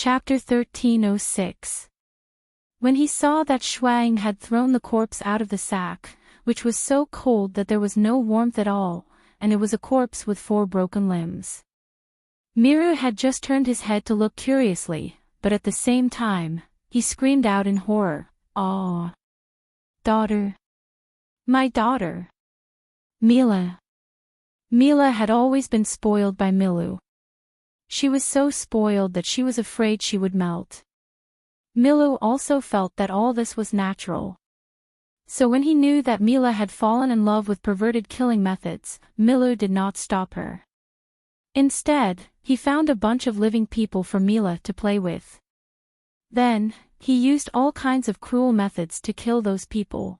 Chapter 1306. When he saw that Shuang had thrown the corpse out of the sack, which was so cold that there was no warmth at all, and it was a corpse with 4 broken limbs. Miru had just turned his head to look curiously, but at the same time, he screamed out in horror, "Ah! Daughter! My daughter! Mila!" Mila had always been spoiled by Milu. She was so spoiled that she was afraid she would melt. Milu also felt that all this was natural. So when he knew that Mila had fallen in love with perverted killing methods, Milu did not stop her. Instead, he found a bunch of living people for Mila to play with. Then, he used all kinds of cruel methods to kill those people.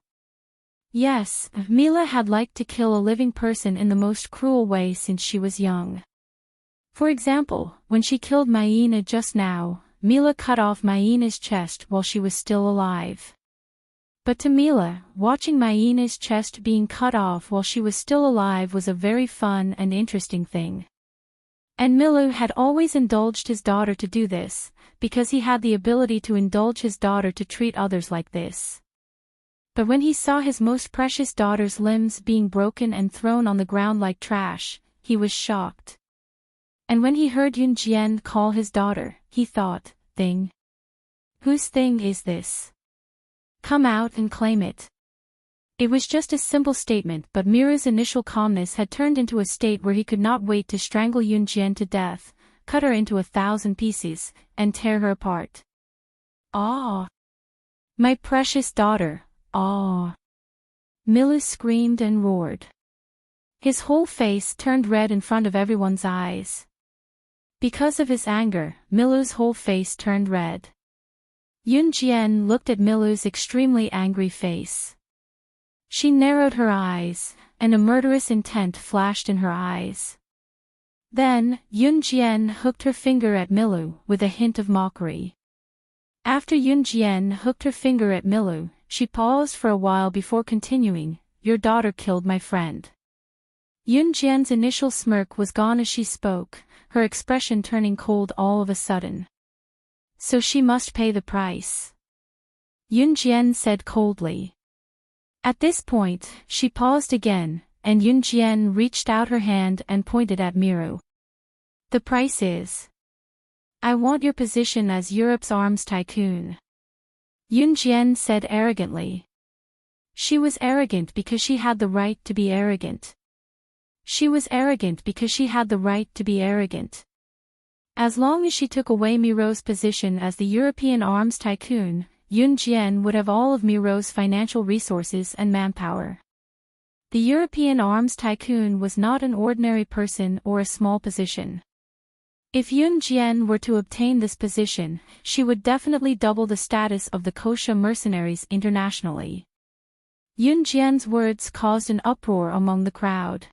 Yes, Mila had liked to kill a living person in the most cruel way since she was young. For example, when she killed Maina just now, Mila cut off Maina's chest while she was still alive. But to Mila, watching Maina's chest being cut off while she was still alive was a very fun and interesting thing. And Milu had always indulged his daughter to do this, because he had the ability to indulge his daughter to treat others like this. But when he saw his most precious daughter's limbs being broken and thrown on the ground like trash, he was shocked. And when he heard Yunjian call his daughter, he thought, "Thing? Whose thing is this? Come out and claim it." It was just a simple statement, but Miru's initial calmness had turned into a state where he could not wait to strangle Yunjian to death, cut her into 1,000 pieces, and tear her apart. "Ah! My precious daughter, ah!" Milu screamed and roared. His whole face turned red in front of everyone's eyes. Because of his anger, Milu's whole face turned red. Yunjian looked at Milu's extremely angry face. She narrowed her eyes, and a murderous intent flashed in her eyes. Then, Yunjian hooked her finger at Milu with a hint of mockery. After Yunjian hooked her finger at Milu, she paused for a while before continuing, "Your daughter killed my friend." Yunjian's initial smirk was gone as she spoke, her expression turning cold all of a sudden. "So she must pay the price," Yunjian said coldly. At this point, she paused again, and Yunjian reached out her hand and pointed at Miru. "The price is... I want your position as Europe's arms tycoon," Yunjian said arrogantly. She was arrogant because she had the right to be arrogant. She was arrogant because she had the right to be arrogant. As long as she took away Miro's position as the European arms tycoon, Yunjian would have all of Miro's financial resources and manpower. The European arms tycoon was not an ordinary person or a small position. If Yunjian were to obtain this position, she would definitely double the status of the Kosha mercenaries internationally. Yunjian's words caused an uproar among the crowd.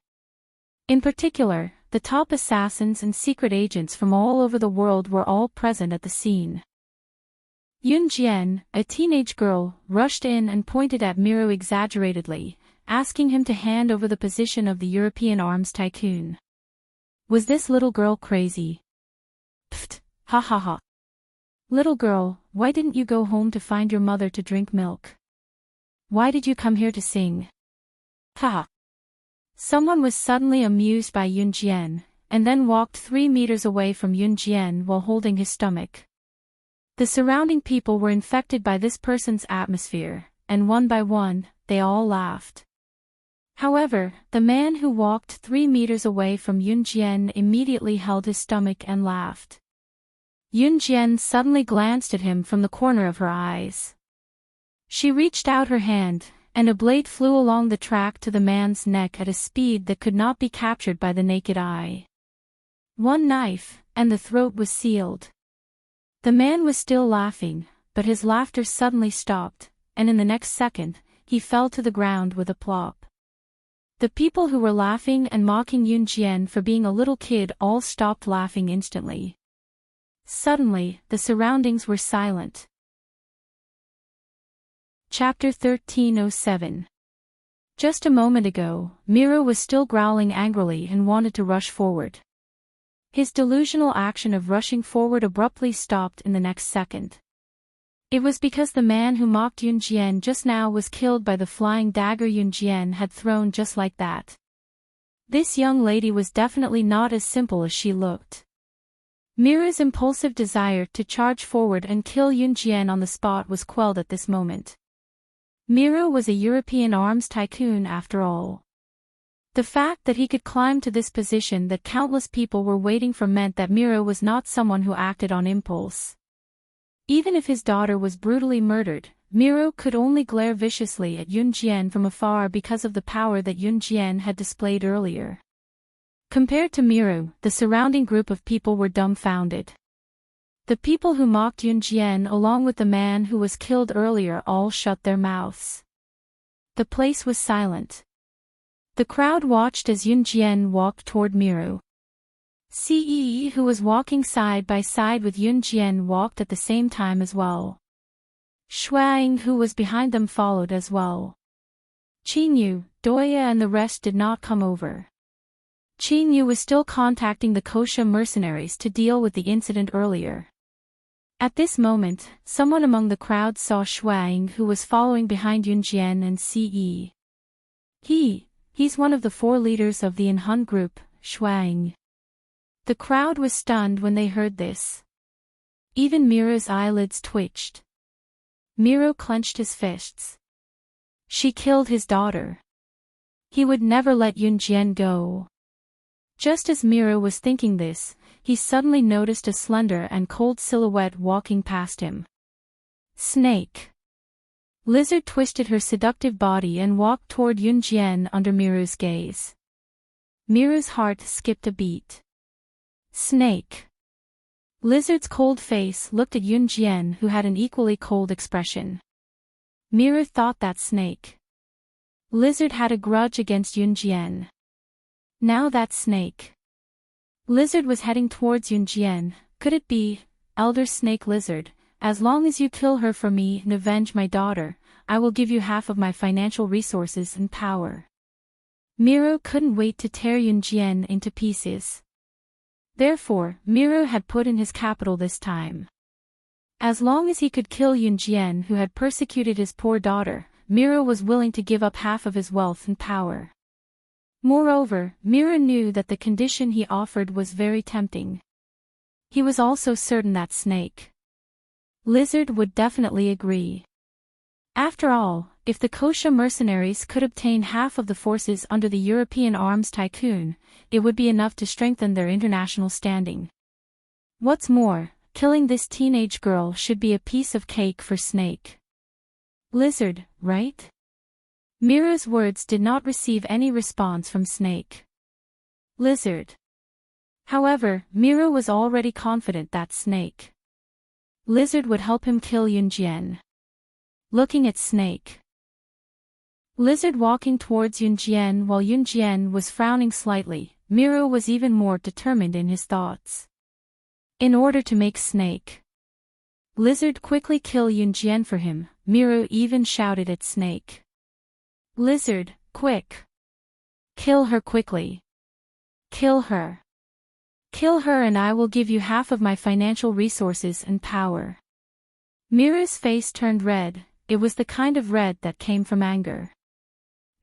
In particular, the top assassins and secret agents from all over the world were all present at the scene. Yunjian, a teenage girl, rushed in and pointed at Miru exaggeratedly, asking him to hand over the position of the European arms tycoon. Was this little girl crazy? Pfft, ha ha ha. Little girl, why didn't you go home to find your mother to drink milk? Why did you come here to sing? Ha! Someone was suddenly amused by Yunjian, and then walked 3 meters away from Yunjian while holding his stomach. The surrounding people were infected by this person's atmosphere, and one by one, they all laughed. However, the man who walked 3 meters away from Yunjian immediately held his stomach and laughed. Yunjian suddenly glanced at him from the corner of her eyes. She reached out her hand, and a blade flew along the track to the man's neck at a speed that could not be captured by the naked eye. One knife, and the throat was sealed. The man was still laughing, but his laughter suddenly stopped, and in the next second, he fell to the ground with a plop. The people who were laughing and mocking Yunjian for being a little kid all stopped laughing instantly. Suddenly, the surroundings were silent. Chapter 1307. Just a moment ago, Miru was still growling angrily and wanted to rush forward. His delusional action of rushing forward abruptly stopped in the next second. It was because the man who mocked Yunjian just now was killed by the flying dagger Yunjian had thrown just like that. This young lady was definitely not as simple as she looked. Mira's impulsive desire to charge forward and kill Yunjian on the spot was quelled at this moment. Mira was a European arms tycoon after all. The fact that he could climb to this position that countless people were waiting for meant that Mira was not someone who acted on impulse. Even if his daughter was brutally murdered, Mira could only glare viciously at Yunjian from afar because of the power that Yunjian had displayed earlier. Compared to Mira, the surrounding group of people were dumbfounded. The people who mocked Yunjian along with the man who was killed earlier all shut their mouths. The place was silent. The crowd watched as Yunjian walked toward Miru. Cee, who was walking side by side with Yunjian, walked at the same time as well. Shuang, who was behind them, followed as well. Qinyu, Doya and the rest did not come over. Qinyu was still contacting the Kosha mercenaries to deal with the incident earlier. At this moment, someone among the crowd saw Shuang, who was following behind Yunjian and Cee. He's one of the 4 leaders of the Enhun group, Shuang. The crowd was stunned when they heard this. Even Mira's eyelids twitched. Miro clenched his fists. She killed his daughter. He would never let Yunjian go. Just as Miro was thinking this, he suddenly noticed a slender and cold silhouette walking past him. Snake. Lizard twisted her seductive body and walked toward Yunjian under Miru's gaze. Miru's heart skipped a beat. Snake. Lizard's cold face looked at Yunjian, who had an equally cold expression. Miru thought that Snake. Lizard had a grudge against Yunjian. Now that Snake. Lizard was heading towards Yunjian. Could it be, Elder Snake Lizard? As long as you kill her for me and avenge my daughter, I will give you half of my financial resources and power. Miro couldn't wait to tear Yunjian into pieces. Therefore, Miro had put in his capital this time. As long as he could kill Yunjian, who had persecuted his poor daughter, Miro was willing to give up half of his wealth and power. Moreover, Miro knew that the condition he offered was very tempting. He was also certain that Snake Lizard would definitely agree. After all, if the Kosha mercenaries could obtain half of the forces under the European arms tycoon, it would be enough to strengthen their international standing. What's more, killing this teenage girl should be a piece of cake for Snake Lizard, right? Mira's words did not receive any response from Snake Lizard. However, Mira was already confident that Snake Lizard would help him kill Yunjian. Looking at Snake Lizard walking towards Yunjian while Yunjian was frowning slightly, Mira was even more determined in his thoughts. In order to make Snake Lizard quickly kill Yunjian for him, Mira even shouted at Snake Lizard, quick! Kill her quickly! Kill her! Kill her and I will give you half of my financial resources and power. Mira's face turned red. It was the kind of red that came from anger.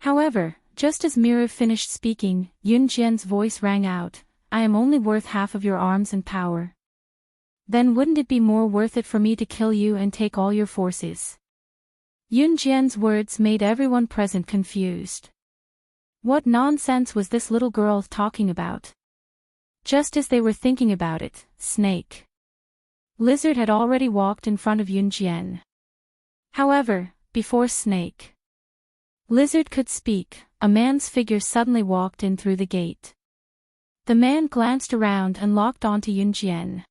However, just as Mira finished speaking, Yunjian's voice rang out, I am only worth half of your arms and power. Then wouldn't it be more worth it for me to kill you and take all your forces? Yunjian's words made everyone present confused. What nonsense was this little girl talking about? Just as they were thinking about it, Snake Lizard had already walked in front of Yunjian. However, before Snake Lizard could speak, a man's figure suddenly walked in through the gate. The man glanced around and locked onto Yunjian.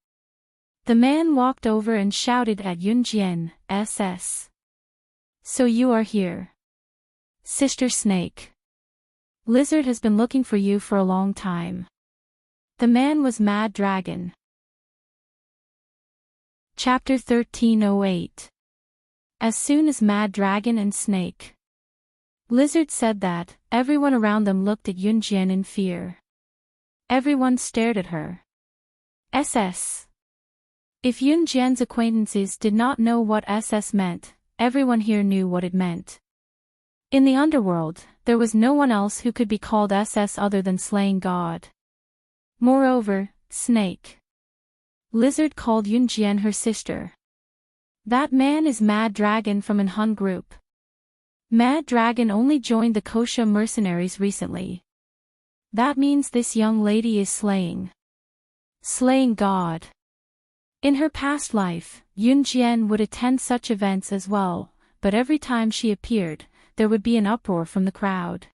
The man walked over and shouted at Yunjian, SS. So you are here. Sister Snake. Lizard has been looking for you for a long time. The man was Mad Dragon. Chapter 1308. As soon as Mad Dragon and Snake Lizard said that, everyone around them looked at Yunjian in fear. Everyone stared at her. SS. If Yun Jian's acquaintances did not know what SS meant, everyone here knew what it meant. In the underworld, there was no one else who could be called SS other than Slaying God. Moreover, Snake Lizard called Yun Jian her sister. That man is Mad Dragon from An Hun group. Mad Dragon only joined the Kosha mercenaries recently. That means this young lady is Slaying God. In her past life, Yun Jian would attend such events as well, but every time she appeared, there would be an uproar from the crowd.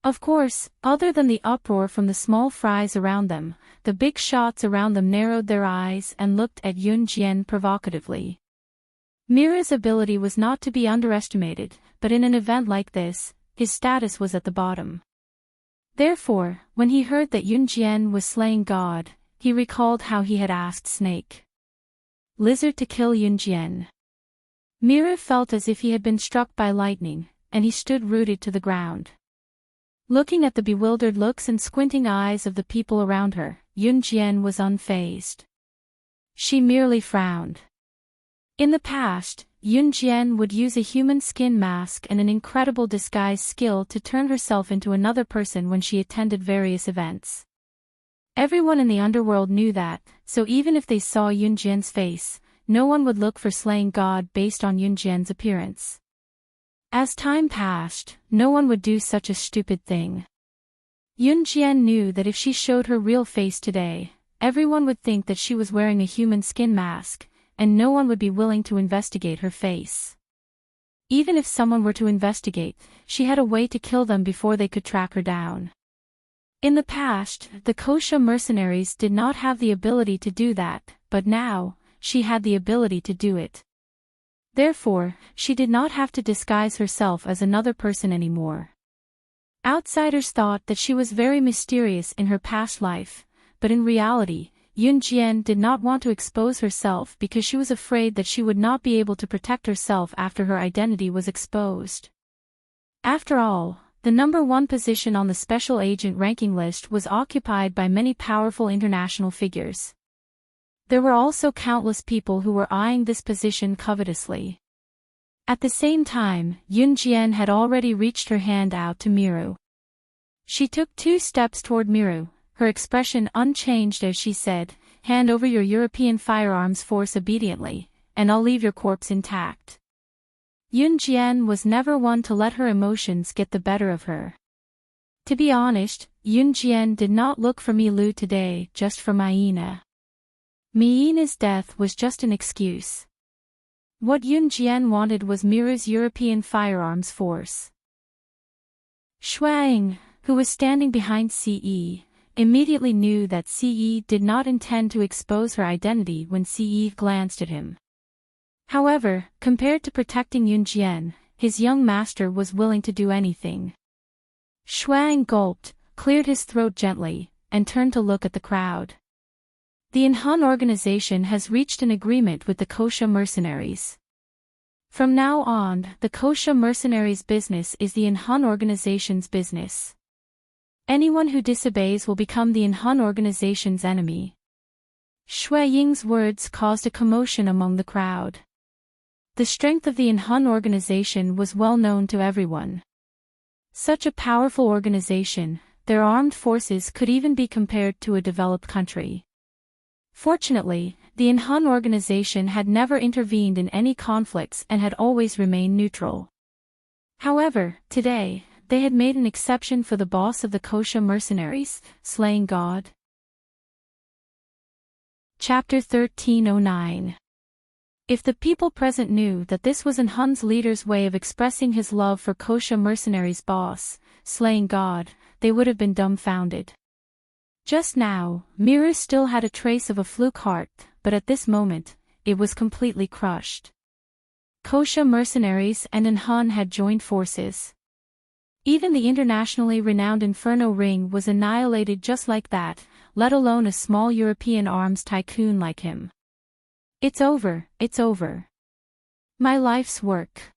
Of course, other than the uproar from the small fries around them, the big shots around them narrowed their eyes and looked at Yun Jian provocatively. Mira's ability was not to be underestimated, but in an event like this, his status was at the bottom. Therefore, when he heard that Yun Jian was Slaying God, he recalled how he had asked Snake Lizard to kill Yun Jian. Mira felt as if he had been struck by lightning, and he stood rooted to the ground. Looking at the bewildered looks and squinting eyes of the people around her, Yun Jian was unfazed. She merely frowned. In the past, Yun Jian would use a human skin mask and an incredible disguise skill to turn herself into another person when she attended various events. Everyone in the underworld knew that, so even if they saw Yun Jian's face, no one would look for Slaying God based on Yun Jian's appearance. As time passed, no one would do such a stupid thing. Yun Jian knew that if she showed her real face today, everyone would think that she was wearing a human skin mask, and no one would be willing to investigate her face. Even if someone were to investigate, she had a way to kill them before they could track her down. In the past, the Kosha mercenaries did not have the ability to do that, but now, she had the ability to do it. Therefore, she did not have to disguise herself as another person anymore. Outsiders thought that she was very mysterious in her past life, but in reality, Yun Jian did not want to expose herself because she was afraid that she would not be able to protect herself after her identity was exposed. After all, the number 1 position on the special agent ranking list was occupied by many powerful international figures. There were also countless people who were eyeing this position covetously. At the same time, Yun Jian had already reached her hand out to Miru. She took 2 steps toward Miru, her expression unchanged as she said, "Hand over your European firearms force obediently, and I'll leave your corpse intact." Yun Jian was never one to let her emotions get the better of her. To be honest, Yun Jian did not look for Mi Lu today just for Miena. Miena's death was just an excuse. What Yun Jian wanted was Miru's European firearms force. Shuang, who was standing behind Ce, immediately knew that Ce did not intend to expose her identity when Ce glanced at him. However, compared to protecting Yun Jian, his young master was willing to do anything. Shuang gulped, cleared his throat gently, and turned to look at the crowd. The Enhun organization has reached an agreement with the Kosha mercenaries. From now on, the Kosha mercenaries' business is the Enhun organization's business. Anyone who disobeys will become the Enhun organization's enemy. Shui Ying's words caused a commotion among the crowd. The strength of the Enhun organization was well known to everyone. Such a powerful organization, their armed forces could even be compared to a developed country. Fortunately, the Enhun organization had never intervened in any conflicts and had always remained neutral. However, today, they had made an exception for the boss of the Kosha mercenaries, Slaying God. Chapter 1309. If the people present knew that this was Enhun's leader's way of expressing his love for Kosha mercenaries' boss, Slaying God, they would have been dumbfounded. Just now, Miru still had a trace of a fluke heart, but at this moment, it was completely crushed. Kosha mercenaries and Enhun had joined forces. Even the internationally renowned Inferno Ring was annihilated just like that, let alone a small European arms tycoon like him. It's over, it's over. My life's work.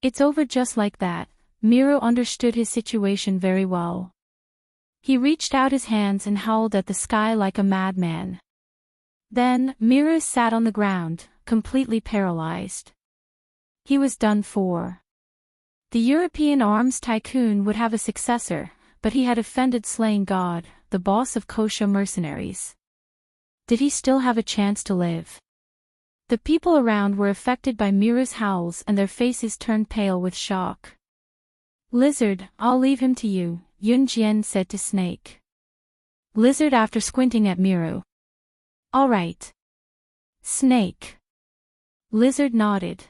It's over just like that. Miru understood his situation very well. He reached out his hands and howled at the sky like a madman. Then, Miru sat on the ground, completely paralyzed. He was done for. The European arms tycoon would have a successor, but he had offended Slaying God, the boss of Kosha mercenaries. Did he still have a chance to live? The people around were affected by Miru's howls and their faces turned pale with shock. Lizard, I'll leave him to you, Yun Jian said to Snake. Lizard after squinting at Miru. All right. Snake. Lizard nodded.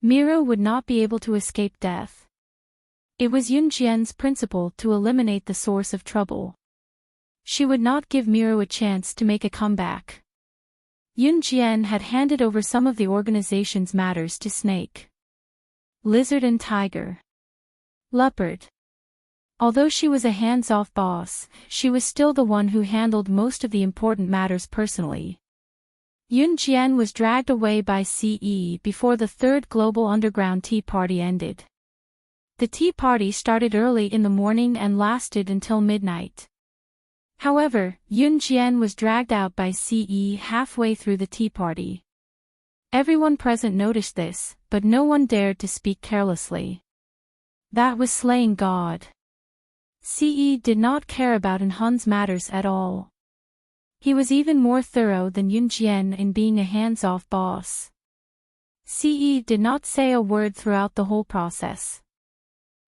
Miru would not be able to escape death. It was Yun Jian's principle to eliminate the source of trouble. She would not give Miru a chance to make a comeback. Yun Jian had handed over some of the organization's matters to Snake, Lizard and Tiger. Leopard. Although she was a hands-off boss, she was still the one who handled most of the important matters personally. Yun Jian was dragged away by CE before the third global underground tea party ended. The tea party started early in the morning and lasted until midnight. However, Yun Jian was dragged out by CE halfway through the tea party. Everyone present noticed this, but no one dared to speak carelessly. That was Slaying God. CE did not care about Hun's matters at all. He was even more thorough than Yun Jian in being a hands-off boss. CE did not say a word throughout the whole process.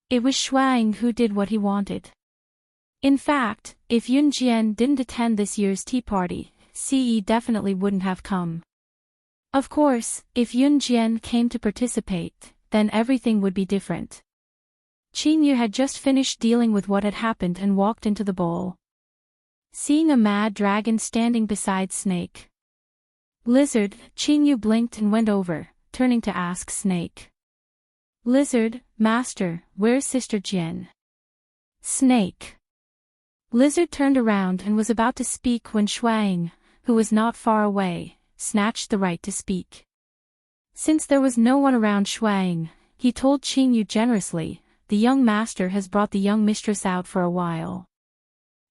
It was Shuang who did what he wanted. In fact, if Yun Jian didn't attend this year's tea party, CE definitely wouldn't have come. Of course, if Yun Jian came to participate, then everything would be different. Qin Yu had just finished dealing with what had happened and walked into the bowl. Seeing a mad dragon standing beside Snake. Lizard, Qin Yu blinked and went over, turning to ask Snake. Lizard, Master, where's Sister Jian? Snake. Lizard turned around and was about to speak when Shuang, who was not far away, snatched the right to speak. Since there was no one around Shuang, he told Qin Yu generously, the young master has brought the young mistress out for a while.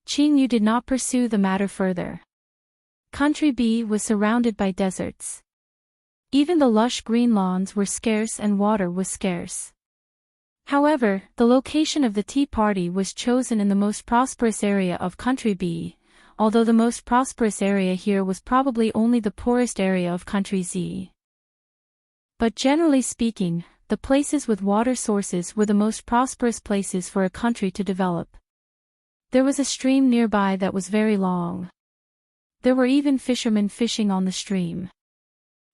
Qin Yu did not pursue the matter further. Country B was surrounded by deserts. Even the lush green lawns were scarce and water was scarce. However, the location of the tea party was chosen in the most prosperous area of Country B, although the most prosperous area here was probably only the poorest area of Country Z. But generally speaking, the places with water sources were the most prosperous places for a country to develop. There was a stream nearby that was very long. There were even fishermen fishing on the stream.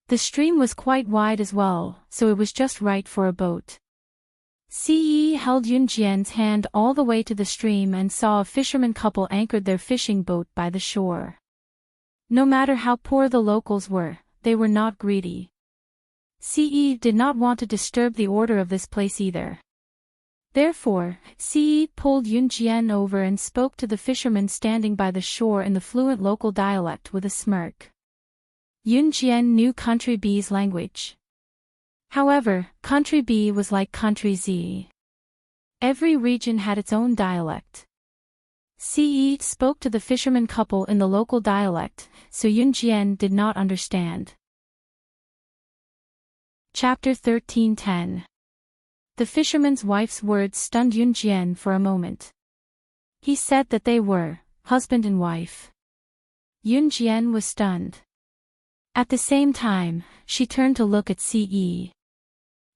The stream was quite wide as well, so it was just right for a boat. Ce held Yun Jian's hand all the way to the stream and saw a fisherman couple anchored their fishing boat by the shore. No matter how poor the locals were, they were not greedy. Ce did not want to disturb the order of this place either. Therefore, Ce pulled Yun Jian over and spoke to the fisherman standing by the shore in the fluent local dialect with a smirk. Yun Jian knew Country B's language. However, Country B was like Country Z. Every region had its own dialect. Ce spoke to the fisherman couple in the local dialect, so Yun Jian did not understand. Chapter 13:10. The fisherman's wife's words stunned Yun Jian for a moment. He said that they were husband and wife. Yun Jian was stunned. At the same time, she turned to look at Ce.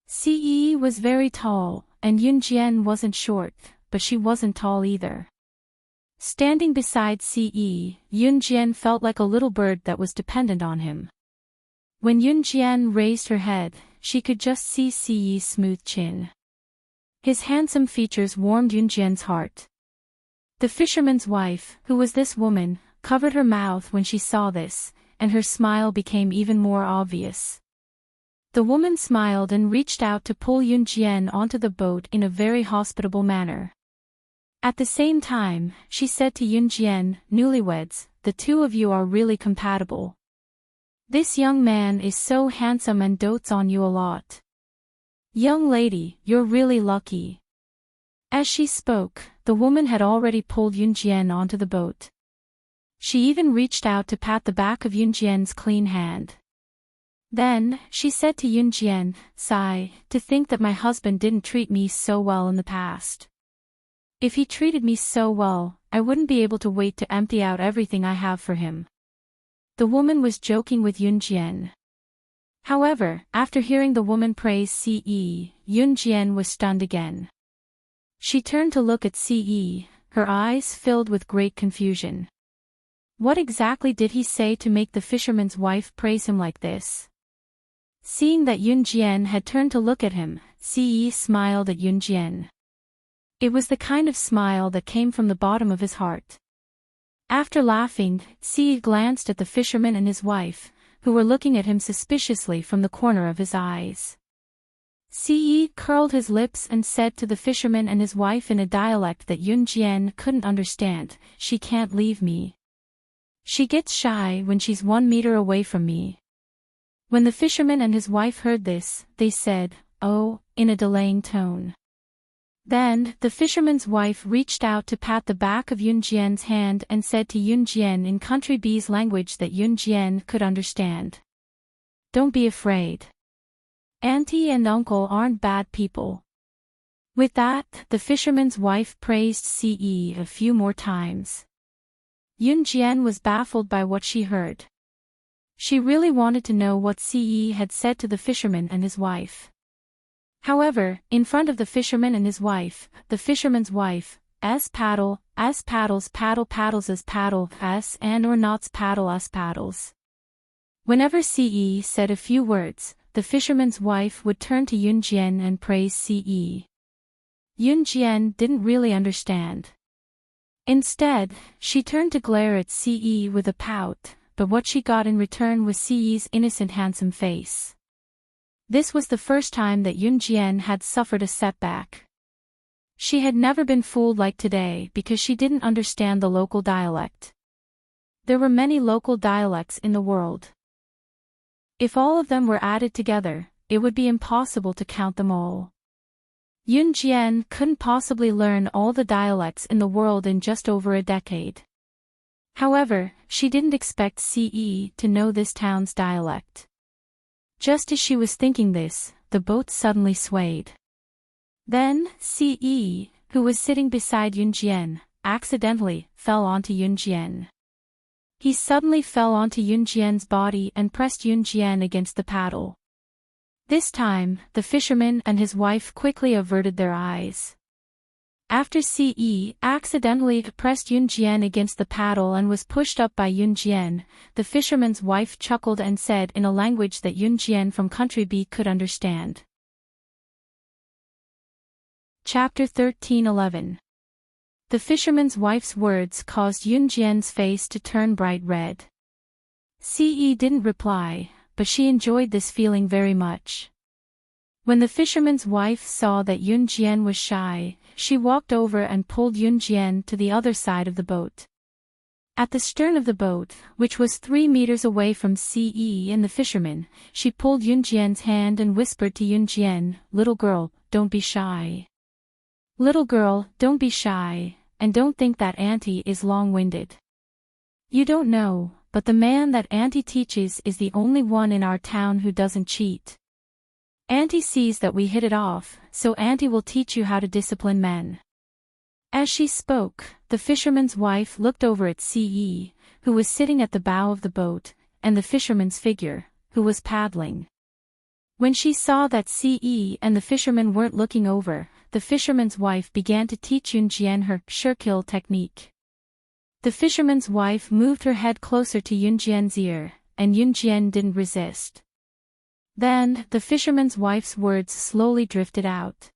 Ce was very tall, and Yun Jian wasn't short, but she wasn't tall either. Standing beside Ce, Yun Jian felt like a little bird that was dependent on him. When Yun Jian raised her head, she could just see Ce's smooth chin. His handsome features warmed Yun Jian's heart. The fisherman's wife, who was this woman, covered her mouth when she saw this, and her smile became even more obvious. The woman smiled and reached out to pull Yun Jian onto the boat in a very hospitable manner. At the same time, she said to Yun Jian, "Newlyweds, the two of you are really compatible. This young man is so handsome and dotes on you a lot. Young lady, you're really lucky." As she spoke, the woman had already pulled Yunjian onto the boat. She even reached out to pat the back of Yunjian's clean hand. Then, she said to Yunjian, "Sigh, to think that my husband didn't treat me so well in the past. If he treated me so well, I wouldn't be able to wait to empty out everything I have for him." The woman was joking with Yunjian. However, after hearing the woman praise Ce, Yunjian was stunned again. She turned to look at Ce, her eyes filled with great confusion. What exactly did he say to make the fisherman's wife praise him like this? Seeing that Yunjian had turned to look at him, Ce smiled at Yunjian. It was the kind of smile that came from the bottom of his heart. After laughing, Ce glanced at the fisherman and his wife, who were looking at him suspiciously from the corner of his eyes. Ce curled his lips and said to the fisherman and his wife in a dialect that Yunjian couldn't understand, "She can't leave me. She gets shy when she's 1 meter away from me." When the fisherman and his wife heard this, they said, "Oh," in a delaying tone. Then, the fisherman's wife reached out to pat the back of Yunjian's hand and said to Yunjian in Country B's language that Yunjian could understand, "Don't be afraid. Auntie and uncle aren't bad people." With that, the fisherman's wife praised Ce a few more times. Yunjian was baffled by what she heard. She really wanted to know what Ce had said to the fisherman and his wife. However, in front of the fisherman and his wife, the fisherman's wife, as paddles paddle paddles as paddle as and or nots paddle as paddles. Whenever Ce said a few words, the fisherman's wife would turn to Yunjian and praise Ce. Yunjian didn't really understand. Instead, she turned to glare at Ce with a pout, but what she got in return was Ce's innocent handsome face. This was the first time that Yunjian had suffered a setback. She had never been fooled like today because she didn't understand the local dialect. There were many local dialects in the world. If all of them were added together, it would be impossible to count them all. Yunjian couldn't possibly learn all the dialects in the world in just over a decade. However, she didn't expect Ce to know this town's dialect. Just as she was thinking this, the boat suddenly swayed. Then, Ce, who was sitting beside Yunjian, accidentally fell onto Yunjian. He suddenly fell onto Yunjian's body and pressed Yunjian against the paddle. This time, the fisherman and his wife quickly averted their eyes. After Ce accidentally pressed Yunjian against the paddle and was pushed up by Yunjian, the fisherman's wife chuckled and said in a language that Yunjian from Country B could understand. Chapter 13:11. The fisherman's wife's words caused Yunjian's face to turn bright red. Ce didn't reply, but she enjoyed this feeling very much. When the fisherman's wife saw that Yunjian was shy, she walked over and pulled Yunjian to the other side of the boat. At the stern of the boat, which was 3 meters away from Ce and the fisherman, she pulled Yunjian's hand and whispered to Yunjian, "Little girl, don't be shy. Little girl, don't be shy, and don't think that Auntie is long-winded. You don't know, but the man that Auntie teaches is the only one in our town who doesn't cheat. Auntie sees that we hit it off, so Auntie will teach you how to discipline men." As she spoke, the fisherman's wife looked over at Ce, who was sitting at the bow of the boat, and the fisherman's figure, who was paddling. When she saw that Ce and the fisherman weren't looking over, the fisherman's wife began to teach Yunjian her sure-kill technique. The fisherman's wife moved her head closer to Yunjian's ear, and Yunjian didn't resist. Then, the fisherman's wife's words slowly drifted out.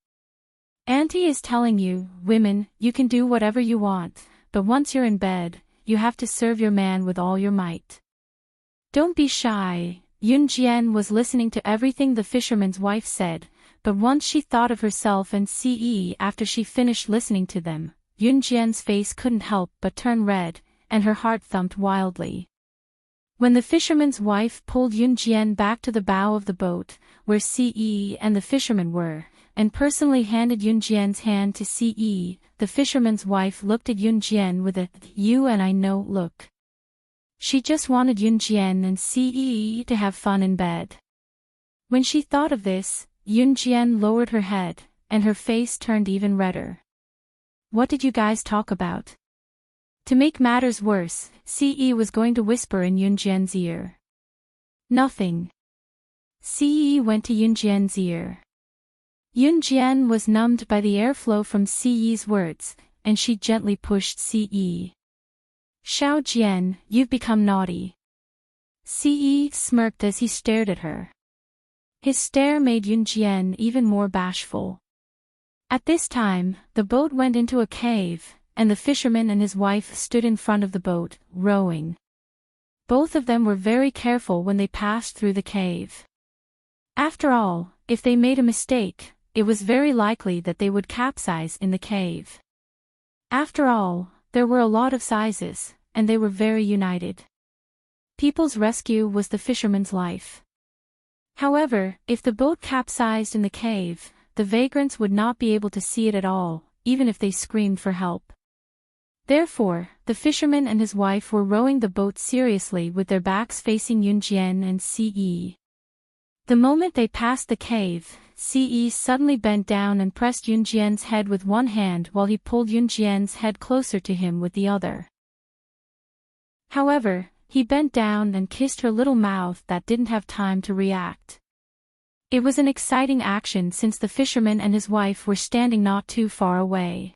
"Auntie is telling you, women, you can do whatever you want, but once you're in bed, you have to serve your man with all your might. Don't be shy." Yunjian was listening to everything the fisherman's wife said, but once she thought of herself and Ce after she finished listening to them, Yunjian's face couldn't help but turn red, and her heart thumped wildly. When the fisherman's wife pulled Yunjian back to the bow of the boat, where Ce and the fisherman were, and personally handed Yunjian's hand to Ce. The fisherman's wife looked at Yunjian with a "you and I know" look. She just wanted Yunjian and Ce to have fun in bed. When she thought of this, Yunjian lowered her head, and her face turned even redder. "What did you guys talk about?" To make matters worse, Ce was going to whisper in Yunjian's ear. "Nothing." Ce went to Yunjian's ear. Yunjian was numbed by the airflow from Ce's words, and she gently pushed Ce. "Xiao Jian, you've become naughty." Ce smirked as he stared at her. His stare made Yunjian even more bashful. At this time, the boat went into a cave, and the fisherman and his wife stood in front of the boat, rowing. Both of them were very careful when they passed through the cave. After all, if they made a mistake, it was very likely that they would capsize in the cave. After all, there were a lot of sizes, and they were very united. People's rescue was the fisherman's life. However, if the boat capsized in the cave, the vagrants would not be able to see it at all, even if they screamed for help. Therefore, the fisherman and his wife were rowing the boat seriously with their backs facing Yunjian and Ce. The moment they passed the cave, Ce suddenly bent down and pressed Yunjian's head with one hand while he pulled Yunjian's head closer to him with the other. However, he bent down and kissed her little mouth that didn't have time to react. It was an exciting action since the fisherman and his wife were standing not too far away.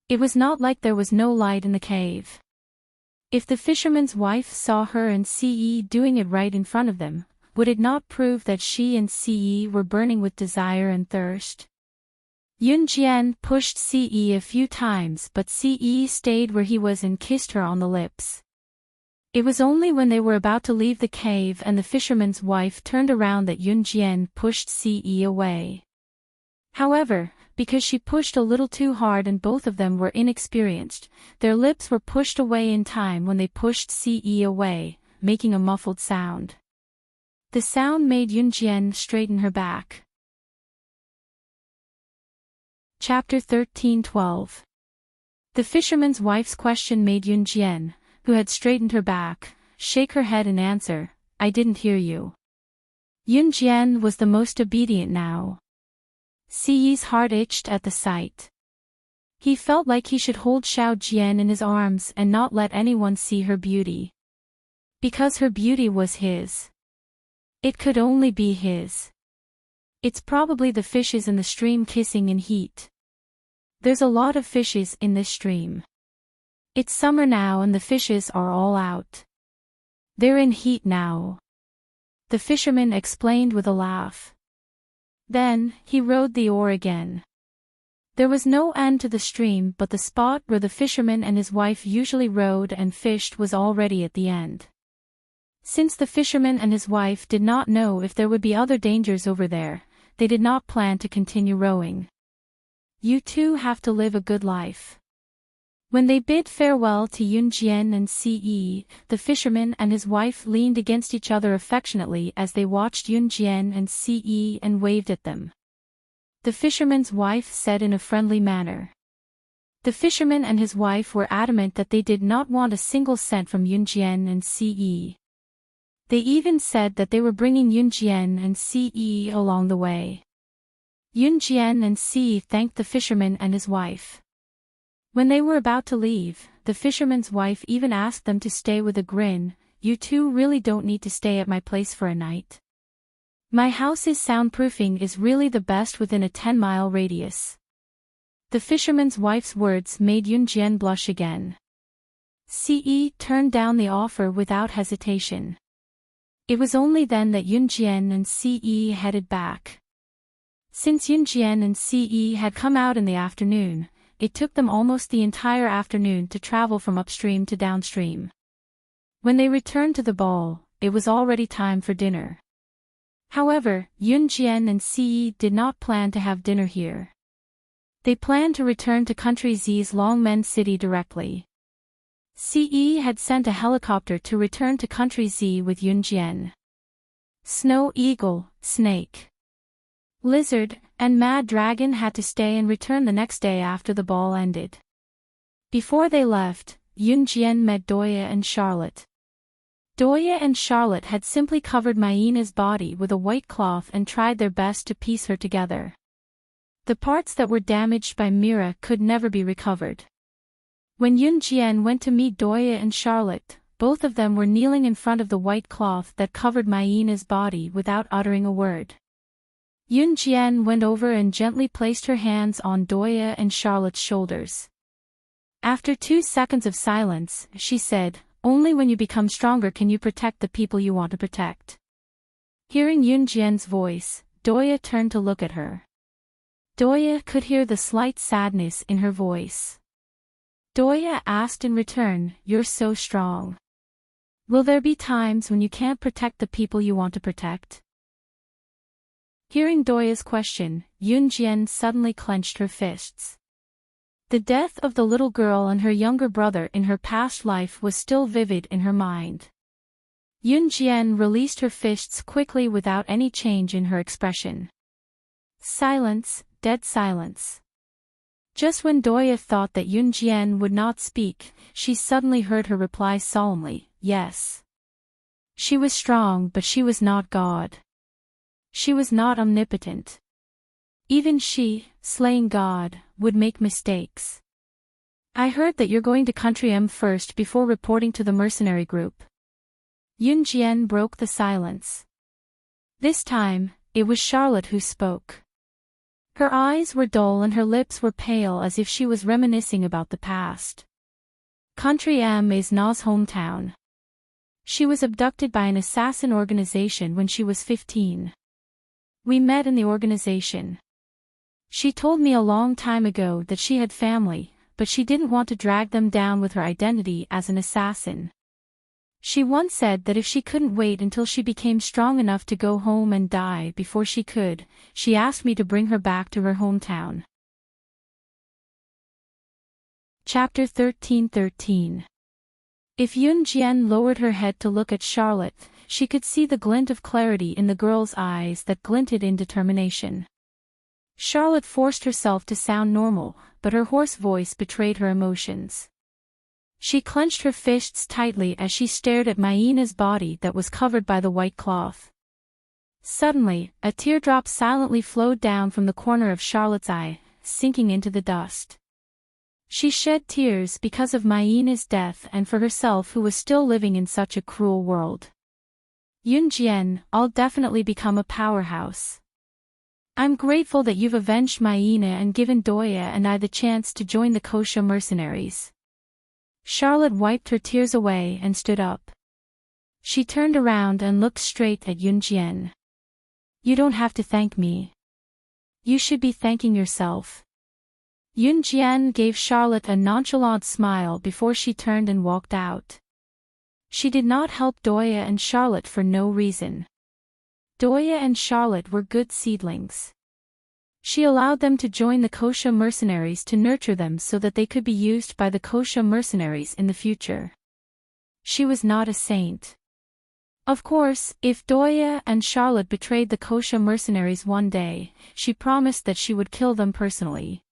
It was not like there was no light in the cave. If the fisherman's wife saw her and Ce doing it right in front of them, would it not prove that she and Ce were burning with desire and thirst? Yunjian pushed Ce a few times, but Ce stayed where he was and kissed her on the lips. It was only when they were about to leave the cave and the fisherman's wife turned around that Yunjian pushed Ce away. However, because she pushed a little too hard and both of them were inexperienced, their lips were pushed away in time when they pushed Ce away, making a muffled sound. The sound made Yunjian straighten her back. Chapter 13:12. The fisherman's wife's question made Yunjian, who had straightened her back, shake her head and answer, "I didn't hear you." Yunjian was the most obedient now. Ce's heart itched at the sight. He felt like he should hold Xiao Jian in his arms and not let anyone see her beauty. Because her beauty was his. It could only be his. It's probably the fishes in the stream kissing in heat. There's a lot of fishes in this stream. It's summer now and the fishes are all out. They're in heat now. The fisherman explained with a laugh. Then, he rowed the oar again. There was no end to the stream, but the spot where the fisherman and his wife usually rowed and fished was already at the end. Since the fisherman and his wife did not know if there would be other dangers over there, they did not plan to continue rowing. You two have to live a good life. When they bid farewell to Yunjian and Ce, the fisherman and his wife leaned against each other affectionately as they watched Yunjian and Ce and waved at them. The fisherman's wife said in a friendly manner. The fisherman and his wife were adamant that they did not want a single cent from Yunjian and Ce. They even said that they were bringing Yunjian and Ce along the way. Yunjian and Ce thanked the fisherman and his wife. When they were about to leave, the fisherman's wife even asked them to stay with a grin, "You two really don't need to stay at my place for a night. My house's soundproofing is really the best within a 10-mile radius." The fisherman's wife's words made Yunjian blush again. Ce turned down the offer without hesitation. It was only then that Yunjian and Ce headed back. Since Yunjian and Ce had come out in the afternoon, it took them almost the entire afternoon to travel from upstream to downstream. When they returned to the ball, it was already time for dinner. However, Yunjian and Ce did not plan to have dinner here. They planned to return to Country Z's Longmen City directly. Ce had sent a helicopter to return to Country Z with Yunjian. Snow Eagle, Snake. Lizard and Mad Dragon had to stay and return the next day after the ball ended. Before they left, Yunjian met Doya and Charlotte. Doya and Charlotte had simply covered Mayina's body with a white cloth and tried their best to piece her together. The parts that were damaged by Mira could never be recovered. When Yunjian went to meet Doya and Charlotte, both of them were kneeling in front of the white cloth that covered Mayina's body without uttering a word. Yunjian went over and gently placed her hands on Doya and Charlotte's shoulders. After 2 seconds of silence, she said, "Only when you become stronger can you protect the people you want to protect." Hearing Yunjian's voice, Doya turned to look at her. Doya could hear the slight sadness in her voice. Doya asked in return, "You're so strong. Will there be times when you can't protect the people you want to protect?" Hearing Doya's question, Yunjian suddenly clenched her fists. The death of the little girl and her younger brother in her past life was still vivid in her mind. Yunjian released her fists quickly without any change in her expression. Silence, dead silence. Just when Doya thought that Yunjian would not speak, she suddenly heard her reply solemnly, "Yes." She was strong, but she was not God. She was not omnipotent. Even she, slaying God, would make mistakes. "I heard that you're going to Country M first before reporting to the mercenary group." Yunjian broke the silence. This time, it was Charlotte who spoke. Her eyes were dull and her lips were pale as if she was reminiscing about the past. Country M is Na's hometown. She was abducted by an assassin organization when she was 15. We met in the organization. She told me a long time ago that she had family, but she didn't want to drag them down with her identity as an assassin. She once said that if she couldn't wait until she became strong enough to go home and die before she could, she asked me to bring her back to her hometown. Chapter 13:13. If Yunjian lowered her head to look at Charlotte, she could see the glint of clarity in the girl's eyes that glinted in determination. Charlotte forced herself to sound normal, but her hoarse voice betrayed her emotions. She clenched her fists tightly as she stared at Mayina's body that was covered by the white cloth. Suddenly, a teardrop silently flowed down from the corner of Charlotte's eye, sinking into the dust. She shed tears because of Mayina's death and for herself who was still living in such a cruel world. "Yunjian, I'll definitely become a powerhouse. I'm grateful that you've avenged Mayina and given Doya and I the chance to join the Kosha mercenaries." Charlotte wiped her tears away and stood up. She turned around and looked straight at Yunjian. "You don't have to thank me. You should be thanking yourself." Yunjian gave Charlotte a nonchalant smile before she turned and walked out. She did not help Doya and Charlotte for no reason. Doya and Charlotte were good seedlings. She allowed them to join the Kosha mercenaries to nurture them so that they could be used by the Kosha mercenaries in the future. She was not a saint. Of course, if Doya and Charlotte betrayed the Kosha mercenaries one day, she promised that she would kill them personally.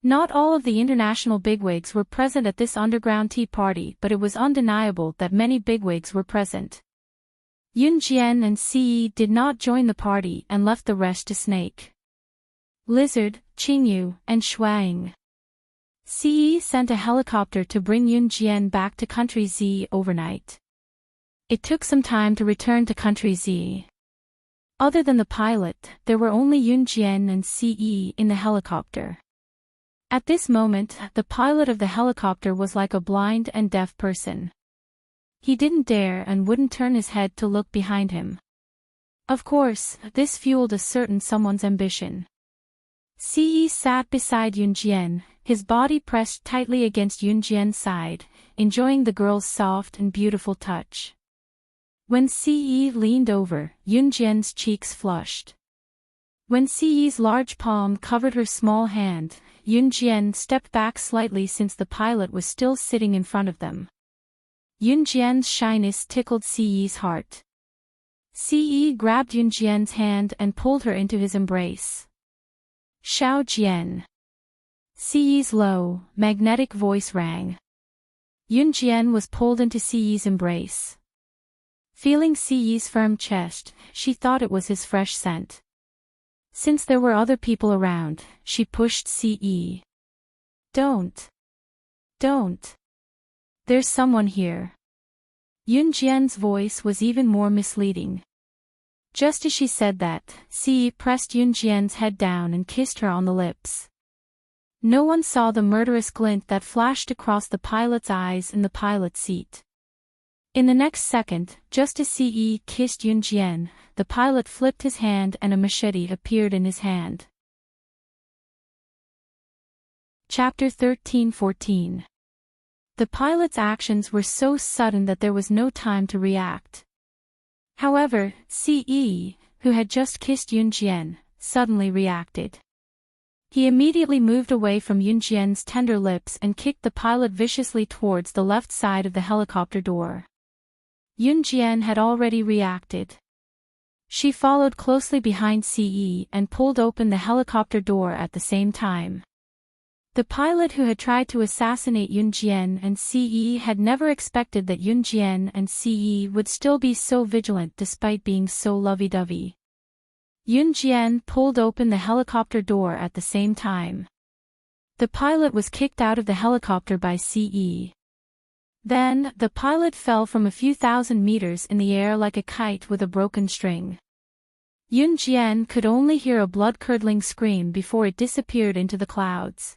Not all of the international bigwigs were present at this underground tea party, but it was undeniable that many bigwigs were present. Yunjian and Ce did not join the party and left the rest to Snake, Lizard, Qingyu, and Shuang. Ce sent a helicopter to bring Yunjian back to Country Z overnight. It took some time to return to Country Z. Other than the pilot, there were only Yunjian and Ce in the helicopter. At this moment, the pilot of the helicopter was like a blind and deaf person. He didn't dare and wouldn't turn his head to look behind him. Of course, this fueled a certain someone's ambition. Ce sat beside Yunjian, his body pressed tightly against Yunjian's side, enjoying the girl's soft and beautiful touch. When Ce leaned over, Yunjian's cheeks flushed. When Ce's large palm covered her small hand, Yunjian stepped back slightly since the pilot was still sitting in front of them. Yunjian's shyness tickled Ce's heart. Ce grabbed Yunjian's hand and pulled her into his embrace. Xiao Jian. Ce's low, magnetic voice rang. Yunjian was pulled into Ce's embrace. Feeling Ce's firm chest, she thought it was his fresh scent. Since there were other people around, she pushed Ce. Don't. There's someone here. Yunjian's voice was even more misleading. Just as she said that, Ce pressed Yunjian's head down and kissed her on the lips. No one saw the murderous glint that flashed across the pilot's eyes in the pilot's seat. In the next second, just as Ce kissed Yunjian, the pilot flipped his hand and a machete appeared in his hand. Chapter 13-14. The pilot's actions were so sudden that there was no time to react. However, Ce, who had just kissed Yunjian, suddenly reacted. He immediately moved away from Yunjian's tender lips and kicked the pilot viciously towards the left side of the helicopter door. Yunjian had already reacted. She followed closely behind Ce and pulled open the helicopter door at the same time. The pilot who had tried to assassinate Yunjian and Ce had never expected that Yunjian and Ce would still be so vigilant despite being so lovey-dovey. Yunjian pulled open the helicopter door at the same time. The pilot was kicked out of the helicopter by Ce. Then, the pilot fell from a few thousand meters in the air like a kite with a broken string. Yunjian could only hear a blood-curdling scream before it disappeared into the clouds.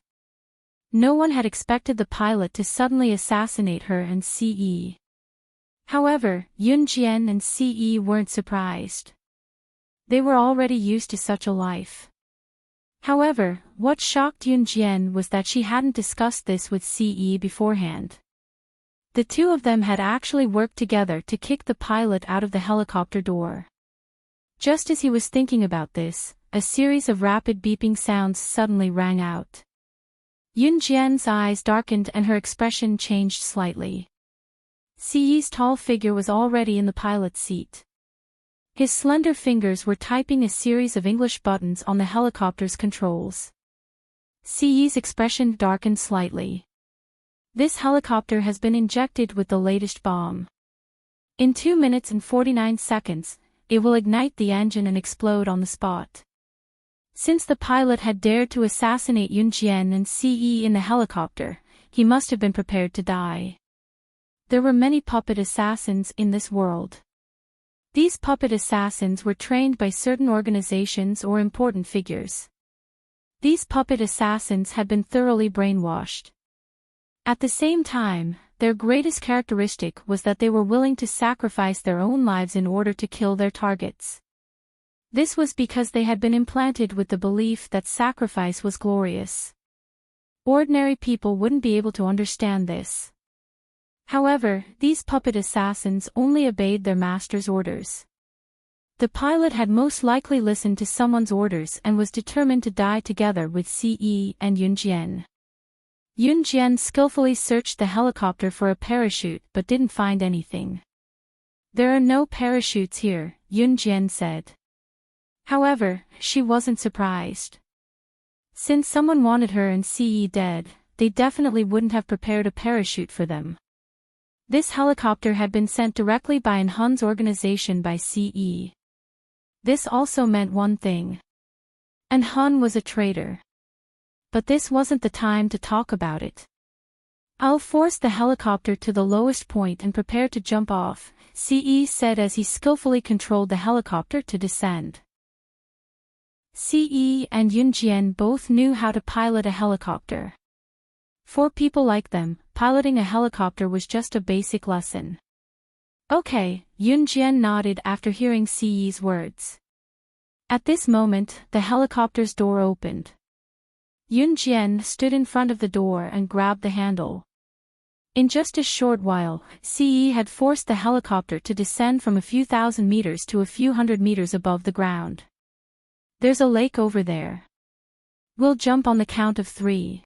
No one had expected the pilot to suddenly assassinate her and Ce. However, Yunjian and Ce weren't surprised. They were already used to such a life. However, what shocked Yunjian was that she hadn't discussed this with Ce beforehand. The two of them had actually worked together to kick the pilot out of the helicopter door. Just as he was thinking about this, a series of rapid beeping sounds suddenly rang out. Yunjian's eyes darkened and her expression changed slightly. Ce's tall figure was already in the pilot's seat. His slender fingers were typing a series of English buttons on the helicopter's controls. Ce's expression darkened slightly. This helicopter has been injected with the latest bomb. In 2 minutes and 49 seconds, it will ignite the engine and explode on the spot. Since the pilot had dared to assassinate Yunjian and Ce in the helicopter, he must have been prepared to die. There were many puppet assassins in this world. These puppet assassins were trained by certain organizations or important figures. These puppet assassins had been thoroughly brainwashed. At the same time, their greatest characteristic was that they were willing to sacrifice their own lives in order to kill their targets. This was because they had been implanted with the belief that sacrifice was glorious. Ordinary people wouldn't be able to understand this. However, these puppet assassins only obeyed their master's orders. The pilot had most likely listened to someone's orders and was determined to die together with Ce and Yunjian. Yunjian skillfully searched the helicopter for a parachute but didn't find anything. "There are no parachutes here," Yunjian said. However, she wasn't surprised. Since someone wanted her and Ce dead, they definitely wouldn't have prepared a parachute for them. This helicopter had been sent directly by an Hun's organization by Ce. This also meant one thing. An Hun was a traitor. But this wasn't the time to talk about it. "I'll force the helicopter to the lowest point and prepare to jump off," Ce said as he skillfully controlled the helicopter to descend. Ce and Yunjian both knew how to pilot a helicopter. For people like them, piloting a helicopter was just a basic lesson. "Okay," Yunjian nodded after hearing Ce's words. At this moment, the helicopter's door opened. Yunjian stood in front of the door and grabbed the handle. In just a short while, Ce had forced the helicopter to descend from a few thousand meters to a few hundred meters above the ground. "There's a lake over there. We'll jump on the count of 3.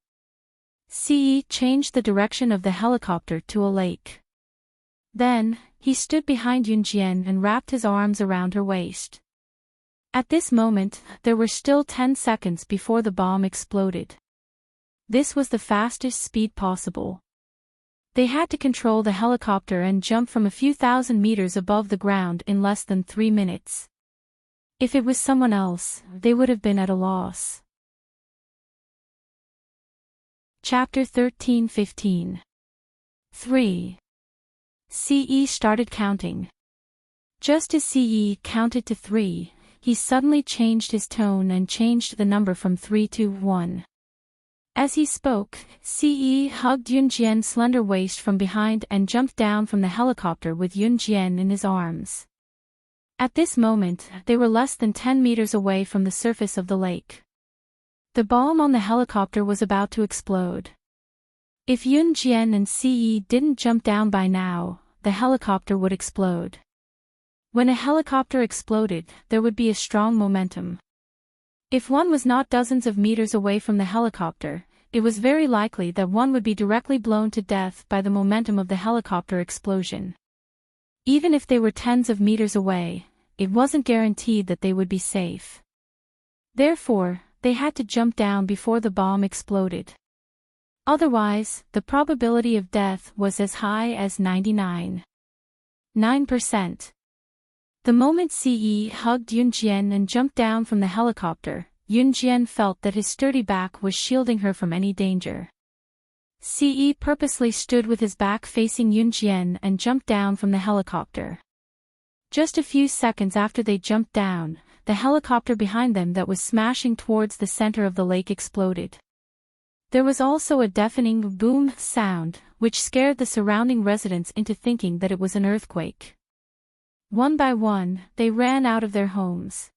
Ce changed the direction of the helicopter to a lake. Then, he stood behind Yunjian and wrapped his arms around her waist. At this moment, there were still 10 seconds before the bomb exploded. This was the fastest speed possible. They had to control the helicopter and jump from a few thousand meters above the ground in less than 3 minutes. If it was someone else, they would have been at a loss. Chapter 13-15. 3. CE started counting. Just as CE counted to 3, he suddenly changed his tone and changed the number from 3 to 1. As he spoke, CE hugged Yunjian's slender waist from behind and jumped down from the helicopter with Yunjian in his arms. At this moment, they were less than 10 meters away from the surface of the lake. The bomb on the helicopter was about to explode. If Yunjian and CE didn't jump down by now, the helicopter would explode. When a helicopter exploded, there would be a strong momentum. If one was not dozens of meters away from the helicopter, it was very likely that one would be directly blown to death by the momentum of the helicopter explosion. Even if they were tens of meters away, it wasn't guaranteed that they would be safe. Therefore, they had to jump down before the bomb exploded. Otherwise, the probability of death was as high as 99.9%. The moment CE hugged Yunjian and jumped down from the helicopter, Yunjian felt that his sturdy back was shielding her from any danger. CE purposely stood with his back facing Yunjian and jumped down from the helicopter. Just a few seconds after they jumped down, the helicopter behind them that was smashing towards the center of the lake exploded. There was also a deafening boom sound, which scared the surrounding residents into thinking that it was an earthquake. One by one, they ran out of their homes.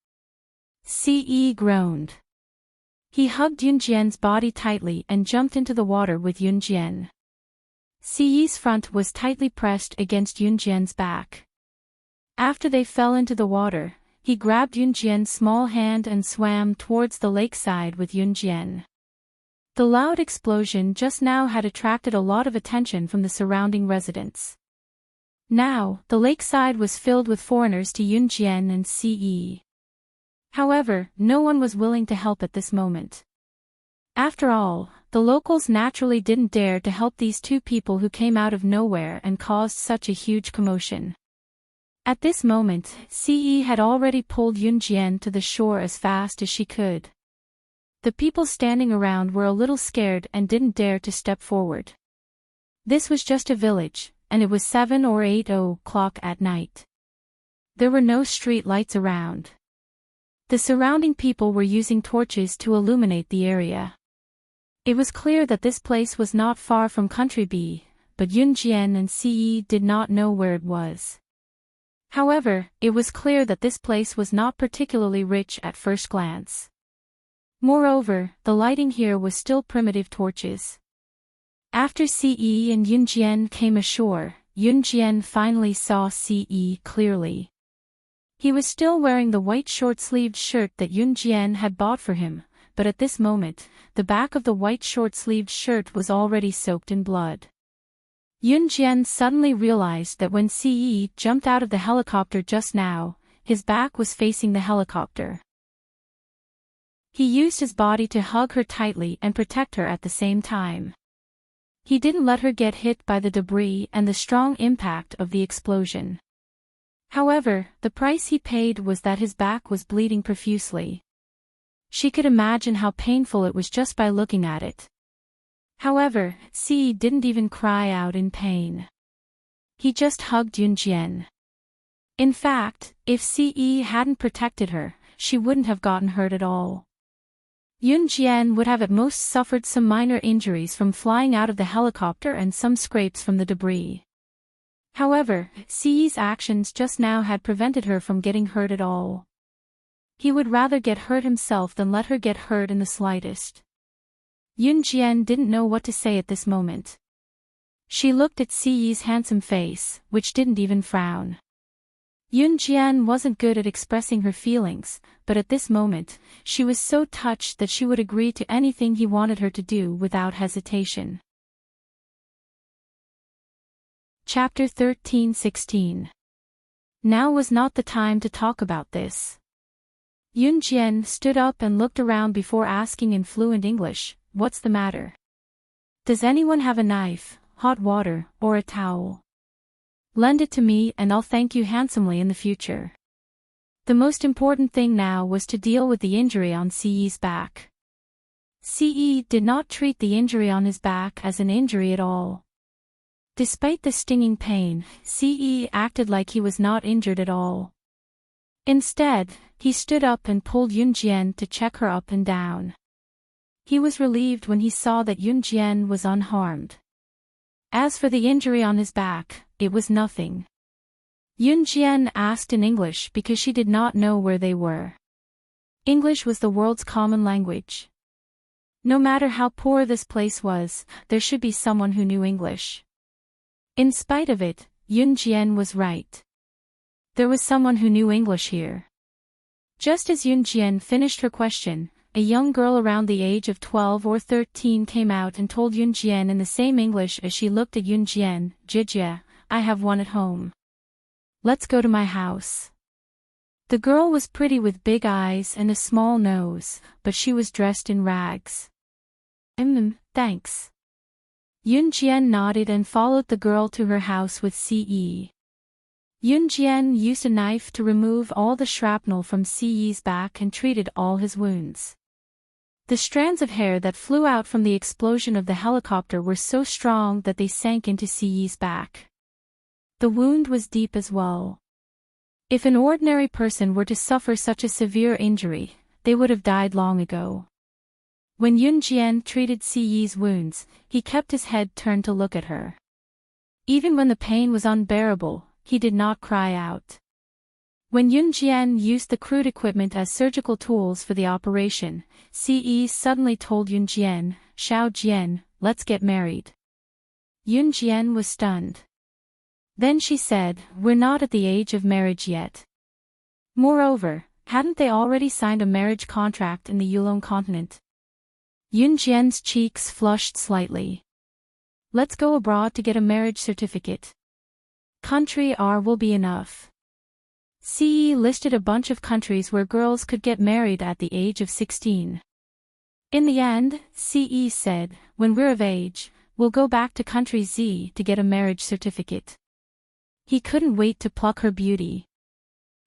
CE groaned. He hugged Yunjian's body tightly and jumped into the water with Yunjian. CE's front was tightly pressed against Yunjian's back. After they fell into the water, he grabbed Yunjian's small hand and swam towards the lakeside with Yunjian. The loud explosion just now had attracted a lot of attention from the surrounding residents. Now, the lakeside was filled with foreigners to Yunjian and CE. However, no one was willing to help at this moment. After all, the locals naturally didn't dare to help these two people who came out of nowhere and caused such a huge commotion. At this moment, CE had already pulled Yunjian to the shore as fast as she could. The people standing around were a little scared and didn't dare to step forward. This was just a village, and it was 7 or 8 o'clock at night. There were no street lights around. The surrounding people were using torches to illuminate the area. It was clear that this place was not far from Country B, but Yunjian and CE did not know where it was. However, it was clear that this place was not particularly rich at first glance. Moreover, the lighting here was still primitive torches. After CE and Yunjian came ashore, Yunjian finally saw CE clearly. He was still wearing the white short-sleeved shirt that Yunjian had bought for him, but at this moment, the back of the white short-sleeved shirt was already soaked in blood. Yunjian suddenly realized that when CE jumped out of the helicopter just now, his back was facing the helicopter. He used his body to hug her tightly and protect her at the same time. He didn't let her get hit by the debris and the strong impact of the explosion. However, the price he paid was that his back was bleeding profusely. She could imagine how painful it was just by looking at it. However, CE didn't even cry out in pain. He just hugged Yunjian. In fact, if CE hadn't protected her, she wouldn't have gotten hurt at all. Yunjian would have at most suffered some minor injuries from flying out of the helicopter and some scrapes from the debris. However, CE's actions just now had prevented her from getting hurt at all. He would rather get hurt himself than let her get hurt in the slightest. Yunjian didn't know what to say at this moment. She looked at CE's handsome face, which didn't even frown. Yunjian wasn't good at expressing her feelings, but at this moment, she was so touched that she would agree to anything he wanted her to do without hesitation. Chapter 13:16. Now was not the time to talk about this. Yun Jian stood up and looked around before asking in fluent English, "What's the matter? Does anyone have a knife, hot water, or a towel? Lend it to me and I'll thank you handsomely in the future." The most important thing now was to deal with the injury on Ce back. Ce did not treat the injury on his back as an injury at all. Despite the stinging pain, Ce acted like he was not injured at all. Instead, he stood up and pulled Yun Jian to check her up and down. He was relieved when he saw that Yun Jian was unharmed. As for the injury on his back, it was nothing. Yun Jian asked in English because she did not know where they were. English was the world's common language. No matter how poor this place was, there should be someone who knew English. In spite of it, Yun Jian was right. There was someone who knew English here. Just as Yun Jian finished her question, a young girl around the age of 12 or 13 came out and told Yun Jian in the same English as she looked at Yun Jian, "Jijia, I have one at home. Let's go to my house." The girl was pretty with big eyes and a small nose, but she was dressed in rags. Thanks." Yun Jian nodded and followed the girl to her house with Ce. Yun Jian used a knife to remove all the shrapnel from Ce's back and treated all his wounds. The strands of hair that flew out from the explosion of the helicopter were so strong that they sank into Ce's back. The wound was deep as well. If an ordinary person were to suffer such a severe injury, they would have died long ago. When Yun Jian treated Ce's wounds, he kept his head turned to look at her. Even when the pain was unbearable, he did not cry out. When Yun Jian used the crude equipment as surgical tools for the operation, Ce suddenly told Yun Jian, "Xiao Jian, let's get married." Yun Jian was stunned. Then she said, "We're not at the age of marriage yet." Moreover, hadn't they already signed a marriage contract in the Yulong continent? Yun Jian's cheeks flushed slightly. "Let's go abroad to get a marriage certificate. Country R will be enough." Ce listed a bunch of countries where girls could get married at the age of 16. In the end, Ce said, "When we're of age, we'll go back to country Z to get a marriage certificate." He couldn't wait to pluck her beauty.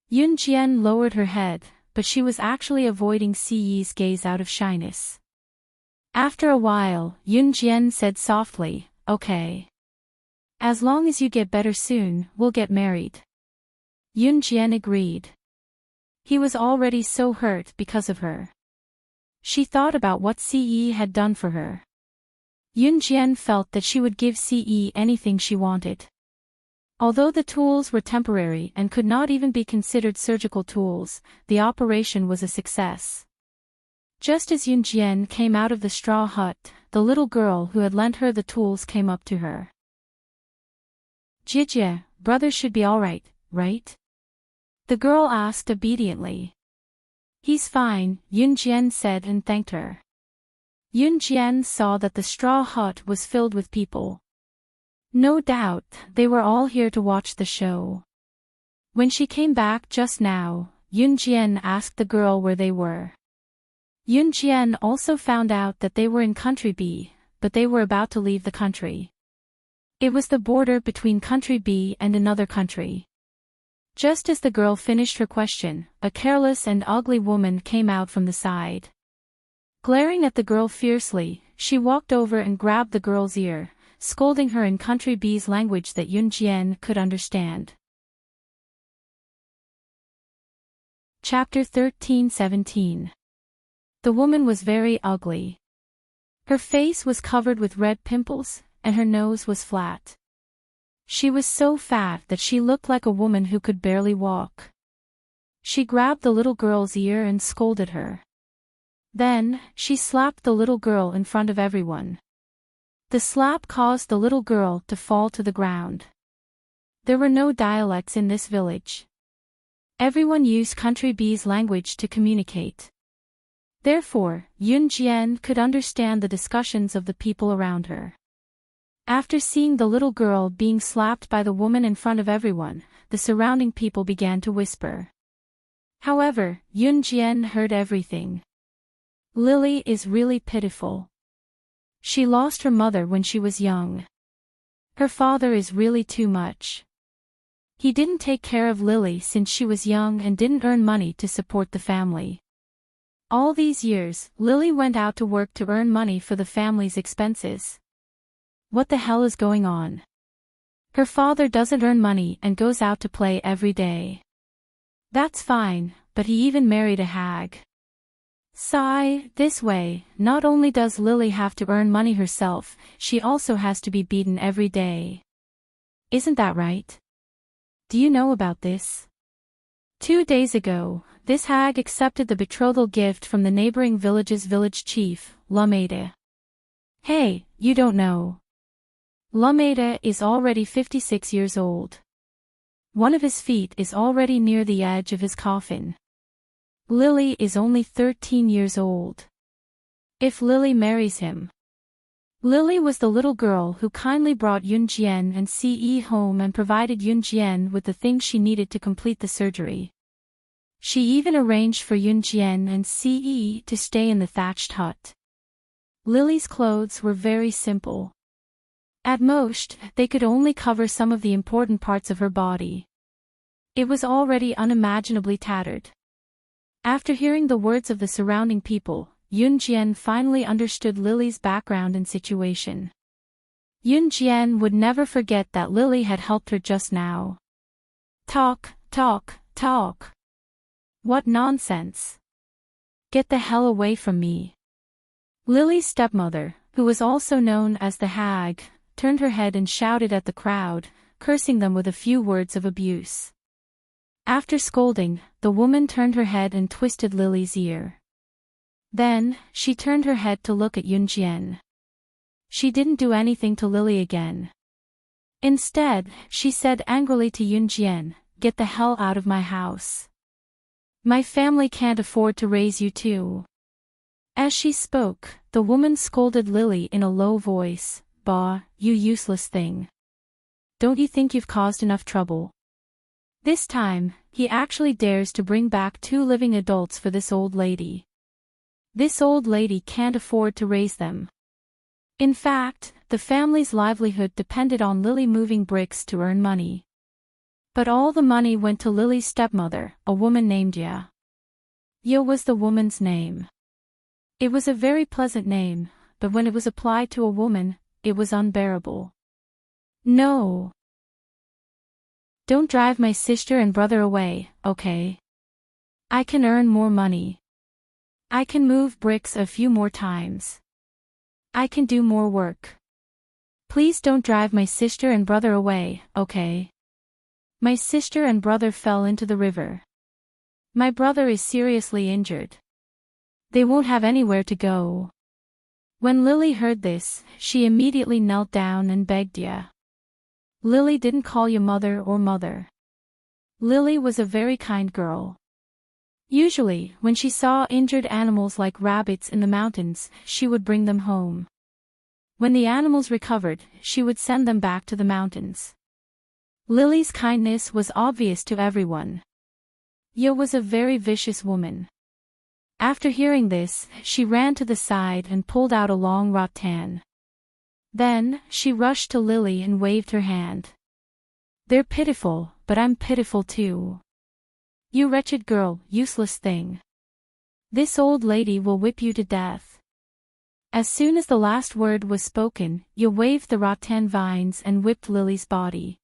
Yun Jian lowered her head, but she was actually avoiding Ce's gaze out of shyness. After a while, Yun Jian said softly, "Okay. As long as you get better soon, we'll get married." Yun Jian agreed. He was already so hurt because of her. She thought about what Ce had done for her. Yun Jian felt that she would give Ce anything she wanted. Although the tools were temporary and could not even be considered surgical tools, the operation was a success. Just as Yun Jian came out of the straw hut, the little girl who had lent her the tools came up to her. "Jijia, brother should be alright, right?" the girl asked obediently. "He's fine," Yun Jian said and thanked her. Yun Jian saw that the straw hut was filled with people. No doubt, they were all here to watch the show. When she came back just now, Yun Jian asked the girl where they were. Yun Jian also found out that they were in Country B, but they were about to leave the country. It was the border between Country B and another country. Just as the girl finished her question, a careless and ugly woman came out from the side. Glaring at the girl fiercely, she walked over and grabbed the girl's ear, scolding her in Country B's language that Yun Jian could understand. Chapter 13:17. The woman was very ugly. Her face was covered with red pimples, and her nose was flat. She was so fat that she looked like a woman who could barely walk. She grabbed the little girl's ear and scolded her. Then, she slapped the little girl in front of everyone. The slap caused the little girl to fall to the ground. There were no dialects in this village. Everyone used Country B's language to communicate. Therefore, Yun Jian could understand the discussions of the people around her. After seeing the little girl being slapped by the woman in front of everyone, the surrounding people began to whisper. However, Yunjian heard everything. Lily is really pitiful. She lost her mother when she was young. Her father is really too much. He didn't take care of Lily since she was young and didn't earn money to support the family. All these years, Lily went out to work to earn money for the family's expenses. What the hell is going on? Her father doesn't earn money and goes out to play every day. That's fine, but he even married a hag. Sigh, this way, not only does Lily have to earn money herself, she also has to be beaten every day. Isn't that right? Do you know about this? 2 days ago, this hag accepted the betrothal gift from the neighboring village's village chief, Lumeda. Hey, you don't know. Lumeda is already 56 years old. One of his feet is already near the edge of his coffin. Lily is only 13 years old. If Lily marries him. Lily was the little girl who kindly brought Yunjian and Ce home and provided Yunjian with the things she needed to complete the surgery. She even arranged for Yunjian and Ce to stay in the thatched hut. Lily's clothes were very simple. At most, they could only cover some of the important parts of her body. It was already unimaginably tattered. After hearing the words of the surrounding people, Yunjian finally understood Lily's background and situation. Yunjian would never forget that Lily had helped her just now. Talk, talk, talk. What nonsense. Get the hell away from me. Lily's stepmother, who was also known as the hag, turned her head and shouted at the crowd, cursing them with a few words of abuse. After scolding, the woman turned her head and twisted Lily's ear. Then, she turned her head to look at Yunjian. She didn't do anything to Lily again. Instead, she said angrily to Yunjian, "Get the hell out of my house. My family can't afford to raise you too." As she spoke, the woman scolded Lily in a low voice, "Bah, you useless thing. Don't you think you've caused enough trouble?" This time, he actually dares to bring back 2 living adults for this old lady. This old lady can't afford to raise them. In fact, the family's livelihood depended on Lily moving bricks to earn money. But all the money went to Lily's stepmother, a woman named Ya. Ya was the woman's name. It was a very pleasant name, but when it was applied to a woman, it was unbearable. No. Don't drive my sister and brother away, okay? I can earn more money. I can move bricks a few more times. I can do more work. Please don't drive my sister and brother away, okay? My sister and brother fell into the river. My brother is seriously injured. They won't have anywhere to go. When Lily heard this, she immediately knelt down and begged Ya. Lily didn't call you mother or mother. Lily was a very kind girl. Usually, when she saw injured animals like rabbits in the mountains, she would bring them home. When the animals recovered, she would send them back to the mountains. Lily's kindness was obvious to everyone. Ya was a very vicious woman. After hearing this, she ran to the side and pulled out a long rattan. Then, she rushed to Lily and waved her hand. They're pitiful, but I'm pitiful too. You wretched girl, useless thing. This old lady will whip you to death. As soon as the last word was spoken, Ya waved the rattan vines and whipped Lily's body.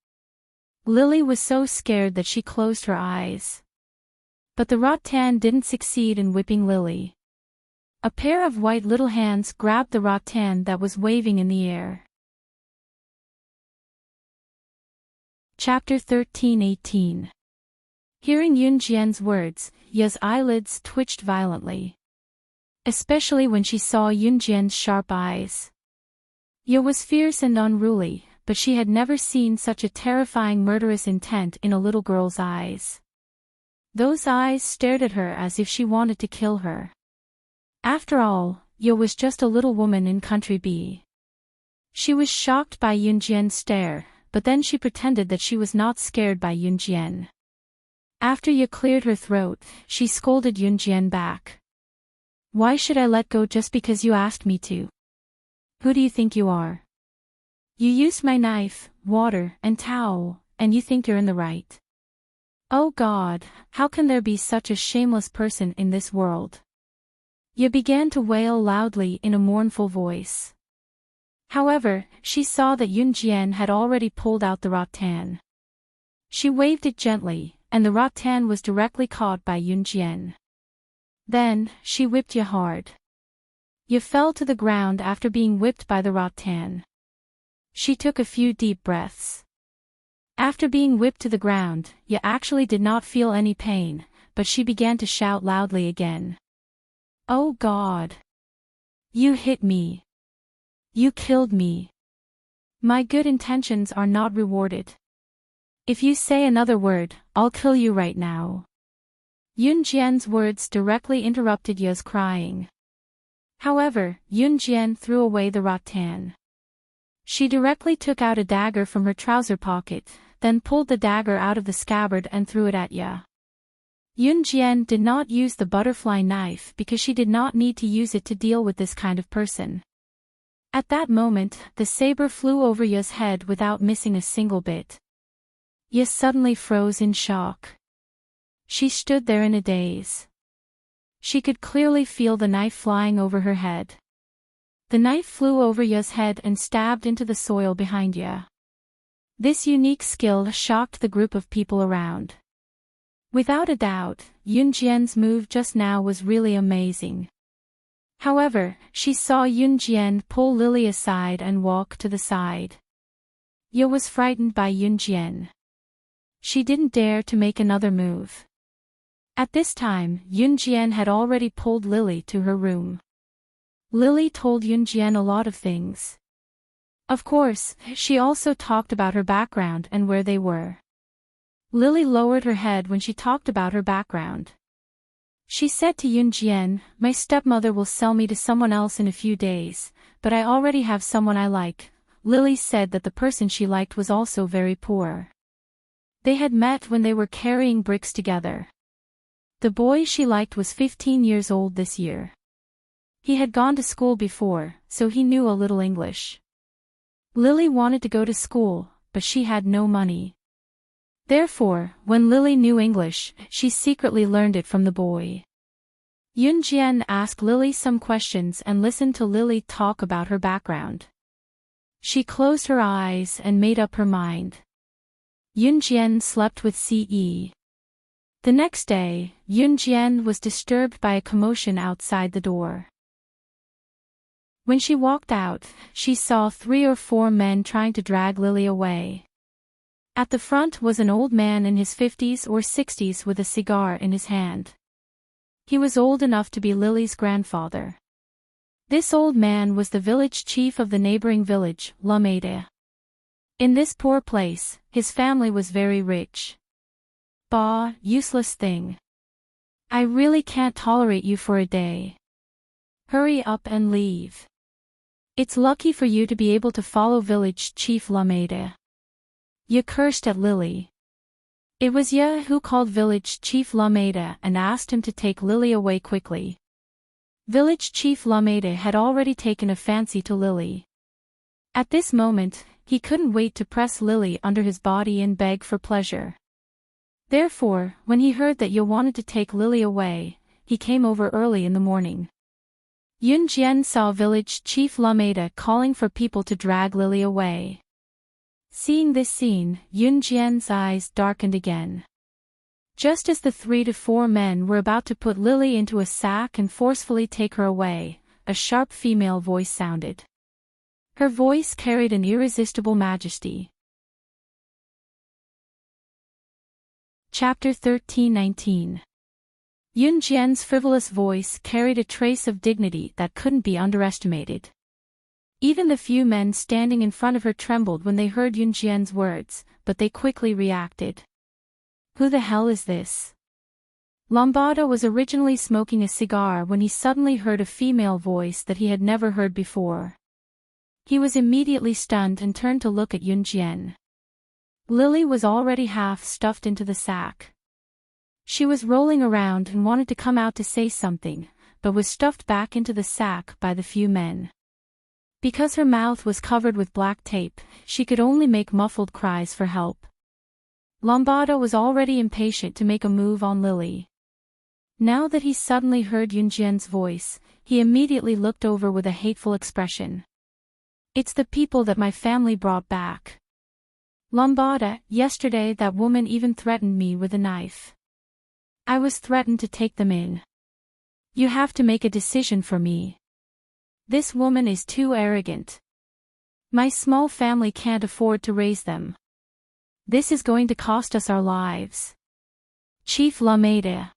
Lily was so scared that she closed her eyes. But the rattan didn't succeed in whipping Lily. A pair of white little hands grabbed the rattan that was waving in the air. Chapter 13:18. Hearing Yunjian's words, Ya's eyelids twitched violently. Especially when she saw Yunjian's sharp eyes. Ya was fierce and unruly, but she had never seen such a terrifying murderous intent in a little girl's eyes. Those eyes stared at her as if she wanted to kill her. After all, Ya was just a little woman in Country B. She was shocked by Yunjian's stare, but then she pretended that she was not scared by Yunjian. After Ye cleared her throat, she scolded Yunjian back. Why should I let go just because you asked me to? Who do you think you are? You used my knife, water, and towel, and you think you're in the right. Oh God, how can there be such a shameless person in this world? Ye began to wail loudly in a mournful voice. However, she saw that Yunjian had already pulled out the rattan. She waved it gently, and the rattan was directly caught by Yunjian. Then, she whipped Ye hard. Ye fell to the ground after being whipped by the rattan. She took a few deep breaths. After being whipped to the ground, Ye actually did not feel any pain, but she began to shout loudly again. Oh God! You hit me! You killed me! My good intentions are not rewarded. If you say another word, I'll kill you right now. Yunjian's words directly interrupted Ye's crying. However, Yunjian threw away the rattan. She directly took out a dagger from her trouser pocket, then pulled the dagger out of the scabbard and threw it at Ye. Yunjian did not use the butterfly knife because she did not need to use it to deal with this kind of person. At that moment, the saber flew over Ye's head without missing a single bit. Ye suddenly froze in shock. She stood there in a daze. She could clearly feel the knife flying over her head. The knife flew over Ye's head and stabbed into the soil behind Ye. This unique skill shocked the group of people around. Without a doubt, Yunjian's move just now was really amazing. However, she saw Yunjian pull Lily aside and walk to the side. Ye was frightened by Yunjian. She didn't dare to make another move. At this time, Yunjian had already pulled Lily to her room. Lily told Yunjian a lot of things. Of course, she also talked about her background and where they were. Lily lowered her head when she talked about her background. She said to Yunjian, my stepmother will sell me to someone else in a few days, but I already have someone I like. Lily said that the person she liked was also very poor. They had met when they were carrying bricks together. The boy she liked was 15 years old this year. He had gone to school before, so he knew a little English. Lily wanted to go to school, but she had no money. Therefore, when Lily knew English, she secretly learned it from the boy. Yunjian asked Lily some questions and listened to Lily talk about her background. She closed her eyes and made up her mind. Yunjian slept with Ce. The next day, Yunjian was disturbed by a commotion outside the door. When she walked out, she saw 3 or 4 men trying to drag Lily away. At the front was an old man in his 50s or 60s with a cigar in his hand. He was old enough to be Lily's grandfather. This old man was the village chief of the neighboring village, Lumade. In this poor place, his family was very rich. Bah, useless thing. I really can't tolerate you for a day. Hurry up and leave. It's lucky for you to be able to follow village chief Lumade. Ye cursed at Lily. It was Ye who called village chief Lumade and asked him to take Lily away quickly. Village chief Lumade had already taken a fancy to Lily. At this moment, he couldn't wait to press Lily under his body and beg for pleasure. Therefore, when he heard that Ye wanted to take Lily away, he came over early in the morning. Yunjian saw village chief Lumade calling for people to drag Lily away. Seeing this scene, Yunjian's eyes darkened again. Just as the 3 to 4 men were about to put Lily into a sack and forcefully take her away, a sharp female voice sounded. Her voice carried an irresistible majesty. Chapter 13:19. Yunjian's frivolous voice carried a trace of dignity that couldn't be underestimated. Even the few men standing in front of her trembled when they heard Yunjian's words, but they quickly reacted. Who the hell is this? Lambada was originally smoking a cigar when he suddenly heard a female voice that he had never heard before. He was immediately stunned and turned to look at Yunjian. Lily was already half stuffed into the sack. She was rolling around and wanted to come out to say something, but was stuffed back into the sack by the few men. Because her mouth was covered with black tape, she could only make muffled cries for help. Lambada was already impatient to make a move on Lily. Now that he suddenly heard Yunjian's voice, he immediately looked over with a hateful expression. "It's the people that my family brought back. Lambada, yesterday that woman even threatened me with a knife. I was threatened to take them in. You have to make a decision for me. This woman is too arrogant. My small family can't afford to raise them. This is going to cost us our lives. Chief Lambada.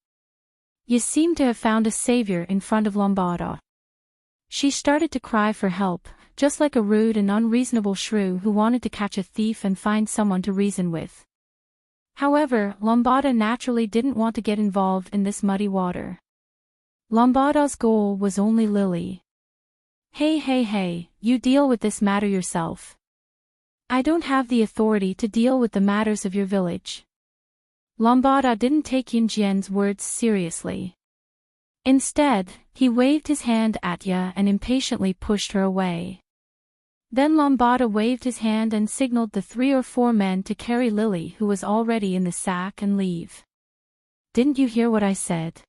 You seem to have found a savior in front of Lambada." She started to cry for help, just like a rude and unreasonable shrew who wanted to catch a thief and find someone to reason with. However, Lambada naturally didn't want to get involved in this muddy water. Lambada's goal was only Lily. Hey, you deal with this matter yourself. I don't have the authority to deal with the matters of your village. Lambada didn't take Yunjian's words seriously. Instead, he waved his hand at Ya and impatiently pushed her away. Then Lambada waved his hand and signaled the 3 or 4 men to carry Lily, who was already in the sack, and leave. "Didn't you hear what I said?"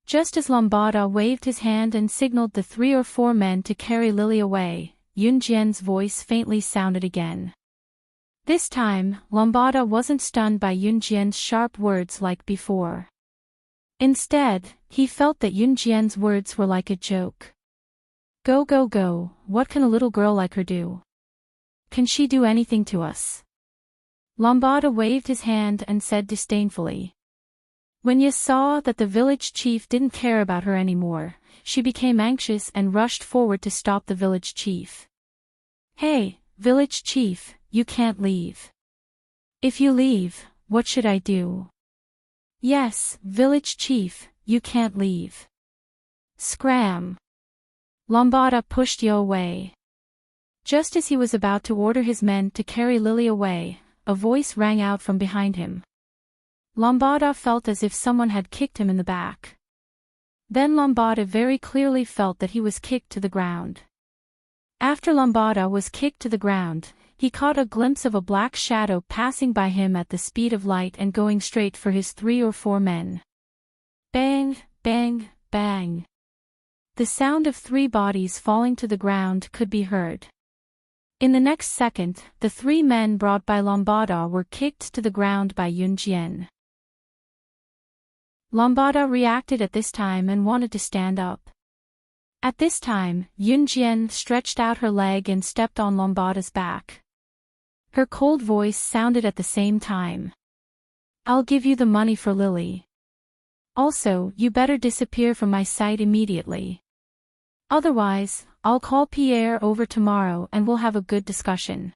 Just as Lambada waved his hand and signaled the 3 or 4 men to carry Lily away, Yunjian's voice faintly sounded again. This time, Lambada wasn't stunned by Yunjian's sharp words like before. Instead, he felt that Yunjian's words were like a joke. Go, what can a little girl like her do? Can she do anything to us?" Lambada waved his hand and said disdainfully. When Ye saw that the village chief didn't care about her anymore, she became anxious and rushed forward to stop the village chief. "Hey, village chief, you can't leave. If you leave, what should I do?" "Yes, village chief, you can't leave. Scram!" Lambada pushed Yo away. Just as he was about to order his men to carry Lily away, a voice rang out from behind him. Lambada felt as if someone had kicked him in the back. Then Lambada very clearly felt that he was kicked to the ground. After Lambada was kicked to the ground, he caught a glimpse of a black shadow passing by him at the speed of light and going straight for his 3 or 4 men. Bang, bang, bang. The sound of 3 bodies falling to the ground could be heard. In the next second, the 3 men brought by Lambada were kicked to the ground by Yunjian. Lambada reacted at this time and wanted to stand up. At this time, Yunjian stretched out her leg and stepped on Lambada's back. Her cold voice sounded at the same time. "I'll give you the money for Lily. Also, you better disappear from my sight immediately. Otherwise, I'll call Pierre over tomorrow and we'll have a good discussion."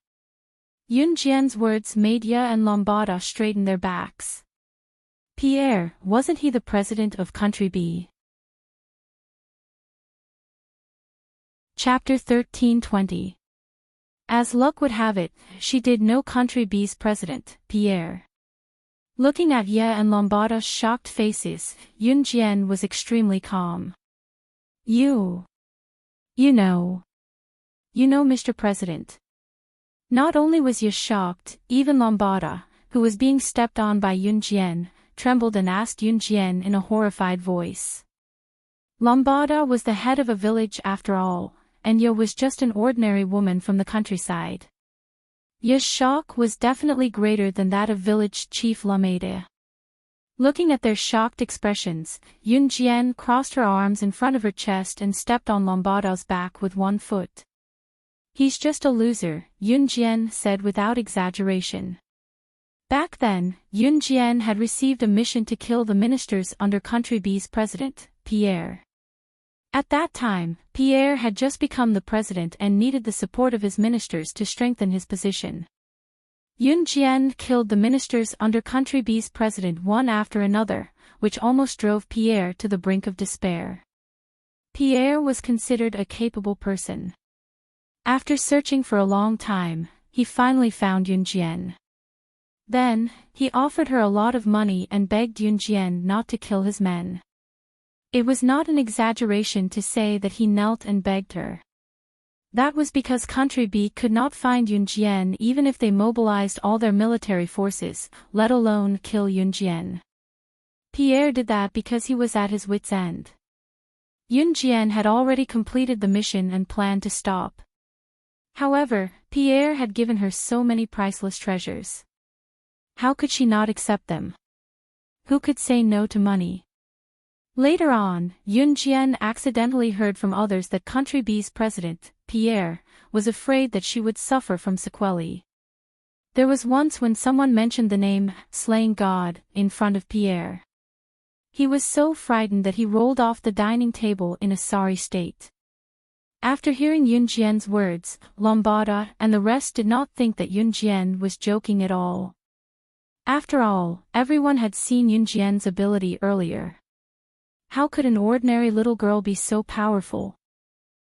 Yunjian's words made Ya and Lambada straighten their backs. Pierre, wasn't he the president of Country B? Chapter 13:20. As luck would have it, she did know Country B's president, Pierre. Looking at Ya and Lambada's shocked faces, Yunjian was extremely calm. You know, Mr. President." Not only was Ya shocked, even Lambada, who was being stepped on by Yunjian, trembled and asked Yunjian in a horrified voice. Lambada was the head of a village after all, and Ya was just an ordinary woman from the countryside. Ya's shock was definitely greater than that of village chief Lambada. Looking at their shocked expressions, Yunjian crossed her arms in front of her chest and stepped on Lambada's back with 1 foot. "He's just a loser," Yunjian said without exaggeration. Back then, Yunjian had received a mission to kill the ministers under Country B's president, Pierre. At that time, Pierre had just become the president and needed the support of his ministers to strengthen his position. Yunjian killed the ministers under Country B's president one after another, which almost drove Pierre to the brink of despair. Pierre was considered a capable person. After searching for a long time, he finally found Yunjian. Then, he offered her a lot of money and begged Yunjian not to kill his men. It was not an exaggeration to say that he knelt and begged her. That was because Country B could not find Yunjian even if they mobilized all their military forces, let alone kill Yunjian. Pierre did that because he was at his wit's end. Yunjian had already completed the mission and planned to stop. However, Pierre had given her so many priceless treasures. How could she not accept them? Who could say no to money? Later on, Yunjian accidentally heard from others that Country B's president, Pierre, was afraid that she would suffer from sequelae. There was once when someone mentioned the name, Slaying God, in front of Pierre. He was so frightened that he rolled off the dining table in a sorry state. After hearing Yunjian's words, Lambada and the rest did not think that Yunjian was joking at all. After all, everyone had seen Yunjian's ability earlier. How could an ordinary little girl be so powerful?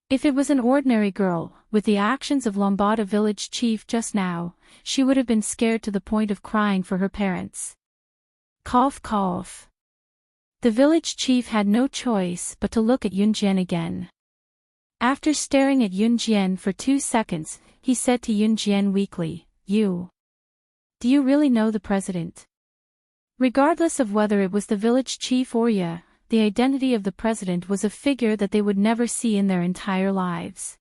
If it was an ordinary girl, with the actions of Lambada village chief just now, she would have been scared to the point of crying for her parents. Cough cough. The village chief had no choice but to look at Yunjian again. After staring at Yunjian for 2 seconds, he said to Yunjian weakly, Do you really know the president? Regardless of whether it was the village chief or Ya, the identity of the president was a figure that they would never see in their entire lives.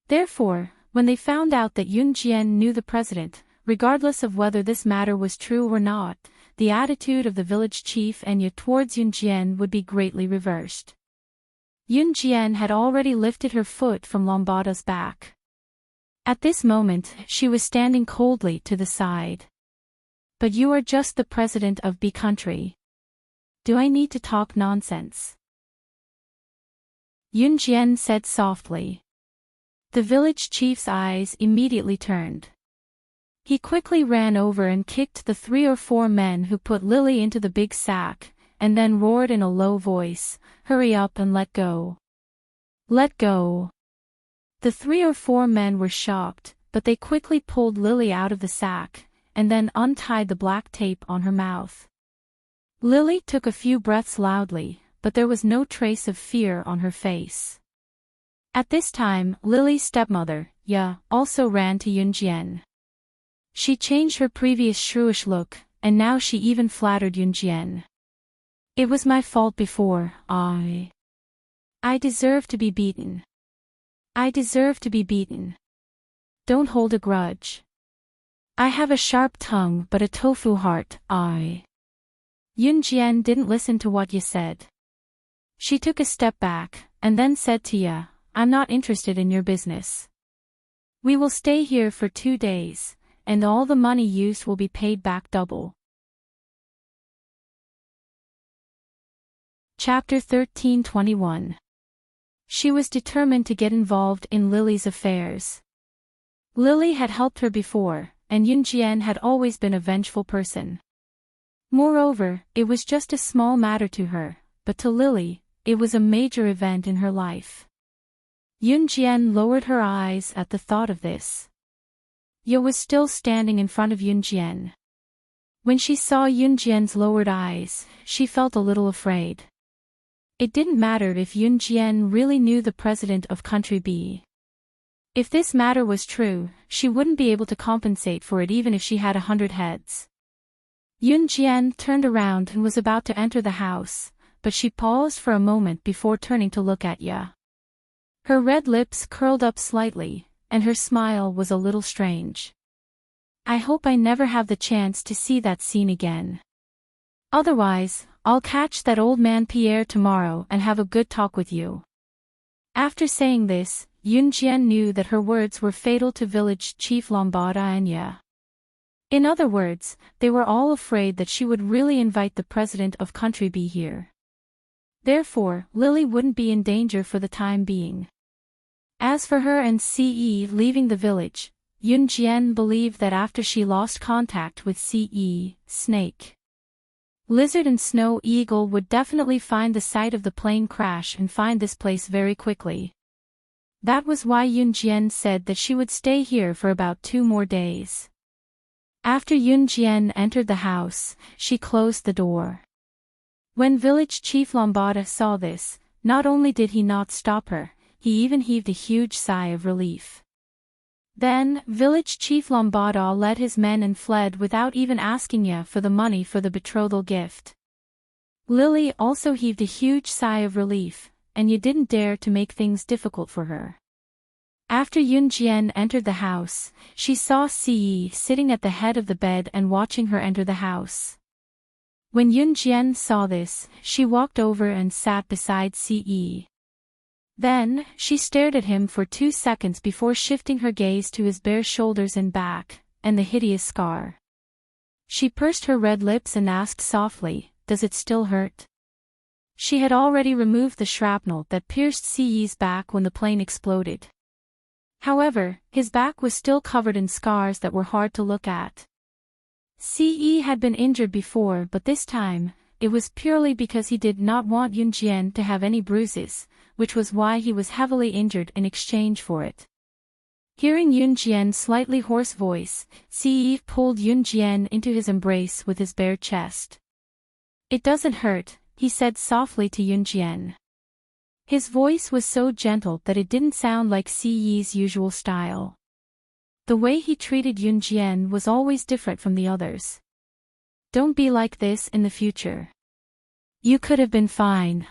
Therefore, when they found out that Yunjian knew the president, regardless of whether this matter was true or not, the attitude of the village chief and Ya towards Yunjian would be greatly reversed. Yunjian had already lifted her foot from Lambada's back. At this moment, she was standing coldly to the side. But you are just the president of B country. Do I need to talk nonsense? Yunjian said softly. The village chief's eyes immediately turned. He quickly ran over and kicked the 3 or 4 men who put Lily into the big sack, and then roared in a low voice, "Hurry up and let go. Let go." The 3 or 4 men were shocked, but they quickly pulled Lily out of the sack, and then untied the black tape on her mouth. Lily took a few breaths loudly, but there was no trace of fear on her face. At this time, Lily's stepmother, Ya, also ran to Yunjian. She changed her previous shrewish look, and now she even flattered Yunjian. It was my fault before, I deserve to be beaten. I deserve to be beaten. Don't hold a grudge. I have a sharp tongue but a tofu heart, Yunjian didn't listen to what Ya said. She took a step back, and then said to Ya, I'm not interested in your business. We will stay here for 2 days, and all the money used will be paid back double. Chapter 13:21. She was determined to get involved in Lily's affairs. Lily had helped her before, and Yunjian had always been a vengeful person. Moreover, it was just a small matter to her, but to Lily, it was a major event in her life. Yunjian lowered her eyes at the thought of this. Ya was still standing in front of Yunjian. When she saw Yunjian's lowered eyes, she felt a little afraid. It didn't matter if Yunjian really knew the president of Country B. If this matter was true, she wouldn't be able to compensate for it even if she had 100 heads. Yunjian turned around and was about to enter the house, but she paused for a moment before turning to look at Ya. Her red lips curled up slightly, and her smile was a little strange. I hope I never have the chance to see that scene again. Otherwise, I'll catch that old man Pierre tomorrow and have a good talk with you. After saying this, Yunjian knew that her words were fatal to village chief Lambada and Ya. In other words, they were all afraid that she would really invite the president of Country B here. Therefore, Lily wouldn't be in danger for the time being. As for her and Ce leaving the village, Yunjian believed that after she lost contact with Ce, Snake, Lizard and Snow Eagle would definitely find the site of the plane crash and find this place very quickly. That was why Yunjian said that she would stay here for about 2 more days. After Yunjian entered the house, she closed the door. When village chief Lambada saw this, not only did he not stop her, he even heaved a huge sigh of relief. Then, village chief Lambada led his men and fled without even asking Ya for the money for the betrothal gift. Lily also heaved a huge sigh of relief, and you didn't dare to make things difficult for her. After Yunjian entered the house, she saw Ce sitting at the head of the bed and watching her enter the house. When Yunjian saw this, she walked over and sat beside Ce. Then, she stared at him for 2 seconds before shifting her gaze to his bare shoulders and back, and the hideous scar. She pursed her red lips and asked softly, "Does it still hurt?" She had already removed the shrapnel that pierced Ce's back when the plane exploded. However, his back was still covered in scars that were hard to look at. Ce had been injured before, but this time, it was purely because he did not want Yunjian to have any bruises, which was why he was heavily injured in exchange for it. Hearing Yunjian's slightly hoarse voice, Ce pulled Yunjian into his embrace with his bare chest. "It doesn't hurt," he said softly to Yunjian. His voice was so gentle that it didn't sound like Ce's usual style. The way he treated Yunjian was always different from the others. "Don't be like this in the future. You could have been fine,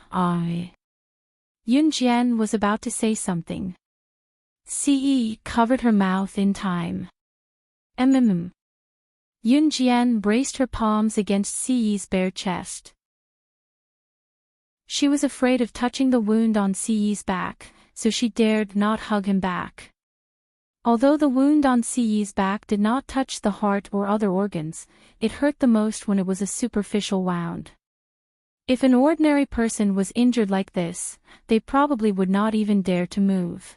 Yunjian was about to say something. Ce covered her mouth in time. Yunjian braced her palms against Ce's bare chest. She was afraid of touching the wound on Ce's back, so she dared not hug him back. Although the wound on Ce's back did not touch the heart or other organs, it hurt the most when it was a superficial wound. If an ordinary person was injured like this, they probably would not even dare to move.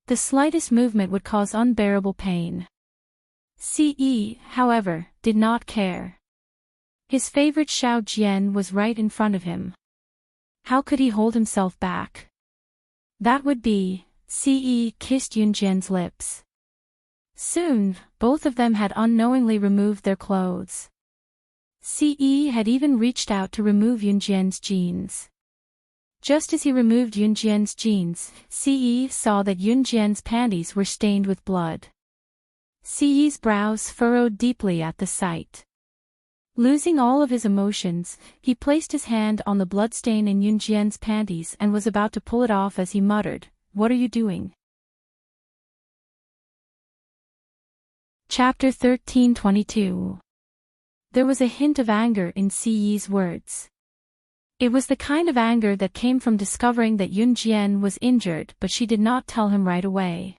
The slightest movement would cause unbearable pain. Ce, however, did not care. His favorite Xiao Jian was right in front of him. How could he hold himself back? That would be, Ce kissed Yunjian's lips. Soon, both of them had unknowingly removed their clothes. Ce had even reached out to remove Yunjian's jeans. Just as he removed Yunjian's jeans, Ce saw that Yunjian's panties were stained with blood. Ce's brows furrowed deeply at the sight. Losing all of his emotions, he placed his hand on the bloodstain in Yunjian's panties and was about to pull it off as he muttered, "What are you doing?" Chapter 13:22. There was a hint of anger in Ce's words. It was the kind of anger that came from discovering that Yunjian was injured, but she did not tell him right away.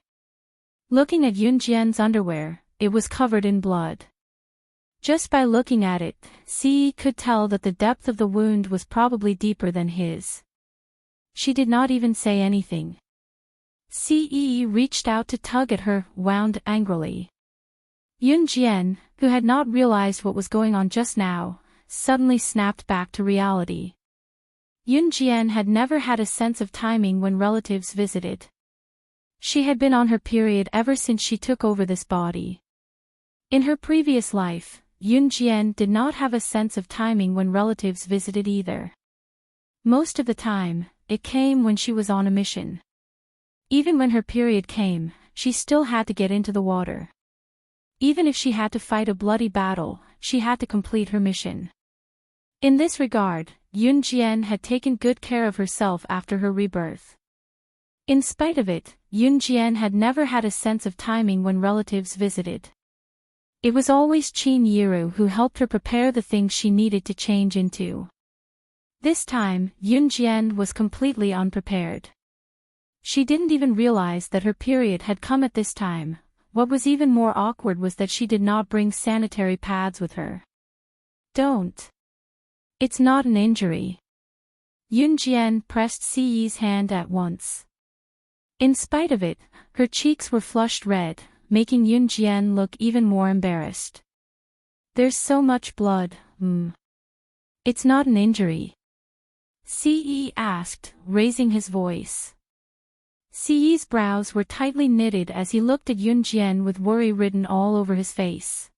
Looking at Yunjian's underwear, it was covered in blood. Just by looking at it, Ce could tell that the depth of the wound was probably deeper than his. She did not even say anything. Ce reached out to tug at her, wound angrily. Yunjian, who had not realized what was going on just now, suddenly snapped back to reality. Yunjian had never had a sense of timing when relatives visited. She had been on her period ever since she took over this body. In her previous life, Yunjian did not have a sense of timing when relatives visited either. Most of the time, it came when she was on a mission. Even when her period came, she still had to get into the water. Even if she had to fight a bloody battle, she had to complete her mission. In this regard, Yunjian had taken good care of herself after her rebirth. In spite of it, Yunjian had never had a sense of timing when relatives visited. It was always Qin Yiru who helped her prepare the things she needed to change into. This time, Yunjian was completely unprepared. She didn't even realize that her period had come at this time. What was even more awkward was that she did not bring sanitary pads with her. "Don't. It's not an injury." Yunjian pressed Ce's hand at once. In spite of it, her cheeks were flushed red, making Yunjian look even more embarrassed. "There's so much blood, It's not an injury?" Ce asked, raising his voice. Siyi's brows were tightly knitted as he looked at Yun Jian with worry written all over his face.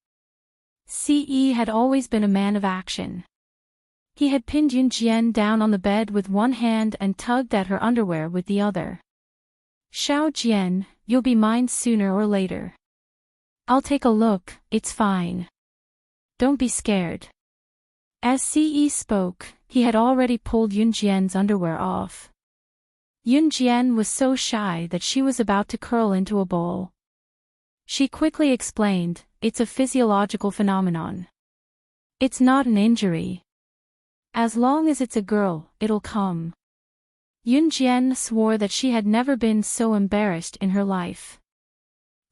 Siyi had always been a man of action. He had pinned Yun Jian down on the bed with one hand and tugged at her underwear with the other. "Xiao Jian, you'll be mine sooner or later." "I'll take a look, it's fine. Don't be scared." As Siyi spoke, he had already pulled Yun Jian's underwear off. Yun Jian was so shy that she was about to curl into a ball. She quickly explained, "It's a physiological phenomenon. It's not an injury. As long as it's a girl, it'll come." Yun Jian swore that she had never been so embarrassed in her life.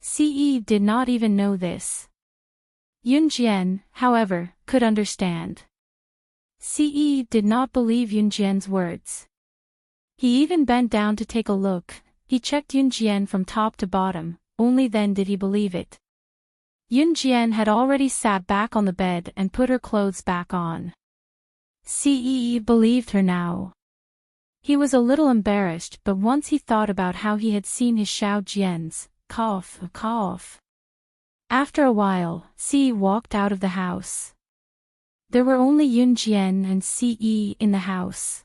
Siyi did not even know this. Yun Jian, however, could understand. Siyi did not believe Yun Jian's words. He even bent down to take a look. He checked Yun Jian from top to bottom, only then did he believe it. Yun Jian had already sat back on the bed and put her clothes back on. Siyi believed her now. He was a little embarrassed, but once he thought about how he had seen his Xiao Jian's cough. After a while, Siyi walked out of the house. There were only Yun Jian and Siyi in the house.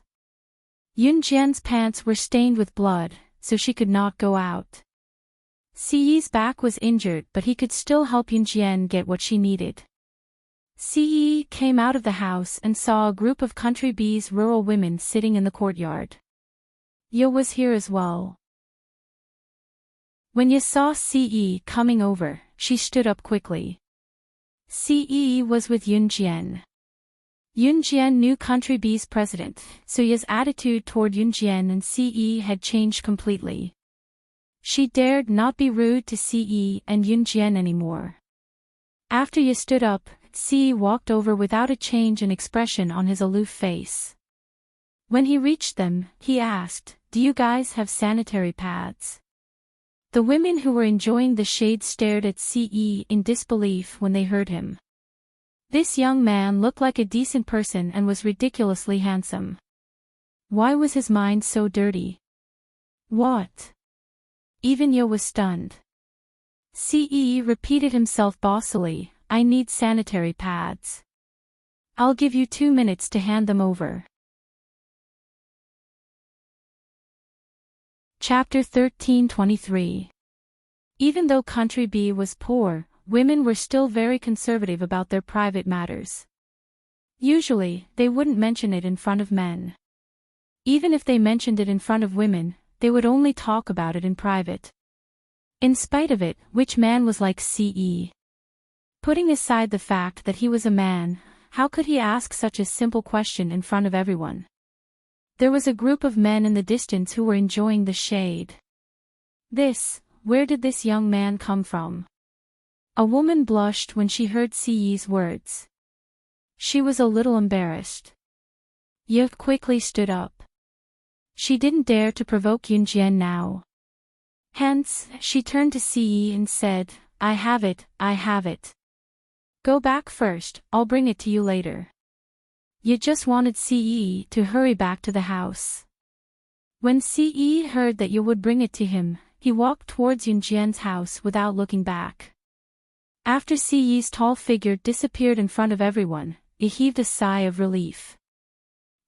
Yun Jian's pants were stained with blood, so she could not go out. Siyi's back was injured, but he could still help Yun Jian get what she needed. Siyi came out of the house and saw a group of country bees rural women sitting in the courtyard. Ye was here as well. When Ye saw Siyi coming over, she stood up quickly. Siyi was with Yun Jian. Yun Jian knew Country Bee's president, so Ye's attitude toward Yun Jian and Siyi had changed completely. She dared not be rude to Siyi and Yun Jian anymore. After Ye stood up, Siyi walked over without a change in expression on his aloof face. When he reached them, he asked, "Do you guys have sanitary pads?" The women who were enjoying the shade stared at Siyi in disbelief when they heard him. This young man looked like a decent person and was ridiculously handsome. Why was his mind so dirty? What? Even Ye was stunned. Siyi repeated himself bossily, "I need sanitary pads. I'll give you 2 minutes to hand them over." Chapter 13:23. Even though Country Bee was poor, women were still very conservative about their private matters. Usually, they wouldn't mention it in front of men. Even if they mentioned it in front of women, they would only talk about it in private. In spite of it, which man was like Siyi? Putting aside the fact that he was a man, how could he ask such a simple question in front of everyone? There was a group of men in the distance who were enjoying the shade. Where did this young man come from? A woman blushed when she heard Siyi's words. She was a little embarrassed. Ye quickly stood up. She didn't dare to provoke Yun Jian now. Hence, she turned to Siyi and said, I have it. Go back first, I'll bring it to you later." Ye just wanted Siyi to hurry back to the house. When Siyi heard that Ye would bring it to him, he walked towards Yun Jian's house without looking back. After Siyi's tall figure disappeared in front of everyone, Ye heaved a sigh of relief.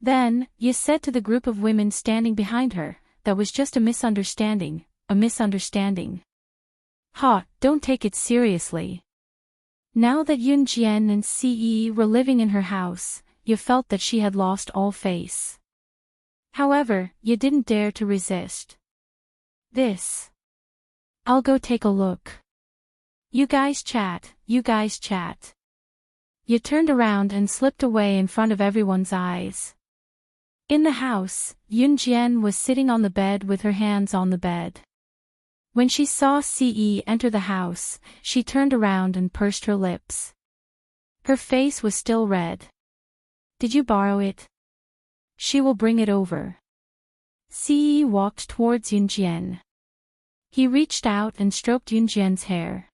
Then, Ye said to the group of women standing behind her, "That was just a misunderstanding. Ha, don't take it seriously." Now that Yun Jian and Siyi were living in her house, Ye felt that she had lost all face. However, Ye didn't dare to resist. I'll go take a look. You guys chat. Ye turned around and slipped away in front of everyone's eyes. In the house, Yun Jian was sitting on the bed with her hands on the bed. When she saw Siyi enter the house, she turned around and pursed her lips. Her face was still red. "Did you borrow it? She will bring it over." Siyi walked towards Yun Jian. He reached out and stroked Yun Jian's hair.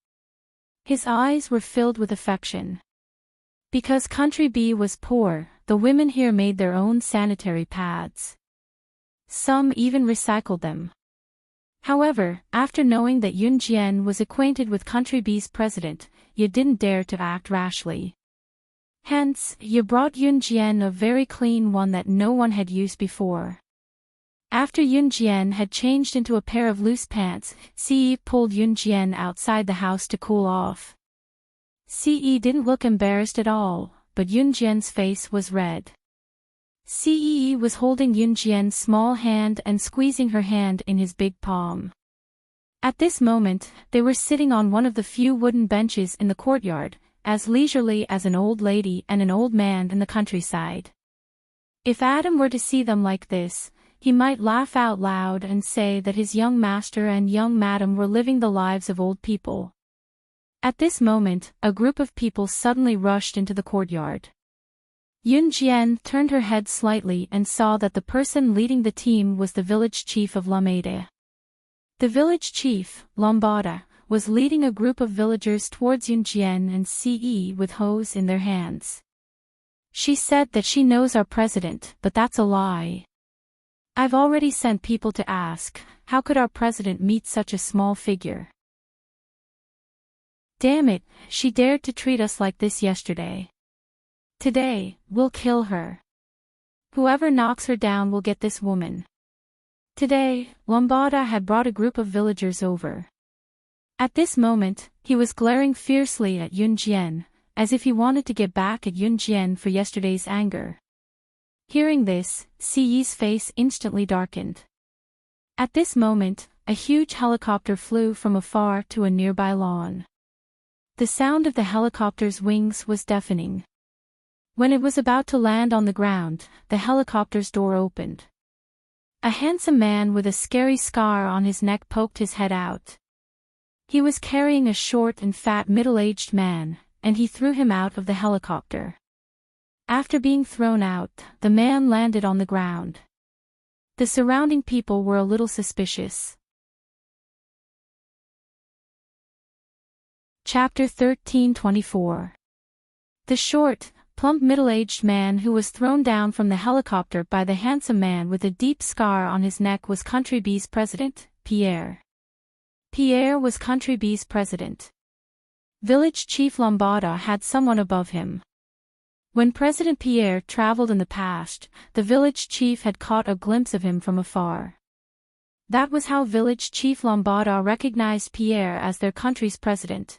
His eyes were filled with affection. Because Country Bee was poor, the women here made their own sanitary pads. Some even recycled them. However, after knowing that Yun Jian was acquainted with Country B's president, Ye didn't dare to act rashly. Hence, Ye brought Yun Jian a very clean one that no one had used before. After Yun Jian had changed into a pair of loose pants, Ce pulled Yun Jian outside the house to cool off. Ce didn't look embarrassed at all, but Yun Jian's face was red. Ce was holding Yun Jian's small hand and squeezing her hand in his big palm. At this moment, they were sitting on one of the few wooden benches in the courtyard, as leisurely as an old lady and an old man in the countryside. If Adam were to see them like this, he might laugh out loud and say that his young master and young madam were living the lives of old people. At this moment, a group of people suddenly rushed into the courtyard. Yun Jian turned her head slightly and saw that the person leading the team was the village chief of Lameda. The village chief, Lambada, was leading a group of villagers towards Yun Jian and Ce with hoes in their hands. She said that she knows our president, but that's a lie. I've already sent people to ask, how could our president meet such a small figure? Damn it, she dared to treat us like this yesterday. Today, we'll kill her. Whoever knocks her down will get this woman. Today, Lambada had brought a group of villagers over. At this moment, he was glaring fiercely at Yun Jian, as if he wanted to get back at Yun Jian for yesterday's anger. Hearing this, Ce's face instantly darkened. At this moment, a huge helicopter flew from afar to a nearby lawn. The sound of the helicopter's wings was deafening. When it was about to land on the ground, the helicopter's door opened. A handsome man with a scary scar on his neck poked his head out. He was carrying a short and fat middle-aged man, and he threw him out of the helicopter. After being thrown out, the man landed on the ground. The surrounding people were a little suspicious. Chapter 13:24. The short, plump middle-aged man who was thrown down from the helicopter by the handsome man with a deep scar on his neck was Country B's president, Pierre. Pierre was Country B's president. Village Chief Lambada had someone above him. When President Pierre traveled in the past, the village chief had caught a glimpse of him from afar. That was how Village Chief Lambada recognized Pierre as their country's president.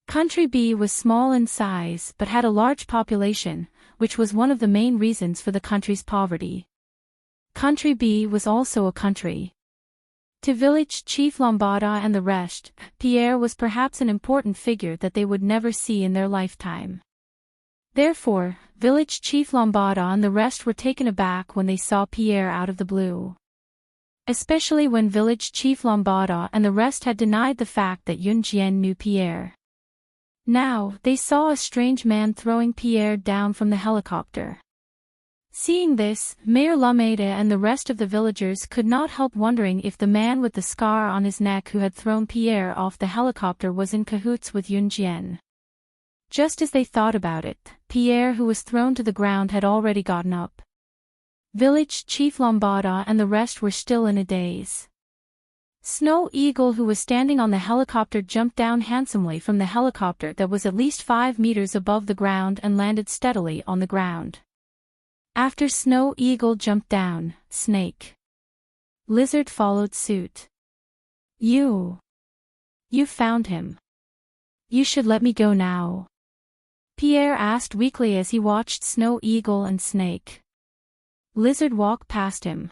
Country B was small in size but had a large population, which was one of the main reasons for the country's poverty. Country B was also a country. To Village Chief Lambada and the rest, Pierre was perhaps an important figure that they would never see in their lifetime. Therefore, Village Chief Lambada and the rest were taken aback when they saw Pierre out of the blue. Especially when Village Chief Lambada and the rest had denied the fact that Yun Jian knew Pierre. Now, they saw a strange man throwing Pierre down from the helicopter. Seeing this, Mayor Lameda and the rest of the villagers could not help wondering if the man with the scar on his neck who had thrown Pierre off the helicopter was in cahoots with Yun Jian. Just as they thought about it, Pierre who was thrown to the ground had already gotten up. Village Chief Lambada and the rest were still in a daze. Snow Eagle who was standing on the helicopter jumped down handsomely from the helicopter that was at least 5 meters above the ground and landed steadily on the ground. After Snow Eagle jumped down, Snake Lizard followed suit. You found him. You should let me go now. Pierre asked weakly as he watched Snow Eagle and Snake Lizard walk past him.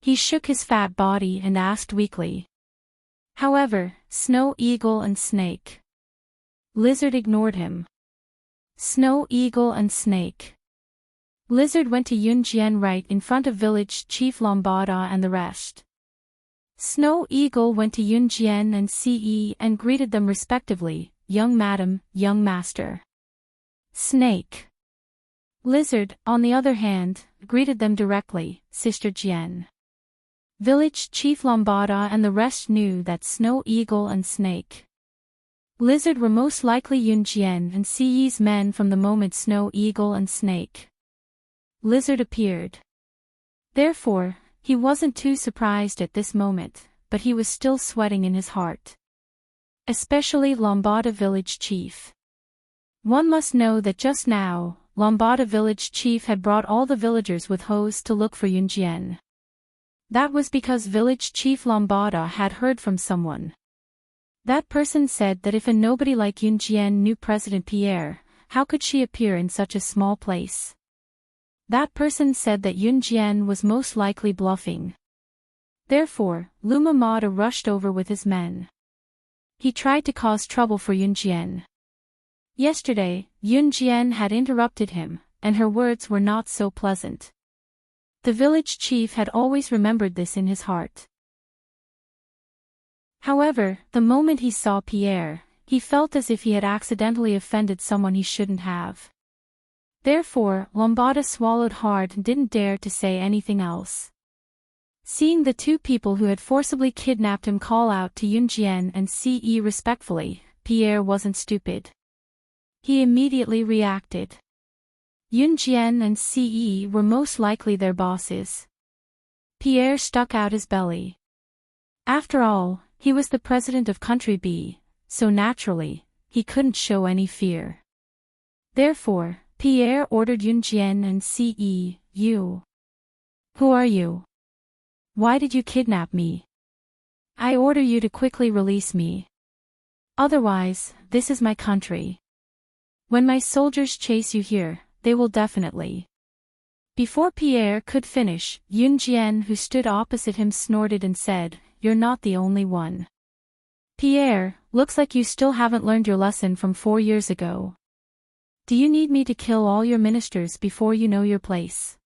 He shook his fat body and asked weakly. However, Snow Eagle and Snake Lizard ignored him. Snow Eagle and Snake Lizard went to Yun Jian right in front of Village Chief Lambada and the rest. Snow Eagle went to Yun Jian and Ce and greeted them respectively, young madam, young master. Snake Lizard, on the other hand, greeted them directly, Sister Jian. Village Chief Lambada and the rest knew that Snow Eagle and Snake Lizard were most likely Yun Jian and Ce's men from the moment Snow Eagle and Snake Lizard appeared. Therefore, he wasn't too surprised at this moment, but he was still sweating in his heart. Especially Lambada village chief. One must know that just now, Lambada village chief had brought all the villagers with hose to look for Yunjian. That was because village chief Lambada had heard from someone. That person said that if a nobody like Yunjian knew President Pierre, how could she appear in such a small place? That person said that Yunjian was most likely bluffing. Therefore, Luma Mada rushed over with his men. He tried to cause trouble for Yunjian. Yesterday, Yunjian had interrupted him, and her words were not so pleasant. The village chief had always remembered this in his heart. However, the moment he saw Pierre, he felt as if he had accidentally offended someone he shouldn't have. Therefore, Lambada swallowed hard and didn't dare to say anything else. Seeing the two people who had forcibly kidnapped him call out to Yunjian and Ce respectfully, Pierre wasn't stupid. He immediately reacted. Yunjian and Ce were most likely their bosses. Pierre stuck out his belly. After all, he was the president of Country B, so naturally, he couldn't show any fear. Therefore, Pierre ordered Yunjian and Ce, "You. Who are you? Why did you kidnap me? I order you to quickly release me. Otherwise, this is my country. When my soldiers chase you here, they will definitely." Before Pierre could finish, Yunjian, who stood opposite him, snorted and said, "You're not the only one. Pierre, looks like you still haven't learned your lesson from 4 years ago. Do you need me to kill all your ministers before you know your place?"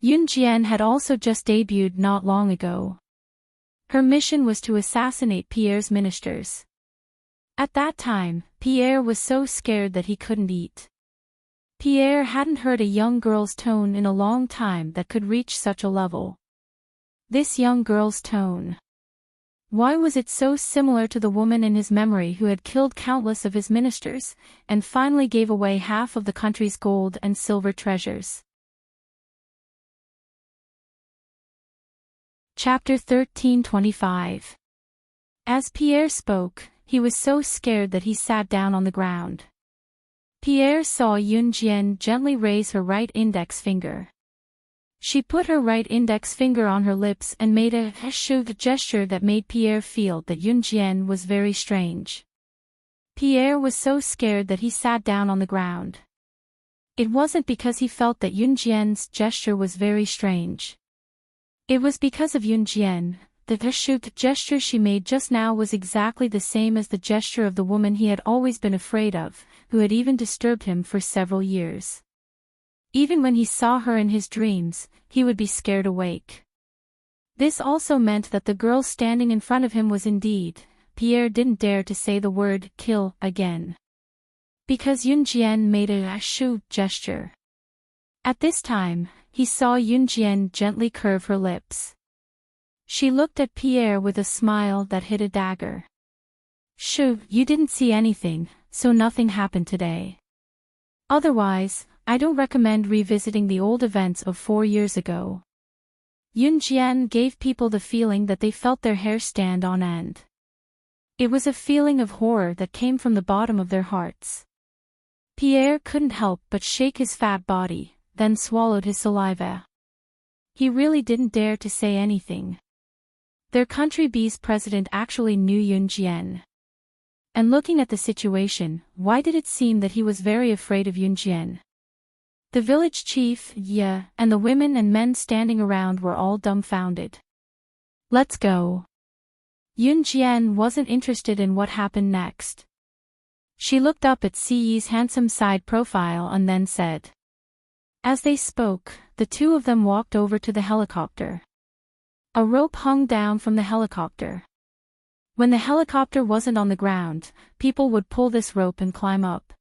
Yunjian had also just debuted not long ago. Her mission was to assassinate Pierre's ministers. At that time, Pierre was so scared that he couldn't eat. Pierre hadn't heard a young girl's tone in a long time that could reach such a level. This young girl's tone. Why was it so similar to the woman in his memory who had killed countless of his ministers, and finally gave away half of the country's gold and silver treasures? Chapter 13:25. As Pierre spoke, he was so scared that he sat down on the ground. Pierre saw Yunjian gently raise her right index finger. She put her right index finger on her lips and made a gesture that made Pierre feel that Yunjian was very strange. Pierre was so scared that he sat down on the ground. It wasn't because he felt that Yunjian's gesture was very strange. It was because of Yunjian. The gesture she made just now was exactly the same as the gesture of the woman he had always been afraid of, who had even disturbed him for several years. Even when he saw her in his dreams, he would be scared awake. This also meant that the girl standing in front of him was indeed. Pierre didn't dare to say the word "kill" again. Because Yunjian made a gesture. At this time, he saw Yunjian gently curve her lips. She looked at Pierre with a smile that hit a dagger. "Shoo, you didn't see anything, so nothing happened today. Otherwise, I don't recommend revisiting the old events of 4 years ago." Yunjian gave people the feeling that they felt their hair stand on end. It was a feeling of horror that came from the bottom of their hearts. Pierre couldn't help but shake his fat body, then swallowed his saliva. He really didn't dare to say anything. Their country B's president actually knew Yunjian. And looking at the situation, why did it seem that he was very afraid of Yunjian? The village chief, and the women and men standing around were all dumbfounded. "Let's go." Yunjian wasn't interested in what happened next. She looked up at Ce's handsome side profile and then said. As they spoke, the two of them walked over to the helicopter. A rope hung down from the helicopter. When the helicopter wasn't on the ground, people would pull this rope and climb up.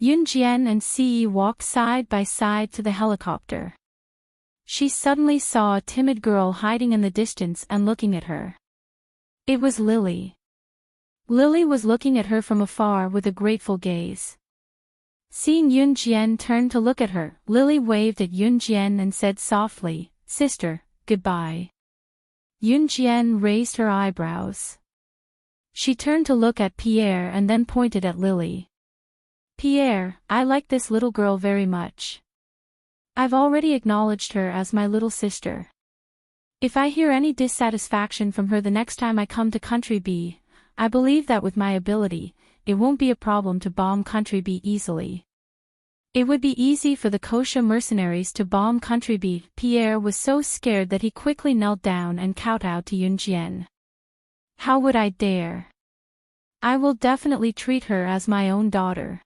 Yunjian and Ce walked side by side to the helicopter. She suddenly saw a timid girl hiding in the distance and looking at her. It was Lily. Lily was looking at her from afar with a grateful gaze. Seeing Yunjian turn to look at her, Lily waved at Yunjian and said softly, "Sister, goodbye." Yunjian raised her eyebrows. She turned to look at Pierre and then pointed at Lily. Pierre, I like this little girl very much. I've already acknowledged her as my little sister. If I hear any dissatisfaction from her the next time I come to Country B, I believe that with my ability, it won't be a problem to bomb Country B easily. It would be easy for the Kosha mercenaries to bomb Country B. Pierre was so scared that he quickly knelt down and kowtowed to Yunjian. How would I dare? I will definitely treat her as my own daughter.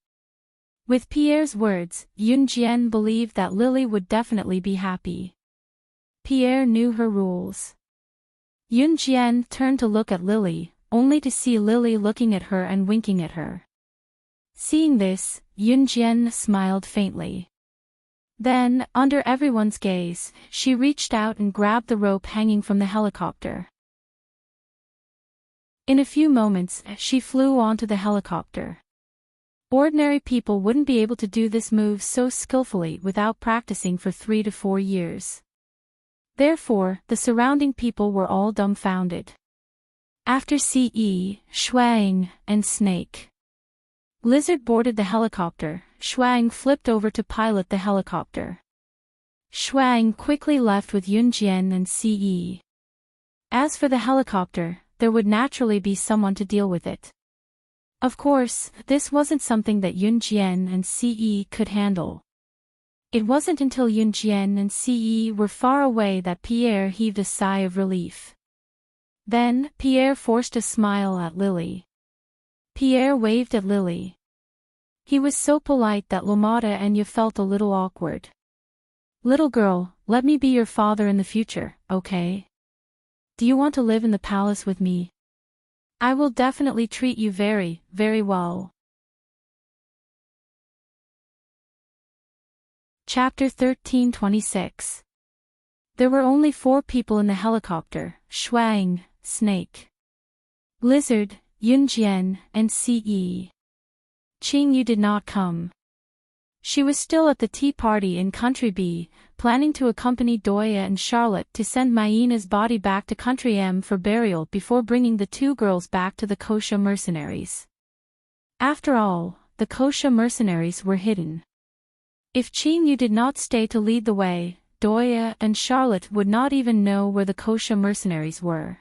With Pierre's words, Yunjian believed that Lily would definitely be happy. Pierre knew her rules. Yunjian turned to look at Lily, only to see Lily looking at her and winking at her. Seeing this, Yunjian smiled faintly. Then, under everyone's gaze, she reached out and grabbed the rope hanging from the helicopter. In a few moments, she flew onto the helicopter. Ordinary people wouldn't be able to do this move so skillfully without practicing for 3 to 4 years. Therefore, the surrounding people were all dumbfounded. After CE, Shuang, and Snake, Lizard boarded the helicopter. Shuang flipped over to pilot the helicopter. Shuang quickly left with Yunjian and CE. As for the helicopter, there would naturally be someone to deal with it. Of course, this wasn't something that Yunjian and CE could handle. It wasn't until Yunjian and CE were far away that Pierre heaved a sigh of relief. Then, Pierre forced a smile at Lily. Pierre waved at Lily. He was so polite that Lomata and Yu felt a little awkward. Little girl, let me be your father in the future, okay? Do you want to live in the palace with me? I will definitely treat you very, very well. Chapter 1326. There were only 4 people in the helicopter: Shuang, Snake, Lizard, Yunjian, and CE. Qingyu did not come. She was still at the tea party in Country B, planning to accompany Doya and Charlotte to send Maina's body back to Country M for burial before bringing the 2 girls back to the Kosha mercenaries. After all, the Kosha mercenaries were hidden. If Qingyu did not stay to lead the way, Doya and Charlotte would not even know where the Kosha mercenaries were.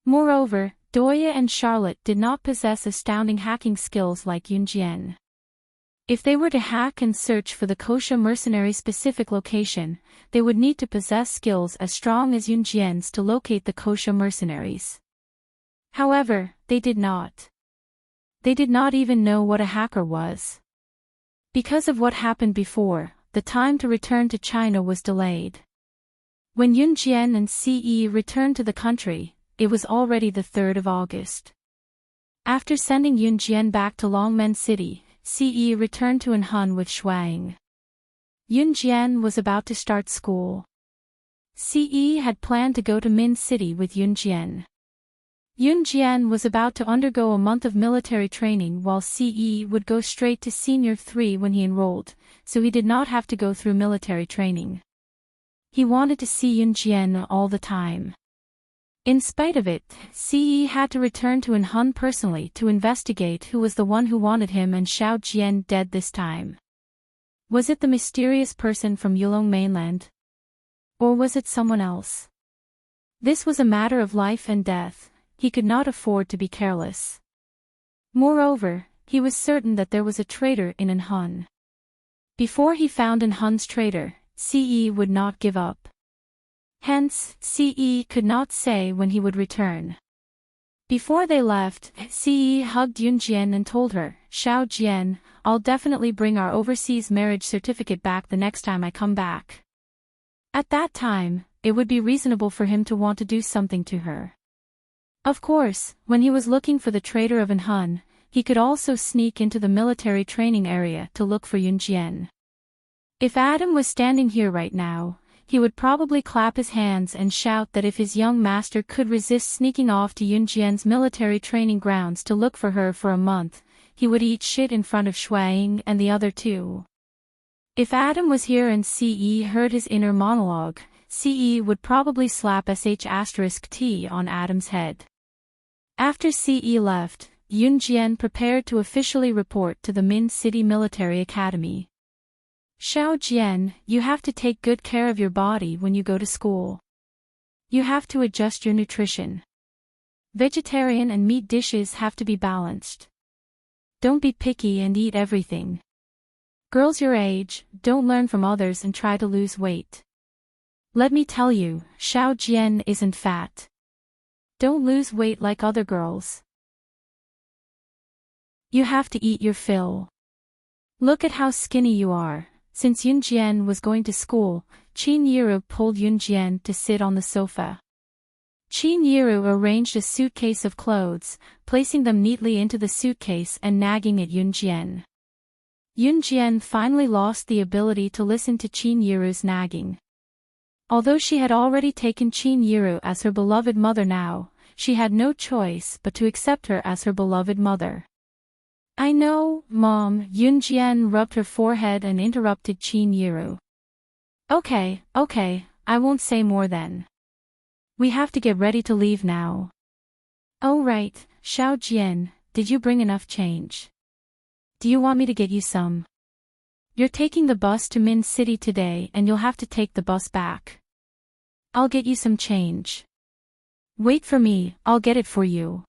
Moreover, Doya and Charlotte did not possess astounding hacking skills like Yunjian. If they were to hack and search for the Kosha mercenary specific location, they would need to possess skills as strong as Yunjian's to locate the Kosha mercenaries. However, they did not. They did not even know what a hacker was. Because of what happened before, the time to return to China was delayed. When Yunjian and CE returned to the country, it was already the 3rd of August. After sending Yunjian back to Longmen City, CE returned to Anhun with Shuang. Yunjian was about to start school. CE had planned to go to Min City with Yunjian. Yunjian was about to undergo a month of military training while CE would go straight to Senior 3 when he enrolled, so he did not have to go through military training. He wanted to see Yunjian all the time. In spite of it, CE had to return to Anhun personally to investigate who was the one who wanted him and Xiao Jian dead this time. Was it the mysterious person from Yulong mainland? Or was it someone else? This was a matter of life and death. He could not afford to be careless. Moreover, he was certain that there was a traitor in Anhun. Before he found Anhun's traitor, CE would not give up. Hence, CE could not say when he would return. Before they left, CE hugged Yunjian and told her, Xiao Jian, I'll definitely bring our overseas marriage certificate back the next time I come back. At that time, it would be reasonable for him to want to do something to her. Of course, when he was looking for the traitor of Anhun, he could also sneak into the military training area to look for Yunjian. If Adam was standing here right now, he would probably clap his hands and shout that if his young master could resist sneaking off to Yunjian's military training grounds to look for her for a month, he would eat shit in front of Shuang and the other 2. If Adam was here and CE heard his inner monologue, CE would probably slap sh*T on Adam's head. After CE left, Yunjian prepared to officially report to the Min City Military Academy. Xiao Jian, you have to take good care of your body when you go to school. You have to adjust your nutrition. Vegetarian and meat dishes have to be balanced. Don't be picky and eat everything. Girls your age, don't learn from others and try to lose weight. Let me tell you, Xiao Jian isn't fat. Don't lose weight like other girls. You have to eat your fill. Look at how skinny you are. Since Yunjian was going to school, Qin Yiru pulled Yunjian to sit on the sofa. Qin Yiru arranged a suitcase of clothes, placing them neatly into the suitcase and nagging at Yunjian. Yunjian finally lost the ability to listen to Qin Yiru's nagging. Although she had already taken Qin Yiru as her beloved mother now, she had no choice but to accept her as her beloved mother. I know, Mom, Yunjian rubbed her forehead and interrupted Qin Yiru. Okay, I won't say more then. We have to get ready to leave now. Oh right, Xiao Jian, did you bring enough change? Do you want me to get you some? You're taking the bus to Min City today and you'll have to take the bus back. I'll get you some change. Wait for me, I'll get it for you.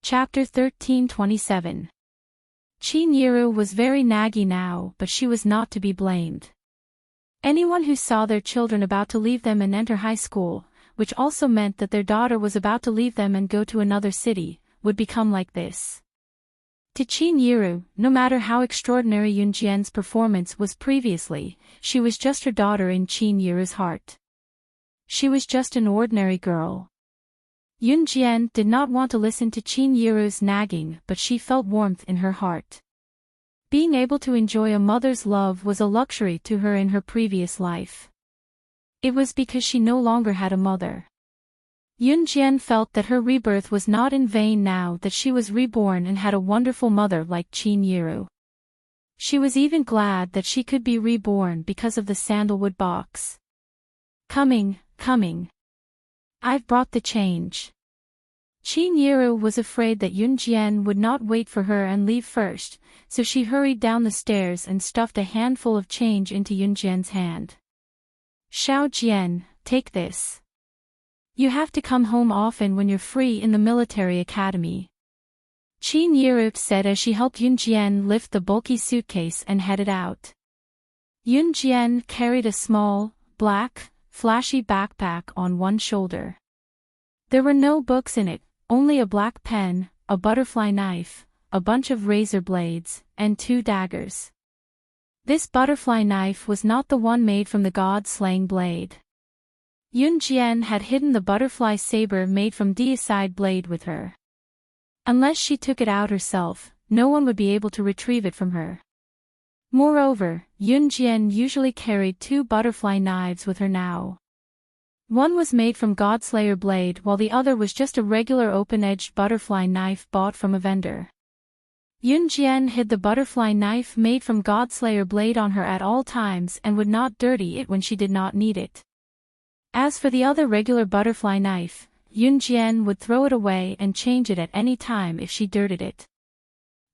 Chapter 13:27. Qin Yiru was very naggy now, but she was not to be blamed. Anyone who saw their children about to leave them and enter high school, which also meant that their daughter was about to leave them and go to another city, would become like this. To Qin Yiru, no matter how extraordinary Yunjian's performance was previously, she was just her daughter in Qin Yiru's heart. She was just an ordinary girl. Yunjian did not want to listen to Qin Yiru's nagging, but she felt warmth in her heart. Being able to enjoy a mother's love was a luxury to her in her previous life. It was because she no longer had a mother. Yunjian felt that her rebirth was not in vain now that she was reborn and had a wonderful mother like Qin Yiru. She was even glad that she could be reborn because of the sandalwood box. Coming. I've brought the change. Qin Yiru was afraid that Yunjian would not wait for her and leave first, so she hurried down the stairs and stuffed a handful of change into Yunjian's hand. Xiao Jian, take this. You have to come home often when you're free in the military academy. Qin Yiru said as she helped Yunjian lift the bulky suitcase and headed out. Yunjian carried a small, black, flashy backpack on one shoulder. There were no books in it, only a black pen, a butterfly knife, a bunch of razor blades, and 2 daggers. This butterfly knife was not the one made from the god-slaying blade. Yunjian had hidden the butterfly saber made from deicide blade with her. Unless she took it out herself, no one would be able to retrieve it from her. Moreover, Yunjian usually carried 2 butterfly knives with her now. One was made from Godslayer blade while the other was just a regular open-edged butterfly knife bought from a vendor. Yunjian hid the butterfly knife made from Godslayer blade on her at all times and would not dirty it when she did not need it. As for the other regular butterfly knife, Yunjian would throw it away and change it at any time if she dirted it.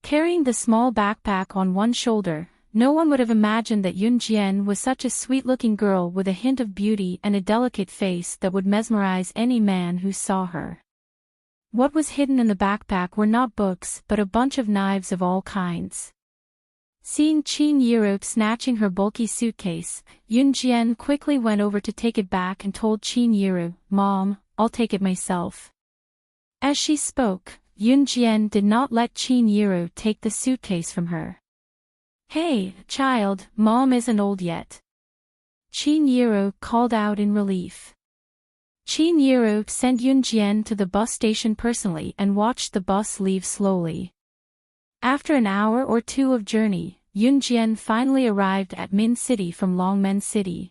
Carrying the small backpack on one shoulder, no one would have imagined that Yunjian was such a sweet-looking girl with a hint of beauty and a delicate face that would mesmerize any man who saw her. What was hidden in the backpack were not books but a bunch of knives of all kinds. Seeing Qin Yiru snatching her bulky suitcase, Yunjian quickly went over to take it back and told Qin Yiru, "Mom, I'll take it myself." As she spoke, Yunjian did not let Qin Yiru take the suitcase from her. "Hey, child, Mom isn't old yet." Qin Yiru called out in relief. Qin Yiru sent Yunjian to the bus station personally and watched the bus leave slowly. After an hour or 2 of journey, Yunjian finally arrived at Min City from Longmen City.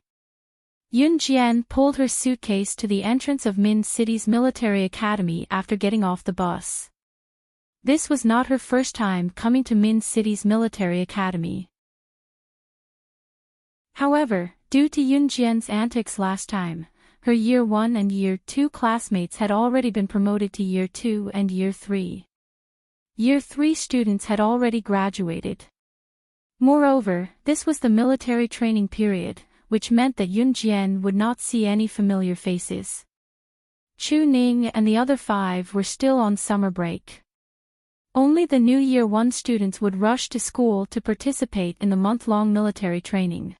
Yunjian pulled her suitcase to the entrance of Min City's military academy after getting off the bus. This was not her first time coming to Min City's military academy. However, due to Yunjian's antics last time, her Year 1 and Year 2 classmates had already been promoted to Year 2 and Year 3. Year 3 students had already graduated. Moreover, this was the military training period, which meant that Yunjian would not see any familiar faces. Chu Ning and the other 5 were still on summer break. Only the new Year 1 students would rush to school to participate in the month-long military training.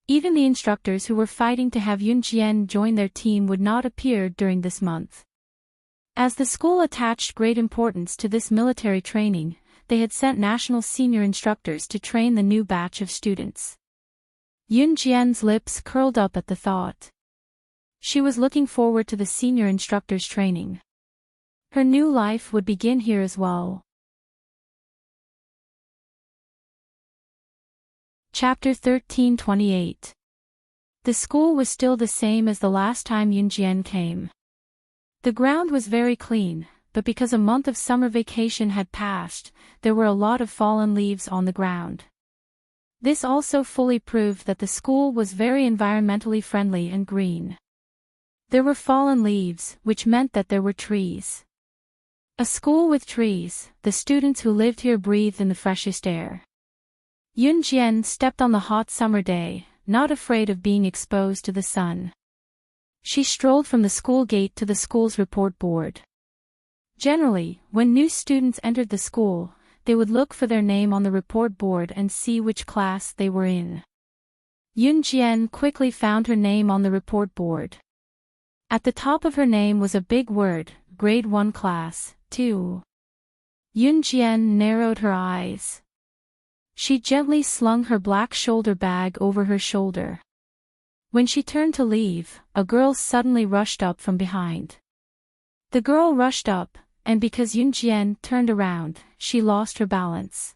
Even the instructors who were fighting to have Yunjian join their team would not appear during this month. As the school attached great importance to this military training, they had sent national senior instructors to train the new batch of students. Yunjian's lips curled up at the thought. She was looking forward to the senior instructors' training. Her new life would begin here as well. Chapter 13:28. The school was still the same as the last time Yunjian came. The ground was very clean, but because a month of summer vacation had passed, there were a lot of fallen leaves on the ground. This also fully proved that the school was very environmentally friendly and green. There were fallen leaves, which meant that there were trees. A school with trees, the students who lived here breathed in the freshest air. Yunjian stepped on the hot summer day, not afraid of being exposed to the sun. She strolled from the school gate to the school's report board. Generally, when new students entered the school, they would look for their name on the report board and see which class they were in. Yunjian quickly found her name on the report board. At the top of her name was a big word, Grade 1 Class 2. Yunjian narrowed her eyes. She gently slung her black shoulder bag over her shoulder. When she turned to leave, a girl suddenly rushed up from behind. The girl rushed up, and because Yunjian turned around, she lost her balance.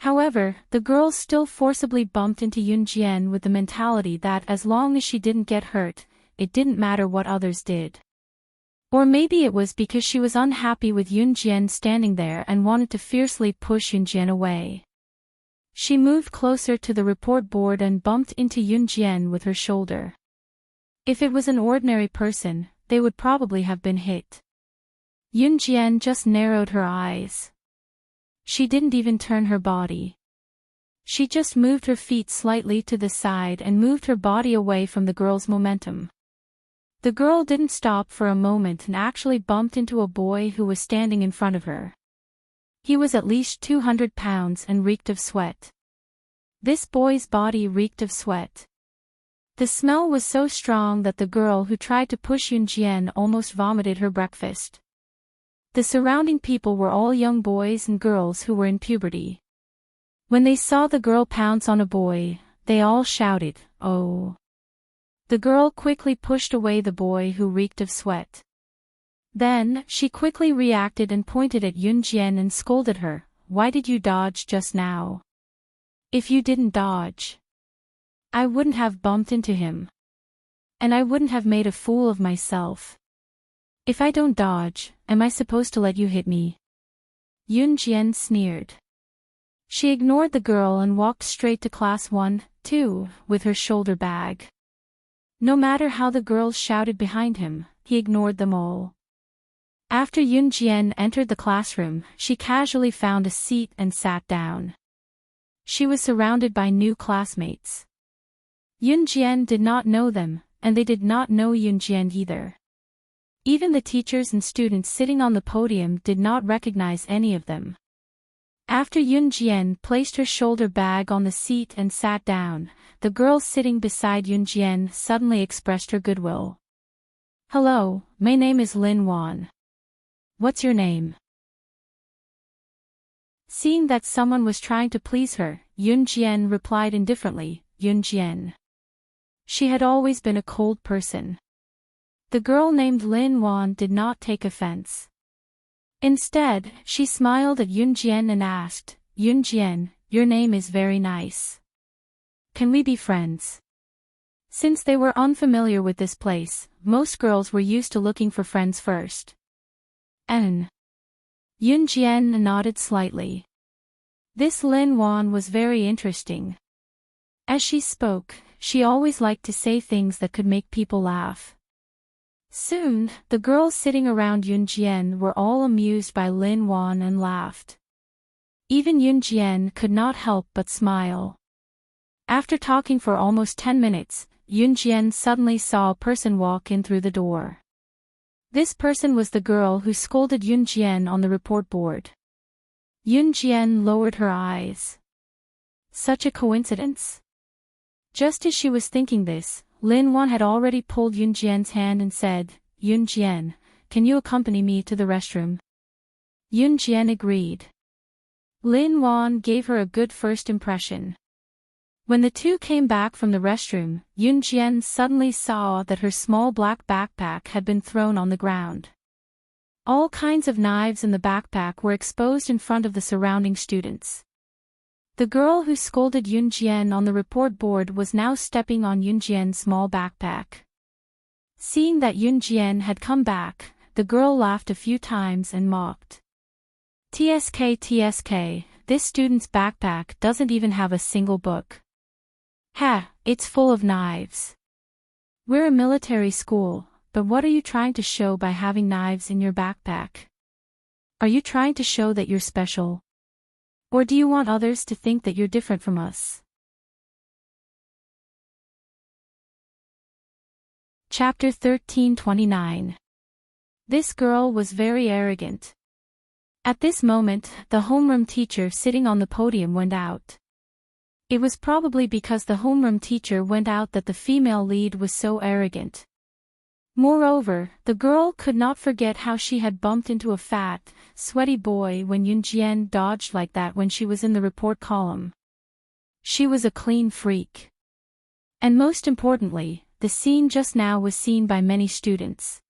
However, the girl still forcibly bumped into Yunjian with the mentality that as long as she didn't get hurt, it didn't matter what others did. Or maybe it was because she was unhappy with Yunjian standing there and wanted to fiercely push Yunjian away. She moved closer to the report board and bumped into Yunjian with her shoulder. If it was an ordinary person, they would probably have been hit. Yunjian just narrowed her eyes. She didn't even turn her body. She just moved her feet slightly to the side and moved her body away from the girl's momentum. The girl didn't stop for a moment and actually bumped into a boy who was standing in front of her. He was at least 200 pounds and reeked of sweat. This boy's body reeked of sweat. The smell was so strong that the girl who tried to push Yunjian almost vomited her breakfast. The surrounding people were all young boys and girls who were in puberty. When they saw the girl pounce on a boy, they all shouted, "Oh!" The girl quickly pushed away the boy who reeked of sweat. Then, she quickly reacted and pointed at Yunjian and scolded her, "Why did you dodge just now? If you didn't dodge, I wouldn't have bumped into him. And I wouldn't have made a fool of myself. If I don't dodge, am I supposed to let you hit me?" Yunjian sneered. She ignored the girl and walked straight to class 1-2, with her shoulder bag. No matter how the girls shouted behind him, he ignored them all. After Yunjian entered the classroom, she casually found a seat and sat down. She was surrounded by new classmates. Yunjian did not know them, and they did not know Yunjian either. Even the teachers and students sitting on the podium did not recognize any of them. After Yunjian placed her shoulder bag on the seat and sat down, the girl sitting beside Yunjian suddenly expressed her goodwill. "Hello, my name is Lin Wan. What's your name?" Seeing that someone was trying to please her, Yunjian replied indifferently, "Yunjian." She had always been a cold person. The girl named Lin Wan did not take offense. Instead, she smiled at Yunjian and asked, "Yunjian, your name is very nice. Can we be friends?" Since they were unfamiliar with this place, most girls were used to looking for friends first. "N." Yunjian nodded slightly. This Lin Wan was very interesting. As she spoke, she always liked to say things that could make people laugh. Soon, the girls sitting around Yunjian were all amused by Lin Wan and laughed. Even Yunjian could not help but smile. After talking for almost 10 minutes, Yunjian suddenly saw a person walk in through the door. This person was the girl who scolded Yunjian on the report board. Yunjian lowered her eyes. Such a coincidence? Just as she was thinking this, Lin Wan had already pulled Yunjian's hand and said, "Yunjian, can you accompany me to the restroom?" Yunjian agreed. Lin Wan gave her a good first impression. When the two came back from the restroom, Yunjian suddenly saw that her small black backpack had been thrown on the ground. All kinds of knives in the backpack were exposed in front of the surrounding students. The girl who scolded Yunjian on the report board was now stepping on Yunjian's small backpack. Seeing that Yunjian had come back, the girl laughed a few times and mocked. TSK, this student's backpack doesn't even have a single book. Ha, it's full of knives. We're a military school, but what are you trying to show by having knives in your backpack? Are you trying to show that you're special? Or do you want others to think that you're different from us? Chapter 13:29. This girl was very arrogant. At this moment, the homeroom teacher sitting on the podium went out. It was probably because the homeroom teacher went out that the female lead was so arrogant. Moreover, the girl could not forget how she had bumped into a fat, sweaty boy when Yunjian dodged like that when she was in the report column. She was a clean freak. And most importantly, the scene just now was seen by many students.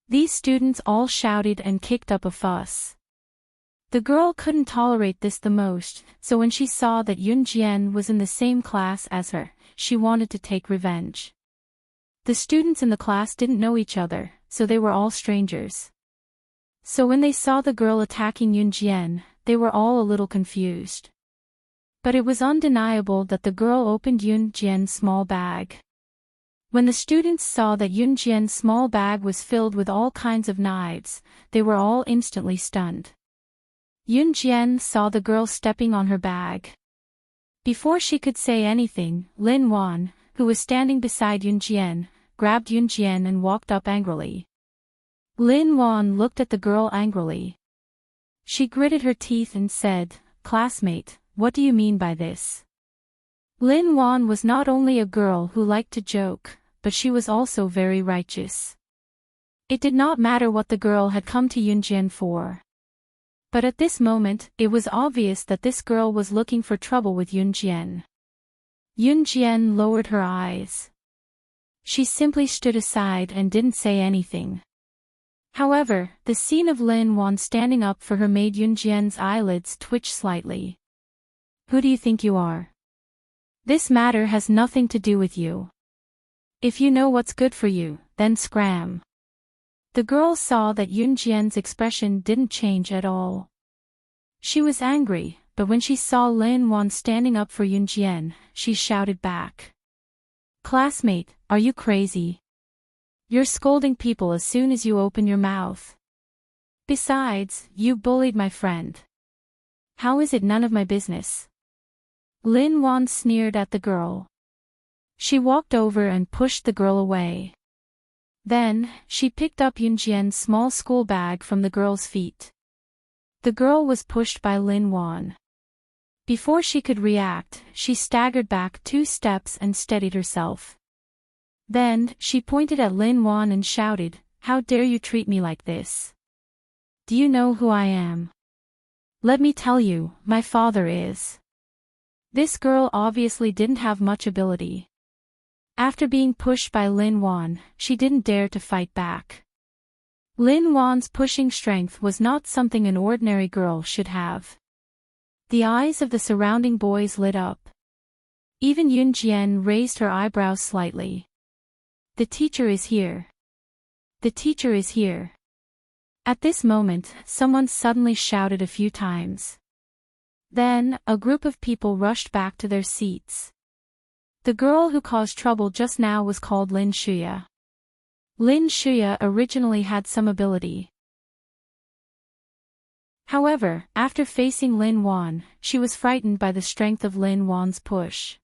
These students all shouted and kicked up a fuss. The girl couldn't tolerate this the most, so when she saw that Yunjian was in the same class as her, she wanted to take revenge. The students in the class didn't know each other, so they were all strangers. So when they saw the girl attacking Yunjian, they were all a little confused. But it was undeniable that the girl opened Yunjian's small bag. When the students saw that Yunjian's small bag was filled with all kinds of knives, they were all instantly stunned. Yunjian saw the girl stepping on her bag. Before she could say anything, Lin Wan, who was standing beside Yunjian, grabbed Yunjian and walked up angrily. Lin Wan looked at the girl angrily. She gritted her teeth and said, "Classmate, what do you mean by this?" Lin Wan was not only a girl who liked to joke, but she was also very righteous. It did not matter what the girl had come to Yunjian for. But at this moment, it was obvious that this girl was looking for trouble with Yunjian. Yunjian lowered her eyes. She simply stood aside and didn't say anything. However, the scene of Lin Wan standing up for her made Yunjian's eyelids twitch slightly. "Who do you think you are? This matter has nothing to do with you. If you know what's good for you, then scram." The girl saw that Yunjian's expression didn't change at all. She was angry, but when she saw Lin Wan standing up for Yunjian, she shouted back. "Classmate, are you crazy? You're scolding people as soon as you open your mouth. Besides, you bullied my friend. How is it none of my business?" Lin Wan sneered at the girl. She walked over and pushed the girl away. Then, she picked up Yunjian's small school bag from the girl's feet. The girl was pushed by Lin Wan. Before she could react, she staggered back 2 steps and steadied herself. Then, she pointed at Lin Wan and shouted, "How dare you treat me like this? Do you know who I am? Let me tell you, my father is." This girl obviously didn't have much ability. After being pushed by Lin Wan, she didn't dare to fight back. Lin Wan's pushing strength was not something an ordinary girl should have. The eyes of the surrounding boys lit up. Even Yunjian raised her eyebrows slightly. "The teacher is here. The teacher is here." At this moment, someone suddenly shouted a few times. Then, a group of people rushed back to their seats. The girl who caused trouble just now was called Lin Shuya. Lin Shuya originally had some ability. However, after facing Lin Wan, she was frightened by the strength of Lin Wan's push.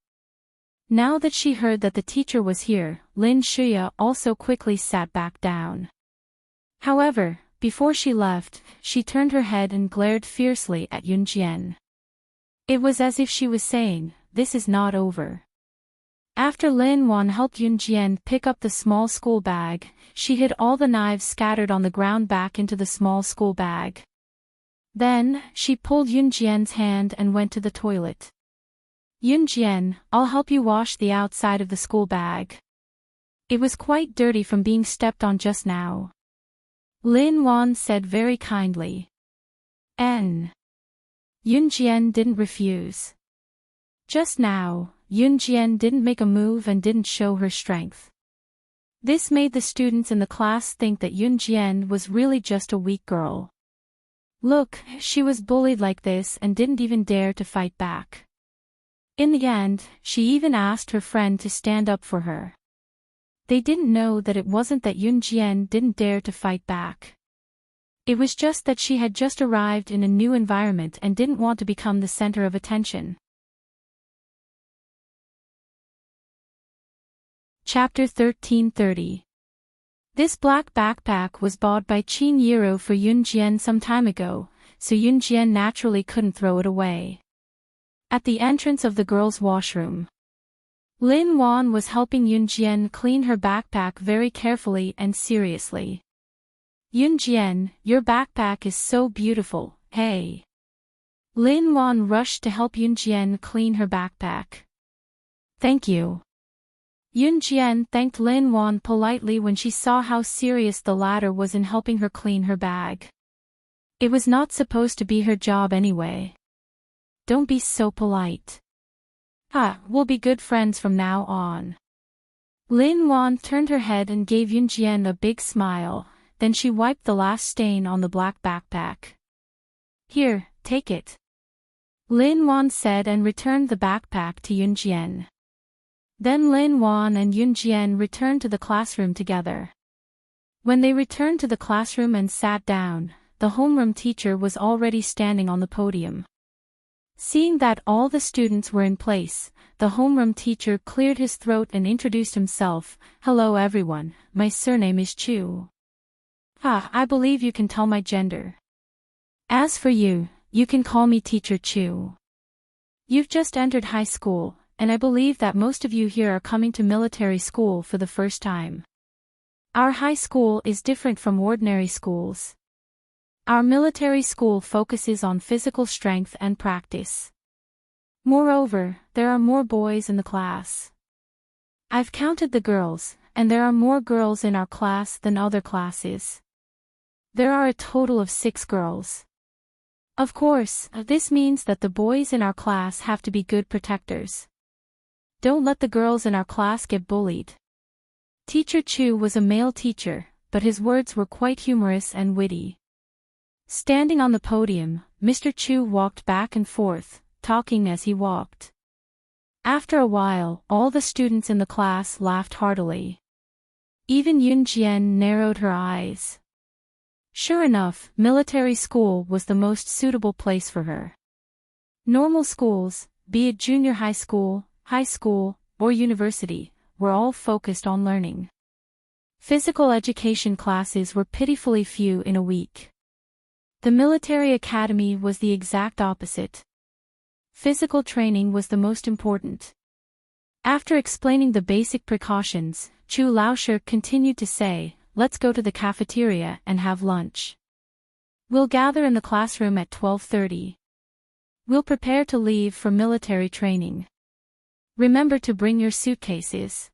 Now that she heard that the teacher was here, Lin Shuya also quickly sat back down. However, before she left, she turned her head and glared fiercely at Yun Jian. It was as if she was saying, "This is not over." After Lin Wan helped Yun Jian pick up the small school bag, she hid all the knives scattered on the ground back into the small school bag. Then, she pulled Yun Jian's hand and went to the toilet. "Yun Jian, I'll help you wash the outside of the school bag. It was quite dirty from being stepped on just now," Lin Wan said very kindly. Yun Jian didn't refuse. Just now, Yun Jian didn't make a move and didn't show her strength. This made the students in the class think that Yun Jian was really just a weak girl. Look, she was bullied like this and didn't even dare to fight back. In the end, she even asked her friend to stand up for her. They didn't know that it wasn't that Yun Jian didn't dare to fight back. It was just that she had just arrived in a new environment and didn't want to become the center of attention. Chapter 1330. This black backpack was bought by Qin Yiro for Yun Jian some time ago, so Yun Jian naturally couldn't throw it away. At the entrance of the girls' washroom, Lin Wan was helping Yun Jian clean her backpack very carefully and seriously. "Yun Jian, your backpack is so beautiful, hey." Lin Wan rushed to help Yun Jian clean her backpack. "Thank you." Yun Jian thanked Lin Wan politely when she saw how serious the latter was in helping her clean her bag. It was not supposed to be her job anyway. "Don't be so polite. We'll be good friends from now on." Lin Wan turned her head and gave Yun Jian a big smile, then she wiped the last stain on the black backpack. "Here, take it," Lin Wan said and returned the backpack to Yun Jian. Then Lin Wan and Yun Jian returned to the classroom together. When they returned to the classroom and sat down, the homeroom teacher was already standing on the podium. Seeing that all the students were in place, the homeroom teacher cleared his throat and introduced himself. "Hello everyone, my surname is Chu. I believe you can tell my gender. As for you, you can call me Teacher Chu. You've just entered high school, and I believe that most of you here are coming to military school for the first time. Our high school is different from ordinary schools. Our military school focuses on physical strength and practice. Moreover, there are more boys in the class. I've counted the girls, and there are more girls in our class than other classes. There are a total of 6 girls. Of course, this means that the boys in our class have to be good protectors. Don't let the girls in our class get bullied." Teacher Chu was a male teacher, but his words were quite humorous and witty. Standing on the podium, Mr. Chu walked back and forth, talking as he walked. After a while, all the students in the class laughed heartily. Even Yun Jian narrowed her eyes. Sure enough, military school was the most suitable place for her. Normal schools, be it junior high school, or university, were all focused on learning. Physical education classes were pitifully few in a week. The military academy was the exact opposite. Physical training was the most important. After explaining the basic precautions, Chu Laoshe continued to say, "Let's go to the cafeteria and have lunch. We'll gather in the classroom at 12:30. We'll prepare to leave for military training. Remember to bring your suitcases.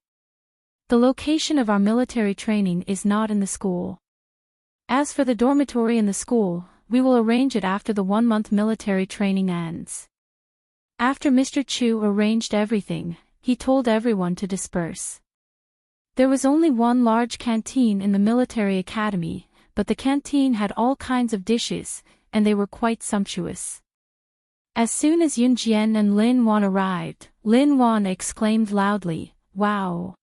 The location of our military training is not in the school. As for the dormitory in the school, we will arrange it after the 1-month military training ends." After Mr. Chu arranged everything, he told everyone to disperse. There was only one large canteen in the military academy, but the canteen had all kinds of dishes, and they were quite sumptuous. As soon as Yun Jian and Lin Wan arrived, Lin Wan exclaimed loudly, "Wow!"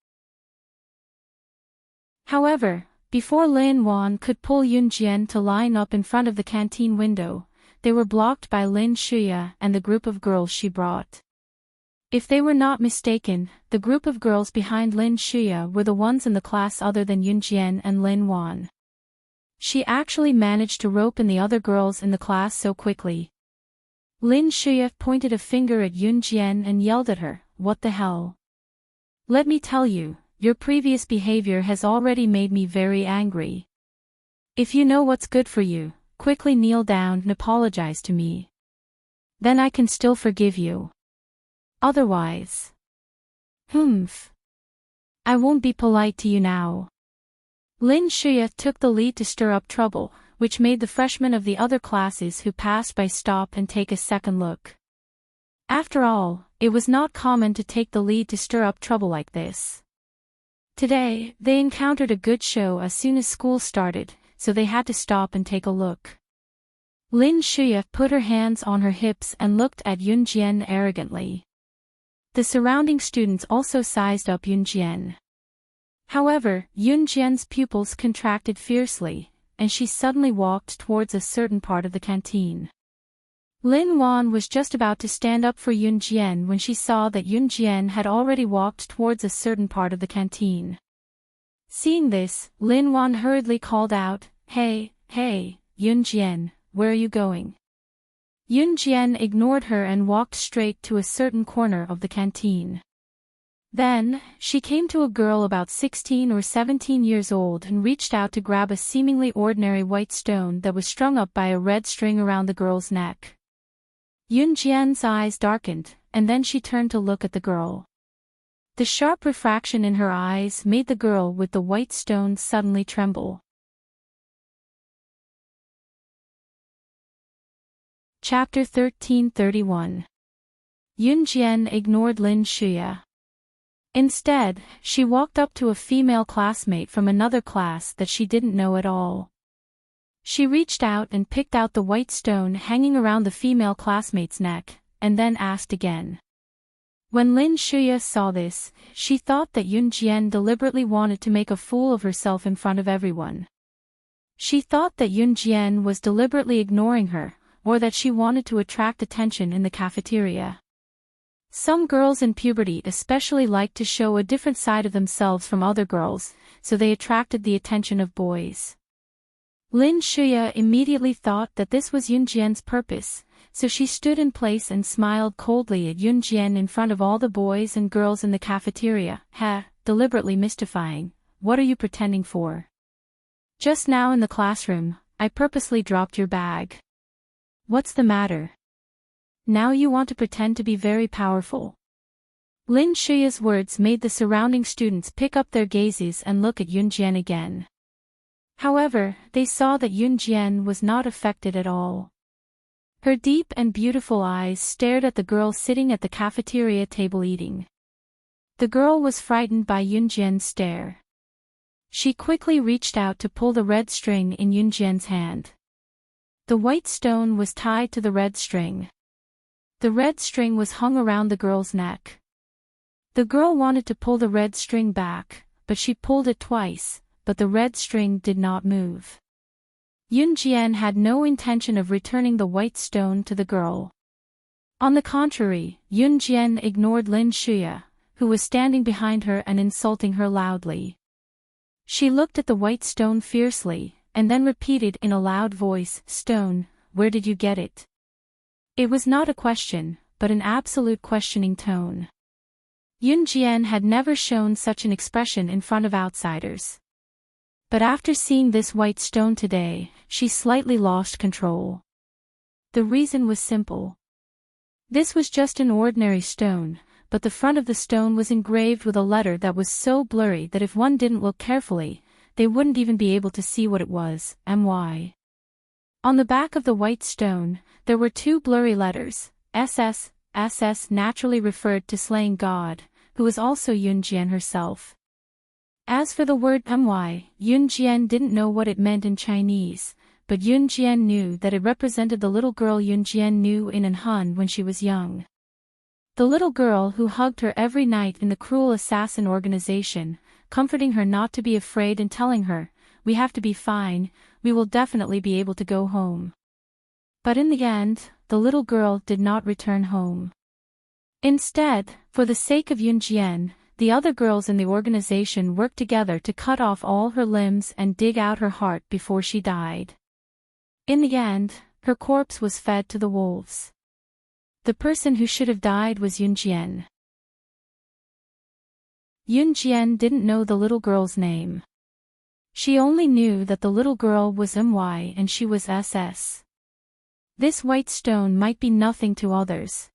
However, before Lin Wan could pull Yun Jian to line up in front of the canteen window, they were blocked by Lin Shuya and the group of girls she brought. If they were not mistaken, the group of girls behind Lin Shuya were the ones in the class other than Yun Jian and Lin Wan. She actually managed to rope in the other girls in the class so quickly. Lin Shuya pointed a finger at Yun Jian and yelled at her, "What the hell? Let me tell you, your previous behavior has already made me very angry. If you know what's good for you, quickly kneel down and apologize to me. Then I can still forgive you. Otherwise, I won't be polite to you now." Lin Shuya took the lead to stir up trouble, which made the freshmen of the other classes who passed by stop and take a second look. After all, it was not common to take the lead to stir up trouble like this. Today, they encountered a good show as soon as school started, so they had to stop and take a look. Lin Shuya put her hands on her hips and looked at Yun Jian arrogantly. The surrounding students also sized up Yun Jian. However, Yun Jian's pupils contracted fiercely, and she suddenly walked towards a certain part of the canteen. Lin Wan was just about to stand up for Yun Jian when she saw that Yun Jian had already walked towards a certain part of the canteen. Seeing this, Lin Wan hurriedly called out, Hey, Yun Jian, where are you going?" Yun Jian ignored her and walked straight to a certain corner of the canteen. Then, she came to a girl about 16 or 17 years old and reached out to grab a seemingly ordinary white stone that was strung up by a red string around the girl's neck. Yun Jian's eyes darkened, and then she turned to look at the girl. The sharp refraction in her eyes made the girl with the white stone suddenly tremble. Chapter 1331. Yun Jian ignored Lin Shuya. Instead, she walked up to a female classmate from another class that she didn't know at all. She reached out and picked out the white stone hanging around the female classmate's neck, and then asked again. When Lin Shuya saw this, she thought that Yun Jian deliberately wanted to make a fool of herself in front of everyone. She thought that Yun Jian was deliberately ignoring her, or that she wanted to attract attention in the cafeteria. Some girls in puberty especially like to show a different side of themselves from other girls, so they attracted the attention of boys. Lin Shuya immediately thought that this was Yun Jian's purpose, so she stood in place and smiled coldly at Yun Jian in front of all the boys and girls in the cafeteria, deliberately mystifying, "What are you pretending for? Just now in the classroom, I purposely dropped your bag. What's the matter? Now you want to pretend to be very powerful." Lin Shuya's words made the surrounding students pick up their gazes and look at Yun Jian again. However, they saw that Yun Jian was not affected at all. Her deep and beautiful eyes stared at the girl sitting at the cafeteria table eating. The girl was frightened by Yun Jian's stare. She quickly reached out to pull the red string in Yun Jian's hand. The white stone was tied to the red string. The red string was hung around the girl's neck. The girl wanted to pull the red string back, but she pulled it twice, but the red string did not move. Yun Jian had no intention of returning the white stone to the girl. On the contrary, Yun Jian ignored Lin Shuya, who was standing behind her and insulting her loudly. She looked at the white stone fiercely, and then repeated in a loud voice, "Stone, where did you get it?" It was not a question, but an absolute questioning tone. Yun Jian had never shown such an expression in front of outsiders. But after seeing this white stone today, she slightly lost control. The reason was simple. This was just an ordinary stone, but the front of the stone was engraved with a letter that was so blurry that if one didn't look carefully, they wouldn't even be able to see what it was, MY. On the back of the white stone, there were two blurry letters, SS. SS naturally referred to slaying God, who was also Yun Jian herself. As for the word MY, Yun Jian didn't know what it meant in Chinese, but Yun Jian knew that it represented the little girl Yun Jian knew in and Hun when she was young. The little girl who hugged her every night in the cruel assassin organization, comforting her not to be afraid and telling her, "We have to be fine, we will definitely be able to go home." But in the end, the little girl did not return home. Instead, for the sake of Yun Jian, the other girls in the organization worked together to cut off all her limbs and dig out her heart before she died. In the end, her corpse was fed to the wolves. The person who should have died was Yun Jian. Yun Jian didn't know the little girl's name. She only knew that the little girl was My and she was SS. This white stone might be nothing to others.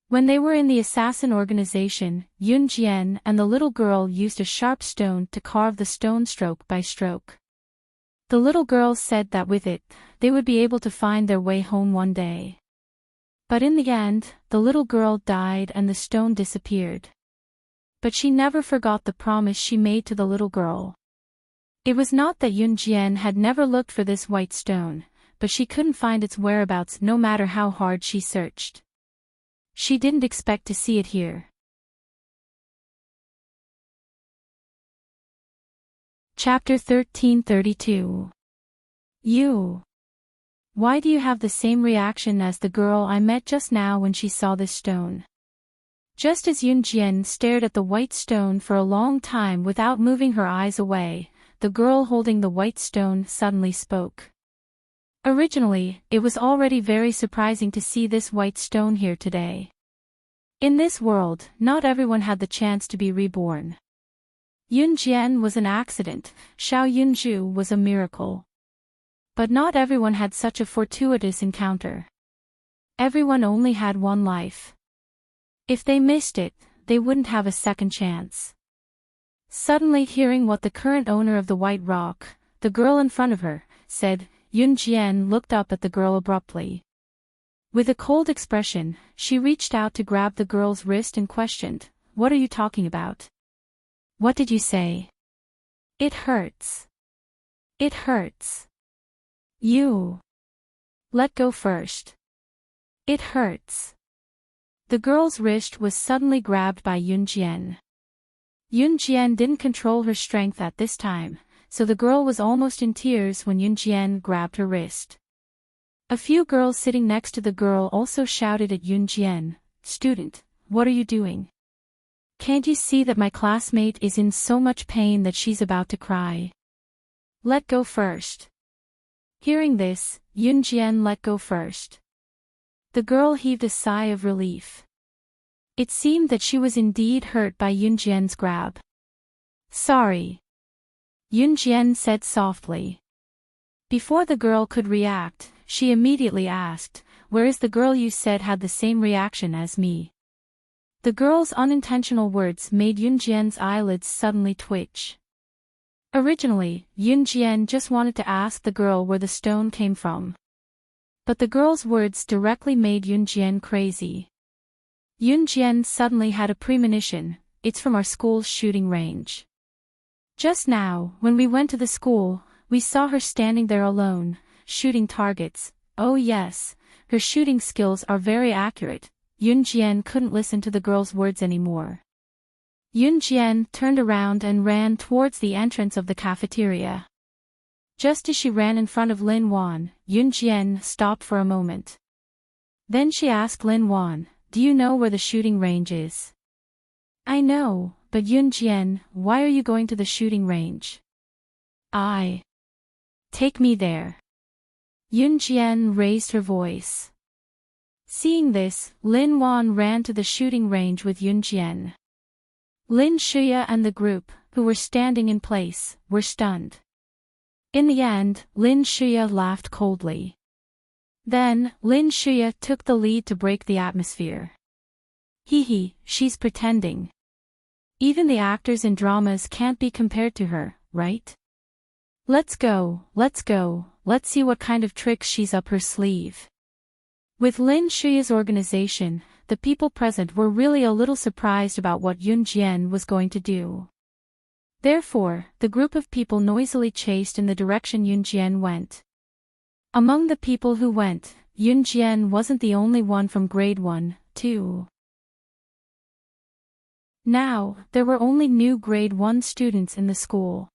When they were in the assassin organization, Yun Jian and the little girl used a sharp stone to carve the stone stroke by stroke. The little girl said that with it, they would be able to find their way home one day. But in the end, the little girl died and the stone disappeared. But she never forgot the promise she made to the little girl. It was not that Yun Jian had never looked for this white stone, but she couldn't find its whereabouts no matter how hard she searched. She didn't expect to see it here. Chapter 1332. You. Why do you have the same reaction as the girl I met just now when she saw this stone? Just as Yun Jian stared at the white stone for a long time without moving her eyes away, the girl holding the white stone suddenly spoke. Originally, it was already very surprising to see this white stone here today. In this world, not everyone had the chance to be reborn. Yun Jian was an accident, Xiao Yunju was a miracle. But not everyone had such a fortuitous encounter. Everyone only had one life. If they missed it, they wouldn't have a second chance. Suddenly hearing what the current owner of the white rock, the girl in front of her, said, Yun Jian looked up at the girl abruptly. With a cold expression, she reached out to grab the girl's wrist and questioned, "What are you talking about? What did you say?" "It hurts. It hurts. You. Let go first. It hurts." The girl's wrist was suddenly grabbed by Yun Jian. Yun Jian didn't control her strength at this time, so the girl was almost in tears when Yun Jian grabbed her wrist. A few girls sitting next to the girl also shouted at Yun Jian, "Student, what are you doing? Can't you see that my classmate is in so much pain that she's about to cry? Let go first." Hearing this, Yun Jian let go first. The girl heaved a sigh of relief. It seemed that she was indeed hurt by Yun Jian's grab. "Sorry," Yun Jian said softly. Before the girl could react, she immediately asked, "Where is the girl you said had the same reaction as me?" The girl's unintentional words made Yun Jian's eyelids suddenly twitch. Originally, Yun Jian just wanted to ask the girl where the stone came from. But the girl's words directly made Yun Jian crazy. Yun Jian suddenly had a premonition, "It's from our school's shooting range. Just now, when we went to the school, we saw her standing there alone, shooting targets. Oh yes, her shooting skills are very accurate." Yun Jian couldn't listen to the girl's words anymore. Yun Jian turned around and ran towards the entrance of the cafeteria. Just as she ran in front of Lin Wan, Yun Jian stopped for a moment. Then she asked Lin Wan, "Do you know where the shooting range is?" "I know, but Yun Jian, why are you going to the shooting range?" Take me there." Yun Jian raised her voice. Seeing this, Lin Wan ran to the shooting range with Yun Jian. Lin Shuya and the group, who were standing in place, were stunned. In the end, Lin Shuya laughed coldly. Then, Lin Shuya took the lead to break the atmosphere. "Hee, she's pretending. Even the actors in dramas can't be compared to her, right? Let's go, let's see what kind of tricks she's up her sleeve." With Lin Shuya's organization, the people present were really a little surprised about what Yun Jian was going to do. Therefore, the group of people noisily chased in the direction Yun Jian went. Among the people who went, Yunjian wasn't the only one from grade 1, 2. Now, there were only new grade 1 students in the school.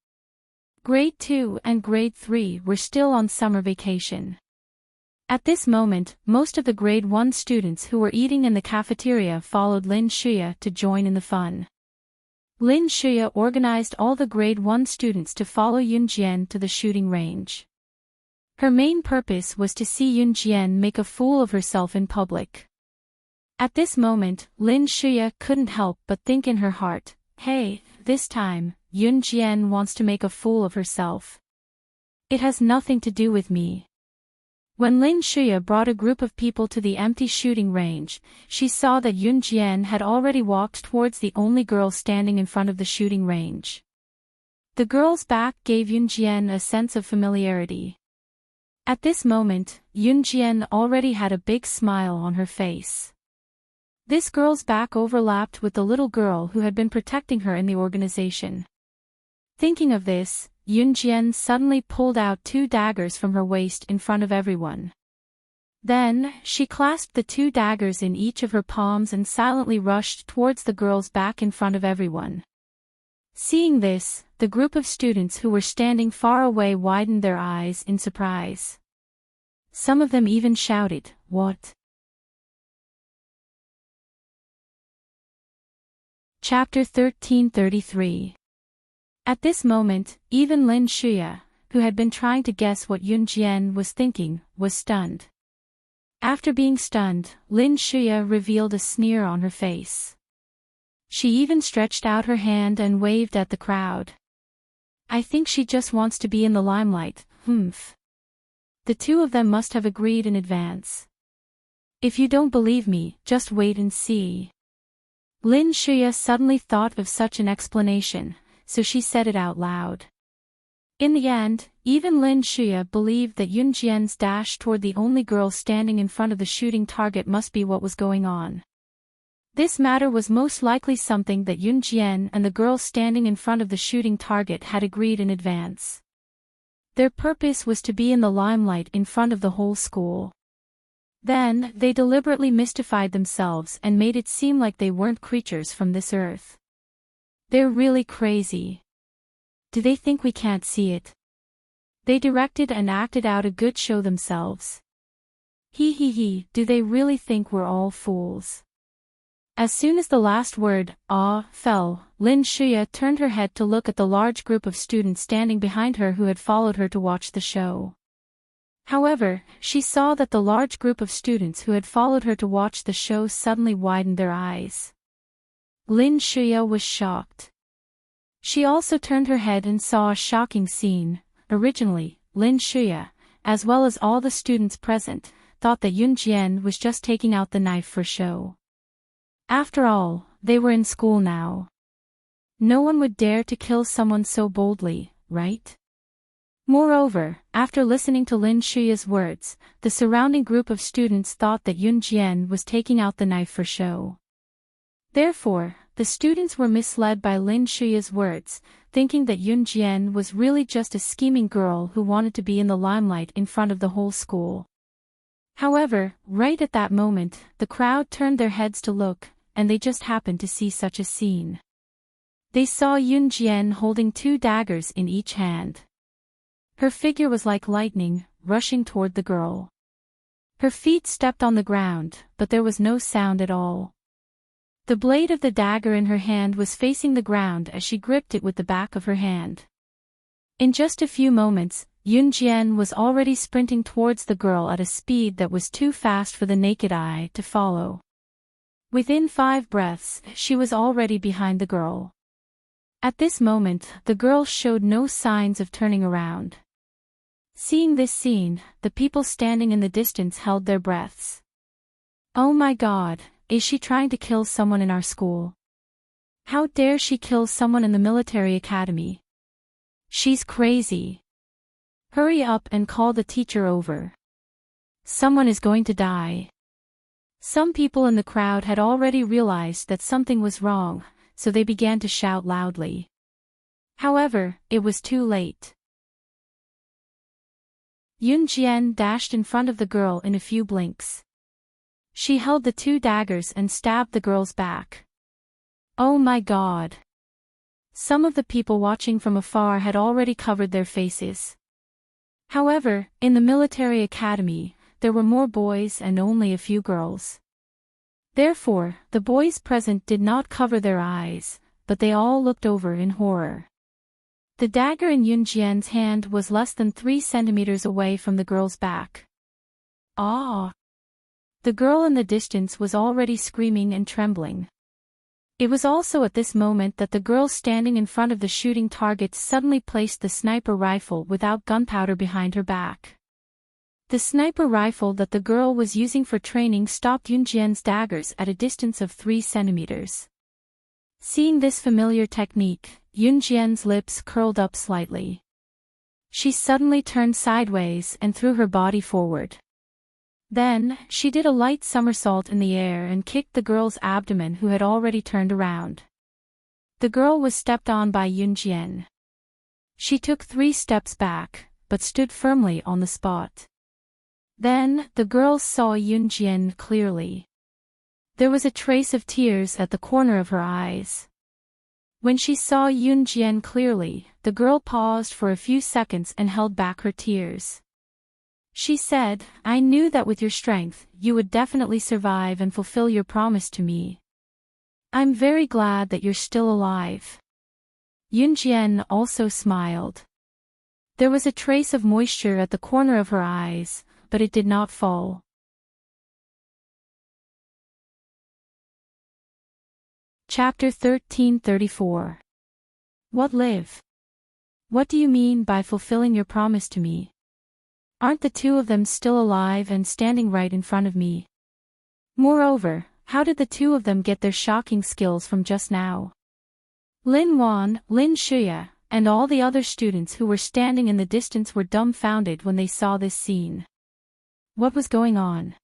Grade 2 and grade 3 were still on summer vacation. At this moment, most of the grade 1 students who were eating in the cafeteria followed Lin Shuya to join in the fun. Lin Shuya organized all the grade 1 students to follow Yunjian to the shooting range. Her main purpose was to see Yunjian make a fool of herself in public. At this moment, Lin Shuya couldn't help but think in her heart, hey, this time, Yunjian wants to make a fool of herself. It has nothing to do with me. When Lin Shuya brought a group of people to the empty shooting range, she saw that Yunjian had already walked towards the only girl standing in front of the shooting range. The girl's back gave Yunjian a sense of familiarity. At this moment, Yunjian already had a big smile on her face. This girl's back overlapped with the little girl who had been protecting her in the organization. Thinking of this, Yunjian suddenly pulled out 2 daggers from her waist in front of everyone. Then, she clasped the 2 daggers in each of her palms and silently rushed towards the girl's back in front of everyone. Seeing this, the group of students who were standing far away widened their eyes in surprise. Some of them even shouted, "What?" Chapter 1333. At this moment, even Lin Shuya, who had been trying to guess what Yunjian was thinking, was stunned. After being stunned, Lin Shuya revealed a sneer on her face. She even stretched out her hand and waved at the crowd. I think she just wants to be in the limelight, humph. The two of them must have agreed in advance. If you don't believe me, just wait and see. Lin Shuya suddenly thought of such an explanation, so she said it out loud. In the end, even Lin Shuya believed that Yunjian's dash toward the only girl standing in front of the shooting target must be what was going on. This matter was most likely something that Yunjian and the girl standing in front of the shooting target had agreed in advance. Their purpose was to be in the limelight in front of the whole school. Then, they deliberately mystified themselves and made it seem like they weren't creatures from this earth. They're really crazy. Do they think we can't see it? They directed and acted out a good show themselves. He, do they really think we're all fools? As soon as the last word, fell, Lin Shuya turned her head to look at the large group of students standing behind her who had followed her to watch the show. However, she saw that the large group of students who had followed her to watch the show suddenly widened their eyes. Lin Shuya was shocked. She also turned her head and saw a shocking scene. Originally, Lin Shuya, as well as all the students present, thought that Yunjian was just taking out the knife for show. After all, they were in school now. No one would dare to kill someone so boldly, right? Moreover, after listening to Lin Shuya's words, the surrounding group of students thought that Yunjian was taking out the knife for show. Therefore, the students were misled by Lin Shuya's words, thinking that Yunjian was really just a scheming girl who wanted to be in the limelight in front of the whole school. However, right at that moment, the crowd turned their heads to look, and they just happened to see such a scene. They saw Yunjian holding 2 daggers in each hand. Her figure was like lightning, rushing toward the girl. Her feet stepped on the ground, but there was no sound at all. The blade of the dagger in her hand was facing the ground as she gripped it with the back of her hand. In just a few moments, Yunjian was already sprinting towards the girl at a speed that was too fast for the naked eye to follow. Within 5 breaths, she was already behind the girl. At this moment, the girl showed no signs of turning around. Seeing this scene, the people standing in the distance held their breaths. Oh my God, is she trying to kill someone in our school? How dare she kill someone in the military academy? She's crazy. Hurry up and call the teacher over. Someone is going to die. Some people in the crowd had already realized that something was wrong, so they began to shout loudly. However, it was too late. Yun Jian dashed in front of the girl in a few blinks. She held the two daggers and stabbed the girl's back. Oh my God! Some of the people watching from afar had already covered their faces. However, in the military academy, there were more boys and only a few girls. Therefore, the boys present did not cover their eyes, but they all looked over in horror. The dagger in Yun Jian's hand was less than 3 centimeters away from the girl's back. Ah! The girl in the distance was already screaming and trembling. It was also at this moment that the girl standing in front of the shooting target suddenly placed the sniper rifle without gunpowder behind her back. The sniper rifle that the girl was using for training stopped Yun Jian's daggers at a distance of 3 centimeters. Seeing this familiar technique, Yun Jian's lips curled up slightly. She suddenly turned sideways and threw her body forward. Then, she did a light somersault in the air and kicked the girl's abdomen, who had already turned around. The girl was stepped on by Yun Jian. She took 3 steps back, but stood firmly on the spot. Then, the girls saw Yun Jian clearly. There was a trace of tears at the corner of her eyes. When she saw Yun Jian clearly, the girl paused for a few seconds and held back her tears. She said, "I knew that with your strength, you would definitely survive and fulfill your promise to me. I'm very glad that you're still alive." Yun Jian also smiled. There was a trace of moisture at the corner of her eyes, but it did not fall. Chapter 1334. What live? What do you mean by fulfilling your promise to me? Aren't the two of them still alive and standing right in front of me? Moreover, how did the two of them get their shocking skills from just now? Lin Wan, Lin Shuya, and all the other students who were standing in the distance were dumbfounded when they saw this scene. What was going on?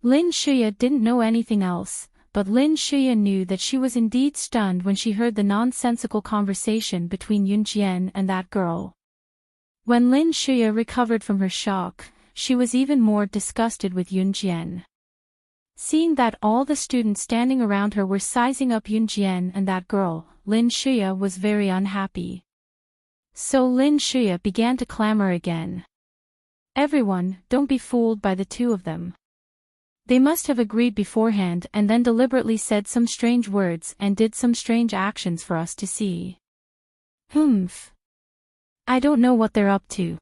Lin Shuya didn't know anything else, but Lin Shuya knew that she was indeed stunned when she heard the nonsensical conversation between Yun Jian and that girl. When Lin Shuya recovered from her shock, she was even more disgusted with Yun Jian. Seeing that all the students standing around her were sizing up Yun Jian and that girl, Lin Shuya was very unhappy. So Lin Shuya began to clamor again. "Everyone, don't be fooled by the two of them. They must have agreed beforehand and then deliberately said some strange words and did some strange actions for us to see. Humph. I don't know what they're up to."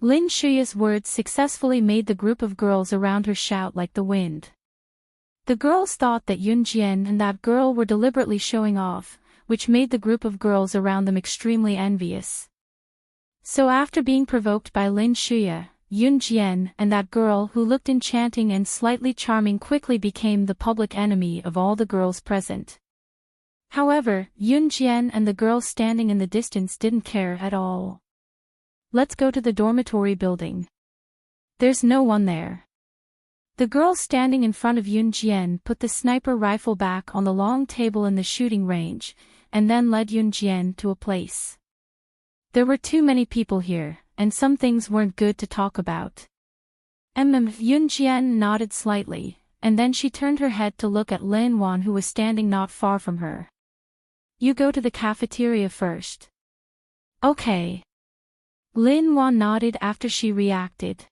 Lin Shuya's words successfully made the group of girls around her shout like the wind. The girls thought that Yun Jian and that girl were deliberately showing off, which made the group of girls around them extremely envious. So after being provoked by Lin Shuya, Yun Jian and that girl who looked enchanting and slightly charming quickly became the public enemy of all the girls present. However, Yun Jian and the girl standing in the distance didn't care at all. "Let's go to the dormitory building. There's no one there." The girl standing in front of Yun Jian put the sniper rifle back on the long table in the shooting range, and then led Yun Jian to a place. There were too many people here, and some things weren't good to talk about. Yun Jian nodded slightly, and then she turned her head to look at Lin Wan, who was standing not far from her. "You go to the cafeteria first." "Okay." Lin Wan nodded after she reacted.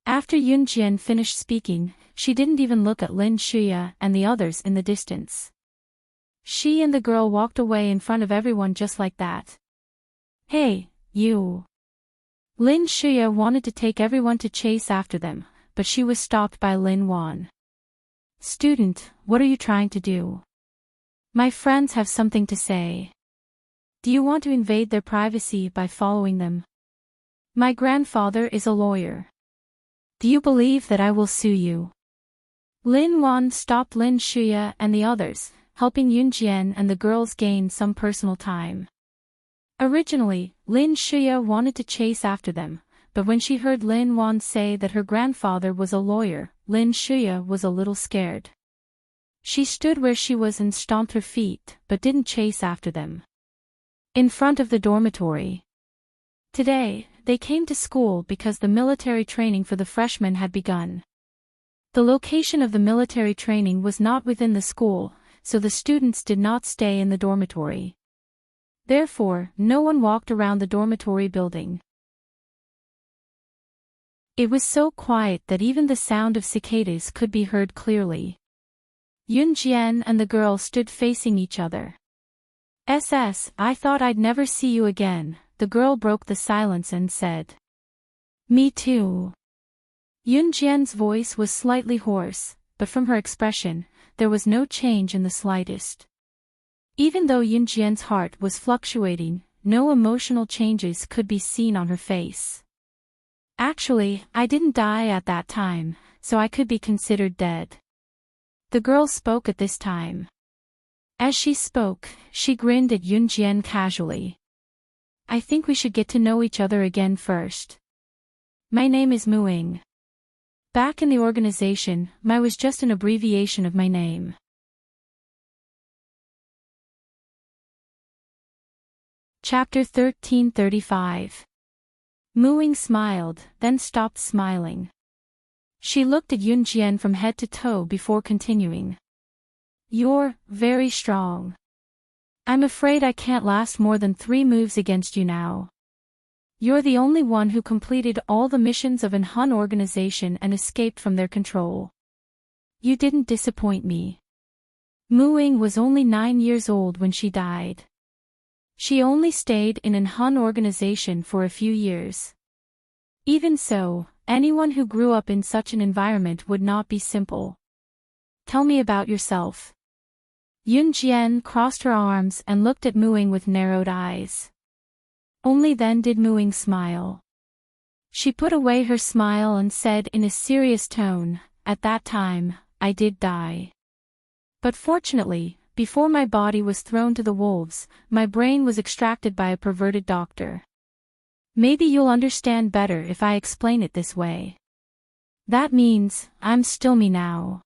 After Yun Jian finished speaking, she didn't even look at Lin Shuya and the others in the distance. She and the girl walked away in front of everyone just like that. "Hey, you." Lin Shuya wanted to take everyone to chase after them, but she was stopped by Lin Wan. "Student, what are you trying to do? My friends have something to say. Do you want to invade their privacy by following them? My grandfather is a lawyer. Do you believe that I will sue you?" Lin Wan stopped Lin Shuya and the others, helping Yun Jian and the girls gain some personal time. Originally, Lin Shuya wanted to chase after them, but when she heard Lin Wan say that her grandfather was a lawyer, Lin Shuya was a little scared. She stood where she was and stomped her feet, but didn't chase after them. In front of the dormitory. Today, they came to school because the military training for the freshmen had begun. The location of the military training was not within the school, so the students did not stay in the dormitory. Therefore, no one walked around the dormitory building. It was so quiet that even the sound of cicadas could be heard clearly. Yunjian and the girl stood facing each other. I thought I'd never see you again," the girl broke the silence and said. "Me too." Yunjian's voice was slightly hoarse, but from her expression, there was no change in the slightest. Even though Yunjian's heart was fluctuating, no emotional changes could be seen on her face. "Actually, I didn't die at that time, so I could be considered dead." The girl spoke at this time. As she spoke, she grinned at Yunjian casually. "I think we should get to know each other again first. My name is Muing. Back in the organization, my was just an abbreviation of my name." Chapter 1335. Muing smiled, then stopped smiling. She looked at Yunjian from head to toe before continuing. "You're very strong. I'm afraid I can't last more than 3 moves against you now. You're the only one who completed all the missions of an Hun organization and escaped from their control. You didn't disappoint me." Muing was only 9 years old when she died. She only stayed in an Hun organization for a few years. Even so, anyone who grew up in such an environment would not be simple. "Tell me about yourself." Yunjian crossed her arms and looked at Muing with narrowed eyes. Only then did Muing smile. She put away her smile and said in a serious tone, "At that time, I did die. But fortunately, before my body was thrown to the wolves, my brain was extracted by a perverted doctor. Maybe you'll understand better if I explain it this way. That means, I'm still me now.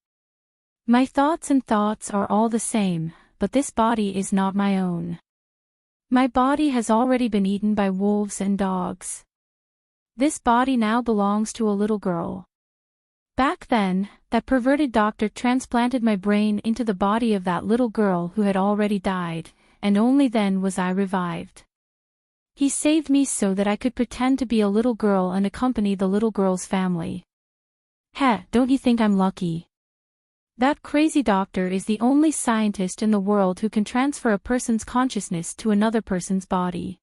My thoughts are all the same, but this body is not my own. My body has already been eaten by wolves and dogs. This body now belongs to a little girl. Back then, that perverted doctor transplanted my brain into the body of that little girl who had already died, and only then was I revived. He saved me so that I could pretend to be a little girl and accompany the little girl's family. Don't you think I'm lucky? That crazy doctor is the only scientist in the world who can transfer a person's consciousness to another person's body.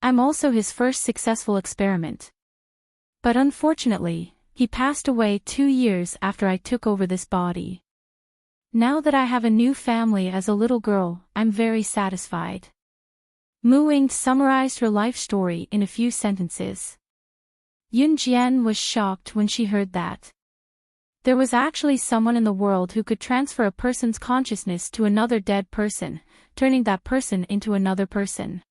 I'm also his first successful experiment. But unfortunately, he passed away 2 years after I took over this body. Now that I have a new family as a little girl, I'm very satisfied." Muing summarized her life story in a few sentences. Yunjian was shocked when she heard that. There was actually someone in the world who could transfer a person's consciousness to another dead person, turning that person into another person.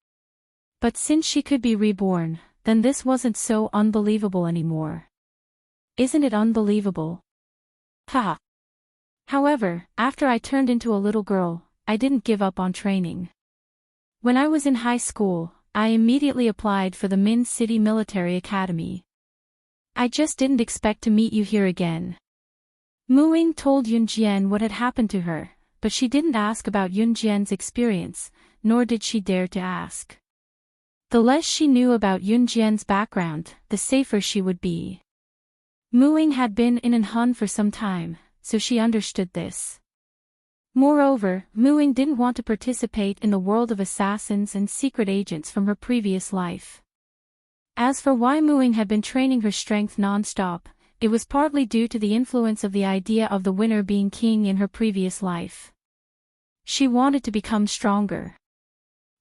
But since she could be reborn, then this wasn't so unbelievable anymore. Isn't it unbelievable? Haha. However, after I turned into a little girl, I didn't give up on training. When I was in high school, I immediately applied for the Min City Military Academy. I just didn't expect to meet you here again. Muing told Yunjian what had happened to her, but she didn't ask about Yunjian's experience, nor did she dare to ask. The less she knew about Yunjian's background, the safer she would be. Muing had been in an Hun for some time, so she understood this. Moreover, Muing didn't want to participate in the world of assassins and secret agents from her previous life. As for why Muing had been training her strength non-stop, it was partly due to the influence of the idea of the winner being king in her previous life. She wanted to become stronger.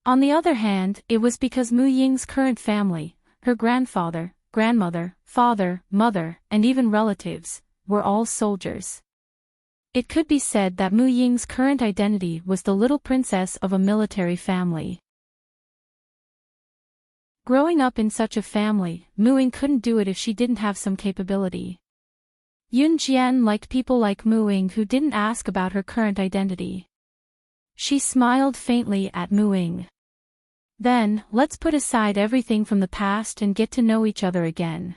On the other hand, it was because Mu Ying's current family, her grandfather, grandmother, father, mother, and even relatives, were all soldiers. It could be said that Mu Ying's current identity was the little princess of a military family. Growing up in such a family, Muing couldn't do it if she didn't have some capability. Yunjian liked people like Muing who didn't ask about her current identity. She smiled faintly at Muing. Then, let's put aside everything from the past and get to know each other again.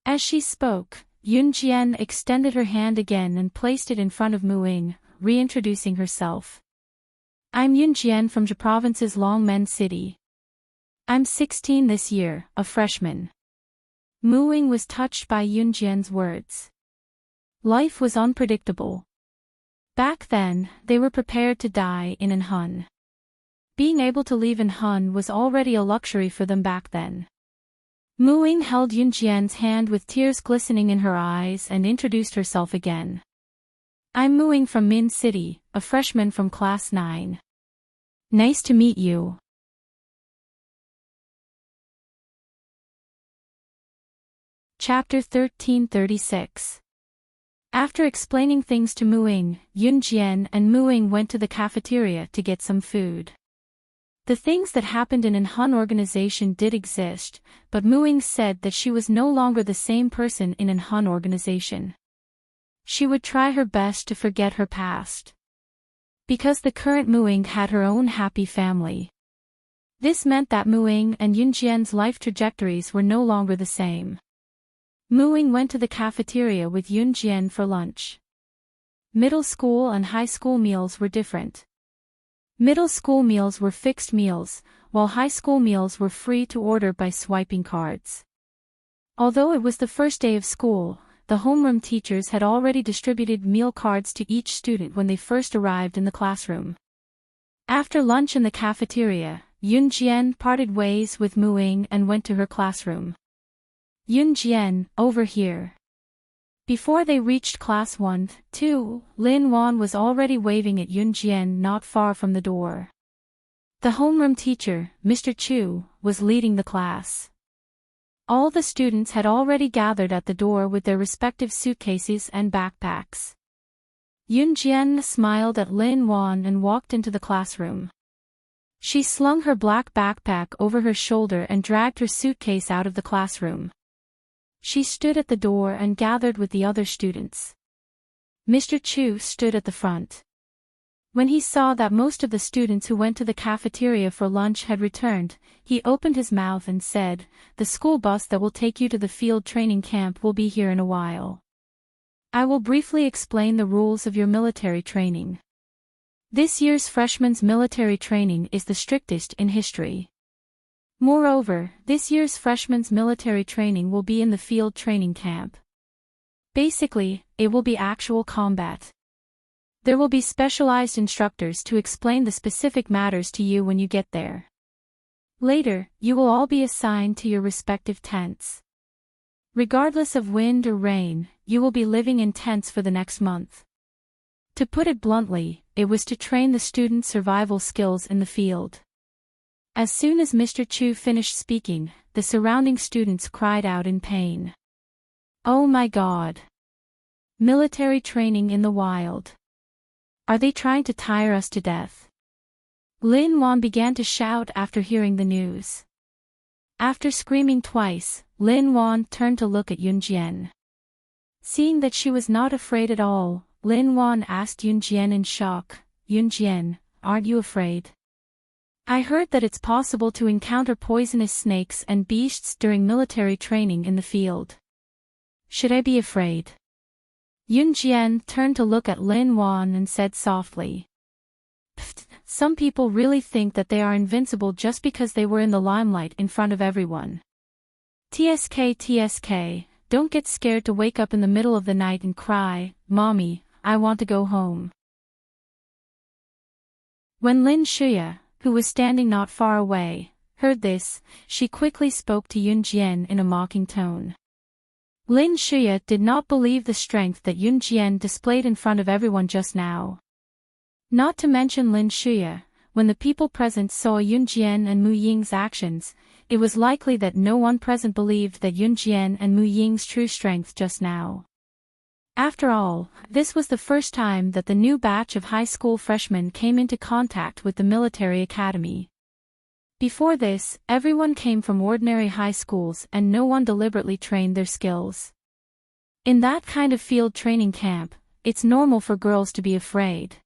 As she spoke, Yunjian extended her hand again and placed it in front of Muing, reintroducing herself. I'm Yunjian from Zhe Province's Longmen City. I'm 16 this year, a freshman. Muing was touched by Yunjian's words. Life was unpredictable. Back then, they were prepared to die in Anhun. Being able to leave Anhun was already a luxury for them back then. Muing held Yunjian's hand with tears glistening in her eyes and introduced herself again. I'm Muing from Min City, a freshman from class 9. Nice to meet you. Chapter 1336. After explaining things to Muing, Yunjian and Muing went to the cafeteria to get some food. The things that happened in Anhun organization did exist, but Muing said that she was no longer the same person in Anhun organization. She would try her best to forget her past. Because the current Muing had her own happy family. This meant that Muing and Yunjian's life trajectories were no longer the same. Muing went to the cafeteria with Yunjian for lunch. Middle school and high school meals were different. Middle school meals were fixed meals, while high school meals were free to order by swiping cards. Although it was the first day of school, the homeroom teachers had already distributed meal cards to each student when they first arrived in the classroom. After lunch in the cafeteria, Yunjian parted ways with Muing and went to her classroom. Yunjian, over here. Before they reached class 1-2, Lin Wan was already waving at Yunjian not far from the door. The homeroom teacher, Mr. Chu, was leading the class. All the students had already gathered at the door with their respective suitcases and backpacks. Yunjian smiled at Lin Wan and walked into the classroom. She slung her black backpack over her shoulder and dragged her suitcase out of the classroom. She stood at the door and gathered with the other students. Mr. Chu stood at the front. When he saw that most of the students who went to the cafeteria for lunch had returned, he opened his mouth and said, "The school bus that will take you to the field training camp will be here in a while. I will briefly explain the rules of your military training. This year's freshman's military training is the strictest in history. Moreover, this year's freshman's military training will be in the field training camp. Basically, it will be actual combat. There will be specialized instructors to explain the specific matters to you when you get there. Later, you will all be assigned to your respective tents. Regardless of wind or rain, you will be living in tents for the next month." To put it bluntly, it was to train the students' survival skills in the field. As soon as Mr. Chu finished speaking, the surrounding students cried out in pain. "Oh my God! Military training in the wild. Are they trying to tire us to death?" Lin Wan began to shout after hearing the news. After screaming twice, Lin Wan turned to look at Yunjian. Seeing that she was not afraid at all, Lin Wan asked Yunjian in shock, "Yunjian, aren't you afraid? I heard that it's possible to encounter poisonous snakes and beasts during military training in the field. Should I be afraid?" Yunjian turned to look at Lin Wan and said softly, "Pfft, some people really think that they are invincible just because they were in the limelight in front of everyone. TSK, don't get scared to wake up in the middle of the night and cry, 'Mommy, I want to go home.'" When Lin Shuya, who was standing not far away, heard this, she quickly spoke to Yunjian in a mocking tone. Lin Shuya did not believe the strength that Yunjian displayed in front of everyone just now. Not to mention Lin Shuya, when the people present saw Yunjian and Mu Ying's actions, it was likely that no one present believed that Yunjian and Mu Ying's true strength just now. After all, this was the first time that the new batch of high school freshmen came into contact with the military academy. Before this, everyone came from ordinary high schools and no one deliberately trained their skills. In that kind of field training camp, it's normal for girls to be afraid.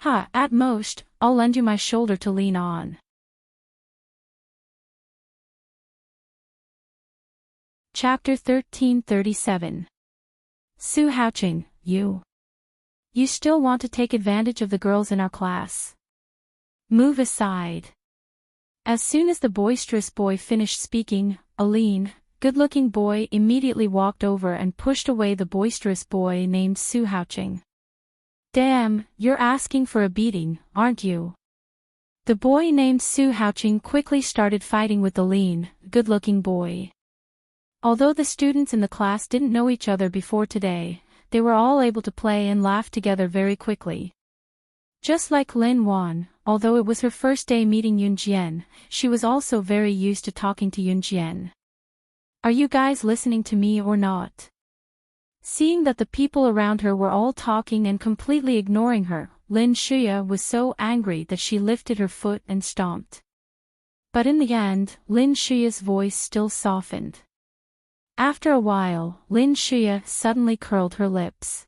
At most, I'll lend you my shoulder to lean on. Chapter 1337. Su Haoqing, you still want to take advantage of the girls in our class. Move aside. As soon as the boisterous boy finished speaking, a lean, good-looking boy immediately walked over and pushed away the boisterous boy named Su Haoqing. Damn, you're asking for a beating, aren't you? The boy named Su Haoqing quickly started fighting with the lean, good-looking boy. Although the students in the class didn't know each other before today, they were all able to play and laugh together very quickly. Just like Lin Wan, although it was her first day meeting Yunjian, she was also very used to talking to Yunjian. Are you guys listening to me or not? Seeing that the people around her were all talking and completely ignoring her, Lin Shuya was so angry that she lifted her foot and stomped. But in the end, Lin Shuya's voice still softened. After a while, Lin Shuya suddenly curled her lips.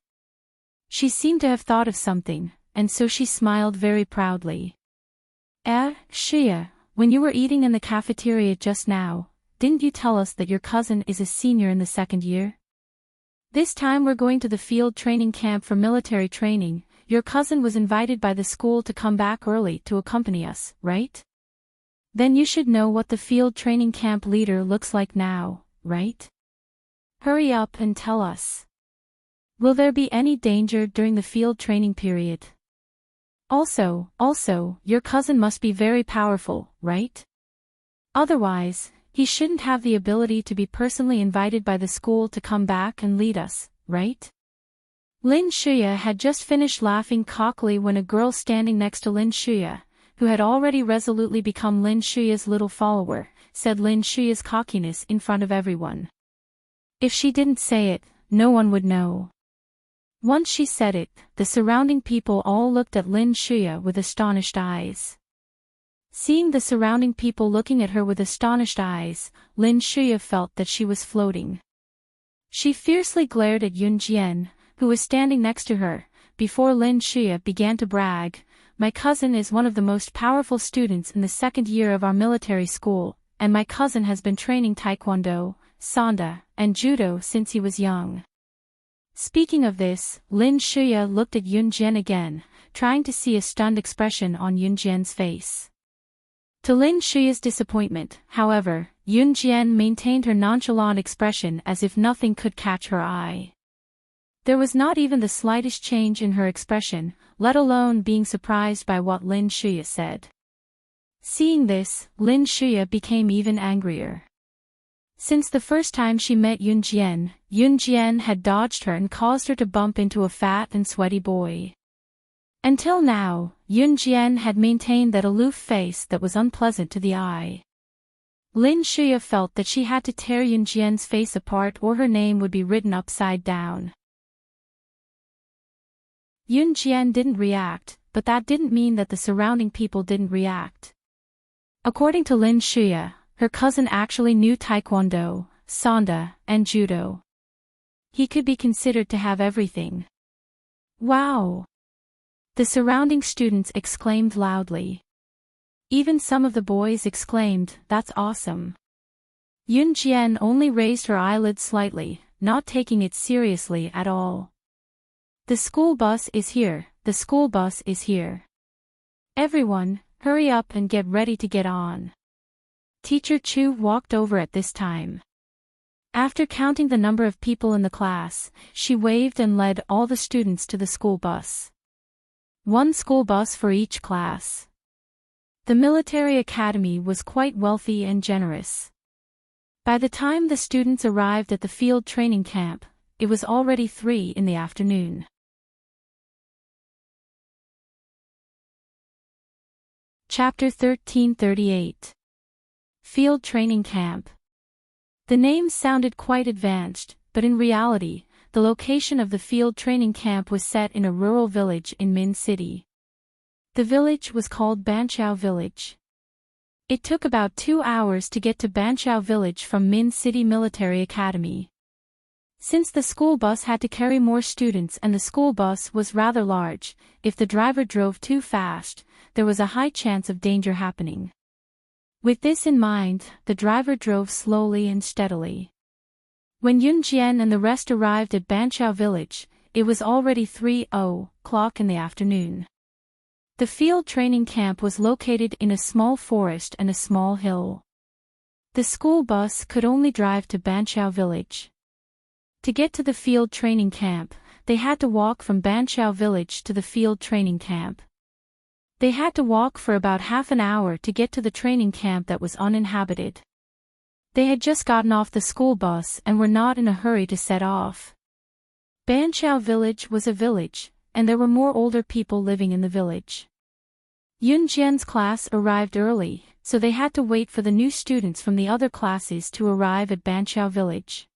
She seemed to have thought of something, and so she smiled very proudly. Shuya, when you were eating in the cafeteria just now, didn't you tell us that your cousin is a senior in the second year? This time we're going to the field training camp for military training. Your cousin was invited by the school to come back early to accompany us, right? Then you should know what the field training camp leader looks like now, right? Hurry up and tell us. Will there be any danger during the field training period? Also, your cousin must be very powerful, right? Otherwise, he shouldn't have the ability to be personally invited by the school to come back and lead us, right? Lin Shuya had just finished laughing cockily when a girl standing next to Lin Shuya, who had already resolutely become Lin Shuya's little follower, said Lin Shuya's cockiness in front of everyone. If she didn't say it, no one would know. Once she said it, the surrounding people all looked at Lin Shuya with astonished eyes. Seeing the surrounding people looking at her with astonished eyes, Lin Shuya felt that she was floating. She fiercely glared at Yunjian, who was standing next to her, before Lin Shuya began to brag, "My cousin is one of the most powerful students in the second year of our military school, and my cousin has been training Taekwondo, Sanda, and Judo since he was young." Speaking of this, Lin Shuya looked at Yunjian again, trying to see a stunned expression on Yunjian's face. To Lin Shuya's disappointment, however, Yunjian maintained her nonchalant expression as if nothing could catch her eye. There was not even the slightest change in her expression, let alone being surprised by what Lin Shuya said. Seeing this, Lin Shuya became even angrier. Since the first time she met Yunjian, Yunjian had dodged her and caused her to bump into a fat and sweaty boy. Until now, Yunjian had maintained that aloof face that was unpleasant to the eye. Lin Shuya felt that she had to tear Yunjian's face apart or her name would be written upside down. Yunjian didn't react, but that didn't mean that the surrounding people didn't react. According to Lin Shuya, her cousin actually knew Taekwondo, Sanda, and Judo. He could be considered to have everything. Wow! The surrounding students exclaimed loudly. Even some of the boys exclaimed, "That's awesome." Yunjian only raised her eyelids slightly, not taking it seriously at all. "The school bus is here, the school bus is here. Everyone, hurry up and get ready to get on." Teacher Chu walked over at this time. After counting the number of people in the class, she waved and led all the students to the school bus. One school bus for each class. The military academy was quite wealthy and generous. By the time the students arrived at the field training camp, it was already 3 in the afternoon. Chapter 1338. Field Training Camp. The name sounded quite advanced, but in reality, the location of the field training camp was set in a rural village in Min City. The village was called Banqiao Village. It took about 2 hours to get to Banqiao Village from Min City Military Academy. Since the school bus had to carry more students and the school bus was rather large, if the driver drove too fast, there was a high chance of danger happening. With this in mind, the driver drove slowly and steadily. When Yun Jian and the rest arrived at Banqiao village, it was already 3:00 in the afternoon. The field training camp was located in a small forest and a small hill. The school bus could only drive to Banqiao village. To get to the field training camp, they had to walk from Banqiao village to the field training camp. They had to walk for about half an hour to get to the training camp that was uninhabited. They had just gotten off the school bus and were not in a hurry to set off. Banqiao village was a village, and there were more older people living in the village. Yun Jian's class arrived early, so they had to wait for the new students from the other classes to arrive at Banqiao village.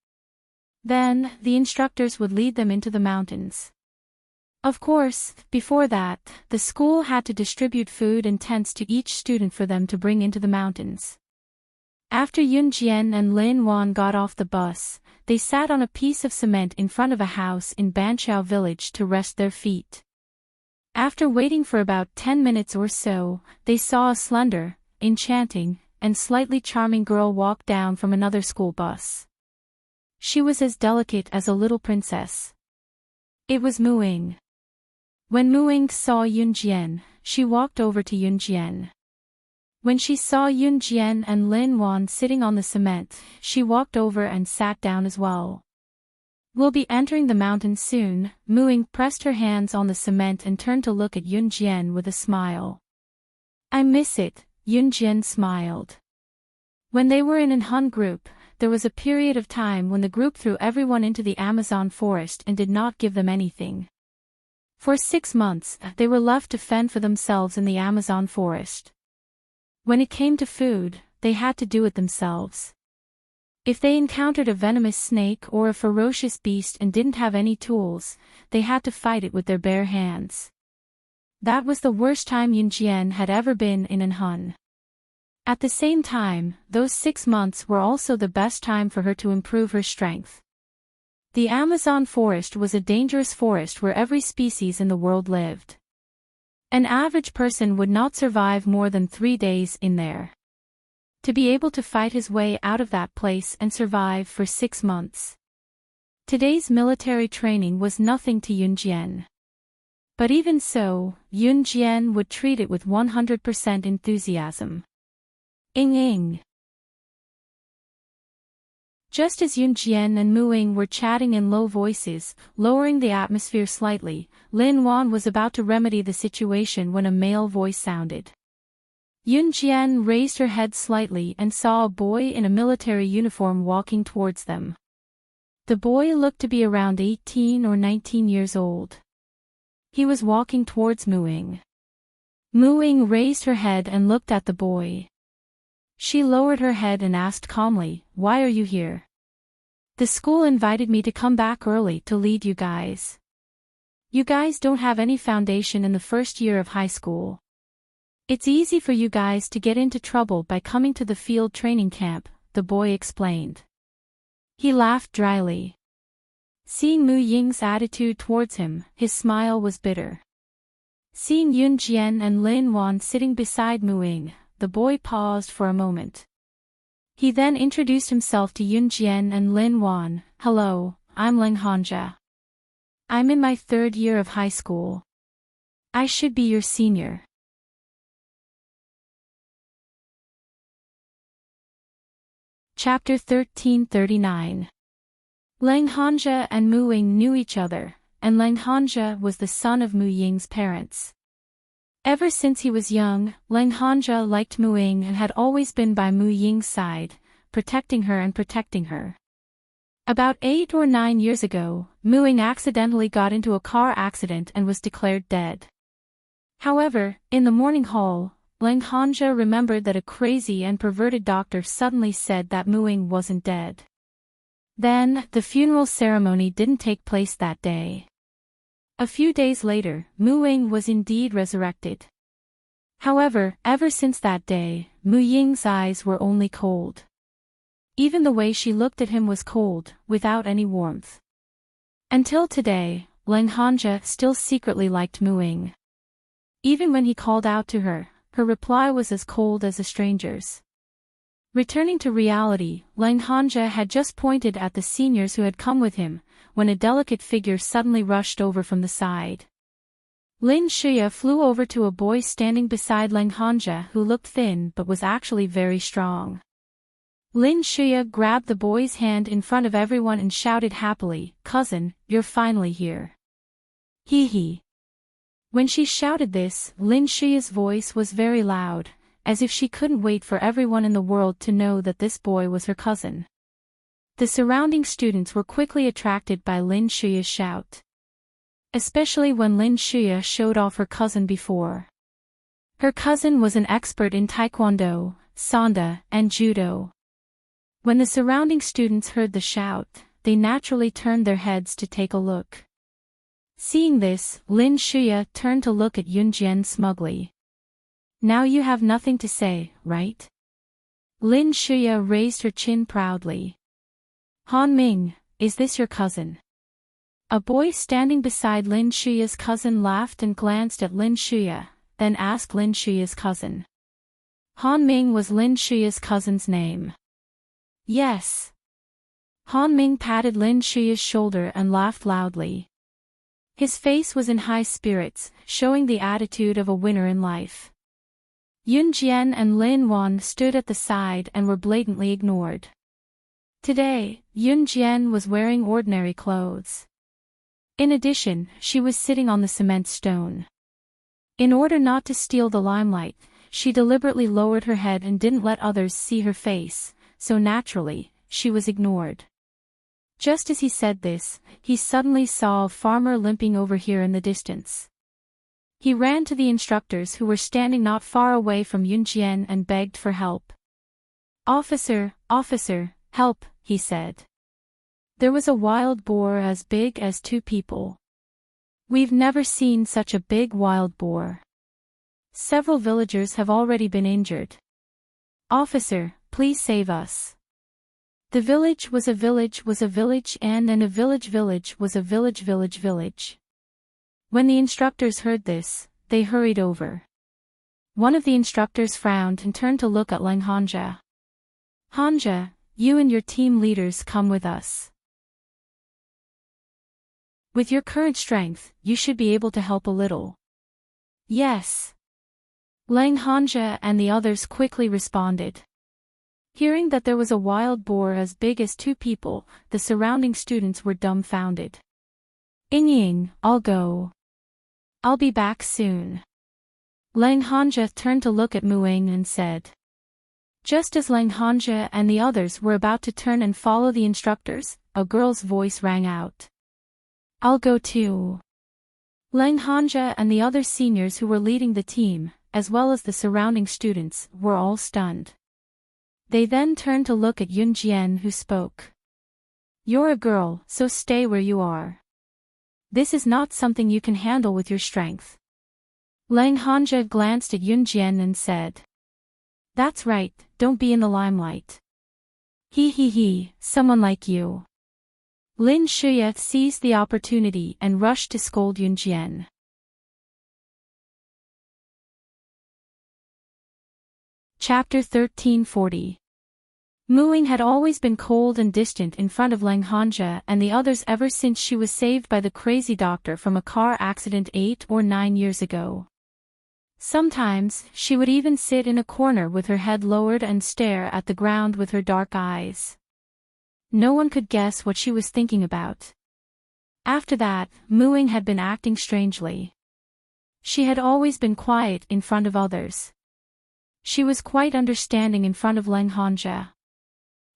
Then, the instructors would lead them into the mountains. Of course, before that, the school had to distribute food and tents to each student for them to bring into the mountains. After Yun Jian and Lin Wan got off the bus, they sat on a piece of cement in front of a house in Banqiao village to rest their feet. After waiting for about 10 minutes or so, they saw a slender, enchanting, and slightly charming girl walk down from another school bus. She was as delicate as a little princess. It was Muing. When Muing saw Yun Jian, she walked over to Yun Jian. When she saw Yun Jian and Lin Wan sitting on the cement, she walked over and sat down as well. "We'll be entering the mountains soon." Muing pressed her hands on the cement and turned to look at Yun Jian with a smile. "I miss it," Yun Jian smiled. When they were in an Han group, there was a period of time when the group threw everyone into the Amazon forest and did not give them anything. For 6 months, they were left to fend for themselves in the Amazon forest. When it came to food, they had to do it themselves. If they encountered a venomous snake or a ferocious beast and didn't have any tools, they had to fight it with their bare hands. That was the worst time Yun Jian had ever been in an hun. At the same time, those 6 months were also the best time for her to improve her strength. The Amazon forest was a dangerous forest where every species in the world lived. An average person would not survive more than 3 days in there. To be able to fight his way out of that place and survive for 6 months. Today's military training was nothing to Yun Jian. But even so, Yun Jian would treat it with 100% enthusiasm. Ing. Just as Yun Jian and Muing were chatting in low voices, lowering the atmosphere slightly, Lin Wan was about to remedy the situation when a male voice sounded. Yun Jian raised her head slightly and saw a boy in a military uniform walking towards them. The boy looked to be around 18 or 19 years old. He was walking towards Muing. Muing raised her head and looked at the boy. She lowered her head and asked calmly, "Why are you here?" "The school invited me to come back early to lead you guys. You guys don't have any foundation in the first year of high school. It's easy for you guys to get into trouble by coming to the field training camp," the boy explained. He laughed dryly. Seeing Mu Ying's attitude towards him, his smile was bitter. Seeing Yun Jian and Lin Wan sitting beside Muing, the boy paused for a moment. He then introduced himself to Yun Jian and Lin Wan. "Hello, I'm Leng Hanja. I'm in my 3rd year of high school. I should be your senior." Chapter 1339. Leng Hanja and Muing knew each other, and Leng Hanja was the son of Mu Ying's parents. Ever since he was young, Leng Hanja liked Muing and had always been by Mu Ying's side, protecting her. About 8 or 9 years ago, Muing accidentally got into a car accident and was declared dead. However, in the morning hall, Leng Hanja remembered that a crazy and perverted doctor suddenly said that Muing wasn't dead. Then, the funeral ceremony didn't take place that day. A few days later, Muing was indeed resurrected. However, ever since that day, Mu Ying's eyes were only cold. Even the way she looked at him was cold, without any warmth. Until today, Leng Hanja still secretly liked Muing. Even when he called out to her, her reply was as cold as a stranger's. Returning to reality, Lang Hanja had just pointed at the seniors who had come with him, when a delicate figure suddenly rushed over from the side. Lin Shuya flew over to a boy standing beside Lang Hanja who looked thin but was actually very strong. Lin Shuya grabbed the boy's hand in front of everyone and shouted happily, "Cousin, you're finally here." Hee hee. When she shouted this, Lin Shuya's voice was very loud, as if she couldn't wait for everyone in the world to know that this boy was her cousin. The surrounding students were quickly attracted by Lin Shuya's shout. Especially when Lin Shuya showed off her cousin before. Her cousin was an expert in taekwondo, sanda, and judo. When the surrounding students heard the shout, they naturally turned their heads to take a look. Seeing this, Lin Shuya turned to look at Yunjian smugly. "Now you have nothing to say, right?" Lin Shuya raised her chin proudly. "Han Ming, is this your cousin?" A boy standing beside Lin Shuya's cousin laughed and glanced at Lin Shuya, then asked Lin Shuya's cousin. Han Ming was Lin Shuya's cousin's name. "Yes." Han Ming patted Lin Shuya's shoulder and laughed loudly. His face was in high spirits, showing the attitude of a winner in life. Yun Jian and Lin Wan stood at the side and were blatantly ignored. Today, Yun Jian was wearing ordinary clothes. In addition, she was sitting on the cement stone. In order not to steal the limelight, she deliberately lowered her head and didn't let others see her face, so naturally, she was ignored. Just as he said this, he suddenly saw a farmer limping over here in the distance. He ran to the instructors who were standing not far away from Yunjian and begged for help. Officer, help," he said. "There was a wild boar as big as 2 people. We've never seen such a big wild boar. Several villagers have already been injured. Officer, please save us." The village was a village and a village was a village. When the instructors heard this, they hurried over. One of the instructors frowned and turned to look at Lang Hanja. "Hanja, you and your team leaders come with us. With your current strength, you should be able to help a little." "Yes." Lang Hanja and the others quickly responded. Hearing that there was a wild boar as big as 2 people, the surrounding students were dumbfounded. "Ying, I'll go. I'll be back soon." Lang Hanja turned to look at Muing and said. Just as Lang Hanja and the others were about to turn and follow the instructors, a girl's voice rang out. "I'll go too." Lang Hanja and the other seniors who were leading the team, as well as the surrounding students, were all stunned. They then turned to look at Yun Jian who spoke. "You're a girl, so stay where you are. This is not something you can handle with your strength." Lang Hanja glanced at Yun Jian and said. "That's right, don't be in the limelight. He, someone like you." Lin Shuya seized the opportunity and rushed to scold Yun Jian. Chapter 1340. Muing had always been cold and distant in front of Lang Hanja and the others ever since she was saved by the crazy doctor from a car accident 8 or 9 years ago. Sometimes, she would even sit in a corner with her head lowered and stare at the ground with her dark eyes. No one could guess what she was thinking about. After that, Muing had been acting strangely. She had always been quiet in front of others. She was quite understanding in front of Lang Hanja.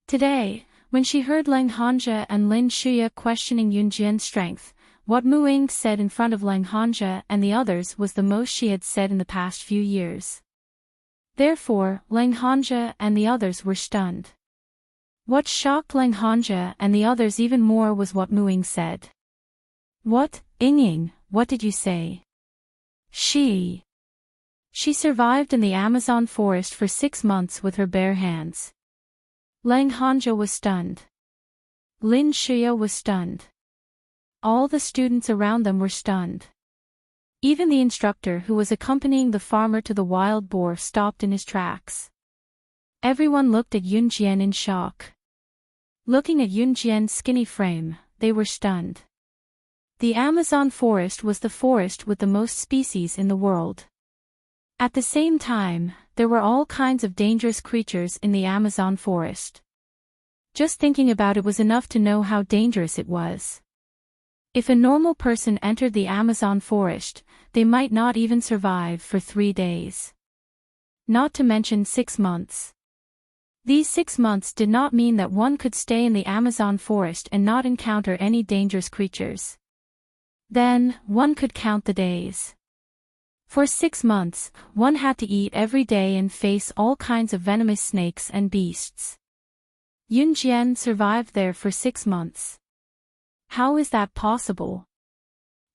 Today, when she heard Lang Hanja and Lin Shuya questioning Yun Jian's strength, what Muing said in front of Lang Hanja and the others was the most she had said in the past few years. Therefore, Lang Hanja and the others were stunned. What shocked Lang Hanja and the others even more was what Muing said. "What, Ying, what did you say?" She survived in the Amazon forest for 6 months with her bare hands. Lang Hanja was stunned. Lin Shuya was stunned. All the students around them were stunned. Even the instructor who was accompanying the farmer to the wild boar stopped in his tracks. Everyone looked at Yunjian in shock. Looking at Yunjian's skinny frame, they were stunned. The Amazon forest was the forest with the most species in the world. At the same time, there were all kinds of dangerous creatures in the Amazon forest. Just thinking about it was enough to know how dangerous it was. If a normal person entered the Amazon forest, they might not even survive for 3 days. Not to mention 6 months. These 6 months did not mean that one could stay in the Amazon forest and not encounter any dangerous creatures. Then, one could count the days. For 6 months, one had to eat every day and face all kinds of venomous snakes and beasts. Yunjian survived there for 6 months. How is that possible?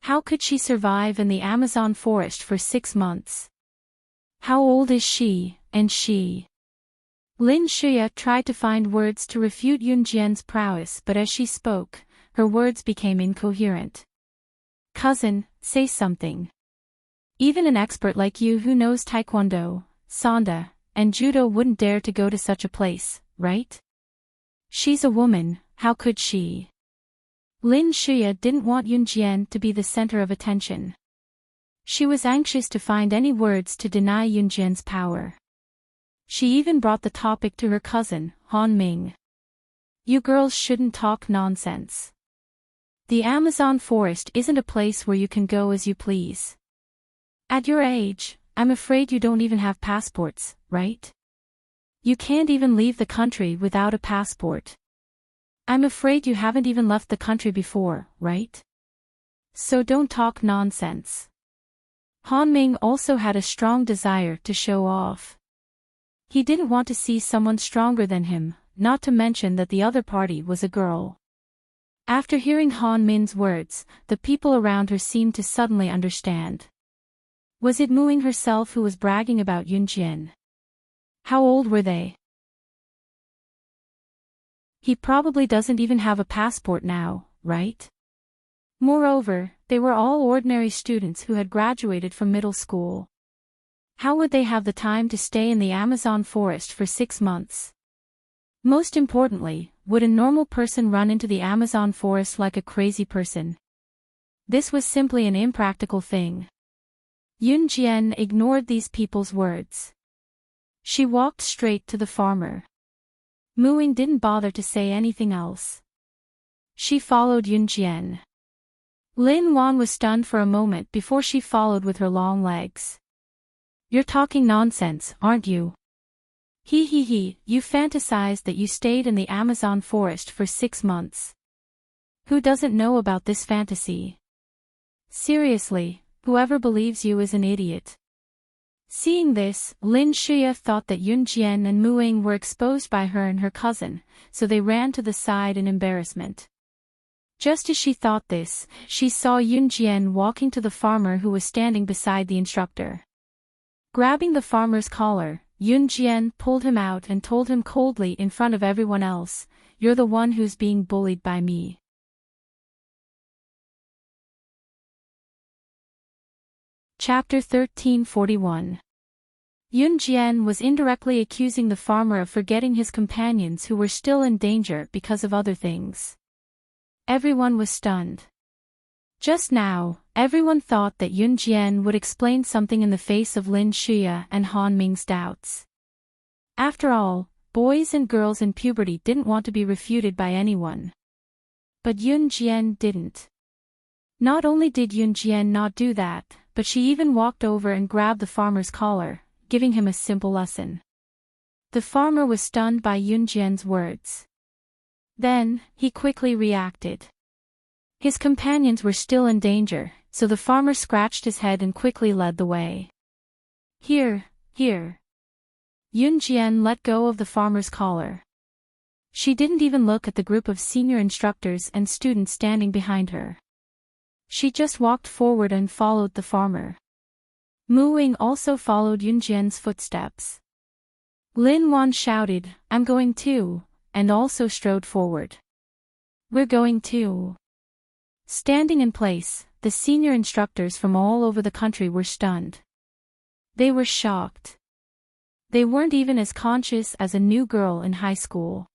How could she survive in the Amazon forest for 6 months? How old is she, and she? Lin Shuya tried to find words to refute Yunjian's prowess, but as she spoke, her words became incoherent. Cousin, say something. Even an expert like you who knows Taekwondo, Sanda, and Judo wouldn't dare to go to such a place, right? She's a woman, how could she? Lin Shuya didn't want Yunjian to be the center of attention. She was anxious to find any words to deny Yunjian's power. She even brought the topic to her cousin, Han Ming. You girls shouldn't talk nonsense. The Amazon forest isn't a place where you can go as you please. At your age, I'm afraid you don't even have passports, right? You can't even leave the country without a passport. I'm afraid you haven't even left the country before, right? So don't talk nonsense. Han Ming also had a strong desire to show off. He didn't want to see someone stronger than him, not to mention that the other party was a girl. After hearing Han Min's words, the people around her seemed to suddenly understand. Was it Muing herself who was bragging about Yunjian? How old were they? He probably doesn't even have a passport now, right? Moreover, they were all ordinary students who had graduated from middle school. How would they have the time to stay in the Amazon forest for 6 months? Most importantly, would a normal person run into the Amazon forest like a crazy person? This was simply an impractical thing. Yunjian ignored these people's words. She walked straight to the farmer. Muing didn't bother to say anything else. She followed Yunjian. Lin Wan was stunned for a moment before she followed with her long legs. You're talking nonsense, aren't you? He, you fantasized that you stayed in the Amazon forest for 6 months. Who doesn't know about this fantasy? Seriously, whoever believes you is an idiot. Seeing this, Lin Shuya thought that Yunjian and Muing were exposed by her and her cousin, so they ran to the side in embarrassment. Just as she thought this, she saw Yunjian walking to the farmer who was standing beside the instructor. Grabbing the farmer's collar, Yunjian pulled him out and told him coldly in front of everyone else, "You're the one who's being bullied by me." Chapter 1341. Yunjian was indirectly accusing the farmer of forgetting his companions who were still in danger because of other things. Everyone was stunned. Just now, everyone thought that Yunjian would explain something in the face of Lin Shuya and Han Ming's doubts. After all, boys and girls in puberty didn't want to be refuted by anyone. But Yunjian didn't. Not only did Yunjian not do that, but she even walked over and grabbed the farmer's collar, giving him a simple lesson. The farmer was stunned by Yunjian's words. Then, he quickly reacted. His companions were still in danger, so the farmer scratched his head and quickly led the way. Here. Yunjian let go of the farmer's collar. She didn't even look at the group of senior instructors and students standing behind her. She just walked forward and followed the farmer. Muing also followed Yunjian's footsteps. Lin Wan shouted, "I'm going too," and also strode forward. "We're going too." Standing in place, the senior instructors from all over the country were stunned. They were shocked. They weren't even as conscious as a new girl in high school.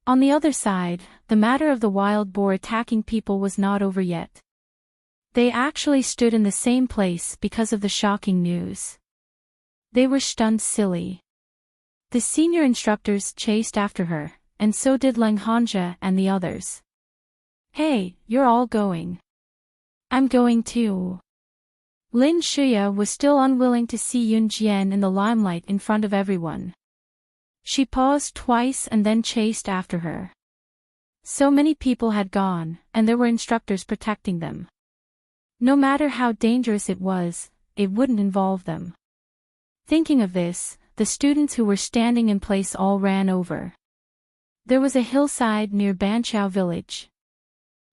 On the other side, the matter of the wild boar attacking people was not over yet. They actually stood in the same place because of the shocking news. They were stunned silly. The senior instructors chased after her, and so did Lang Hanja and the others. "Hey, you're all going. I'm going too." Lin Shuya was still unwilling to see Yun Jian in the limelight in front of everyone. She paused twice and then chased after her. So many people had gone, and there were instructors protecting them. No matter how dangerous it was, it wouldn't involve them. Thinking of this, the students who were standing in place all ran over. There was a hillside near Banqiao village.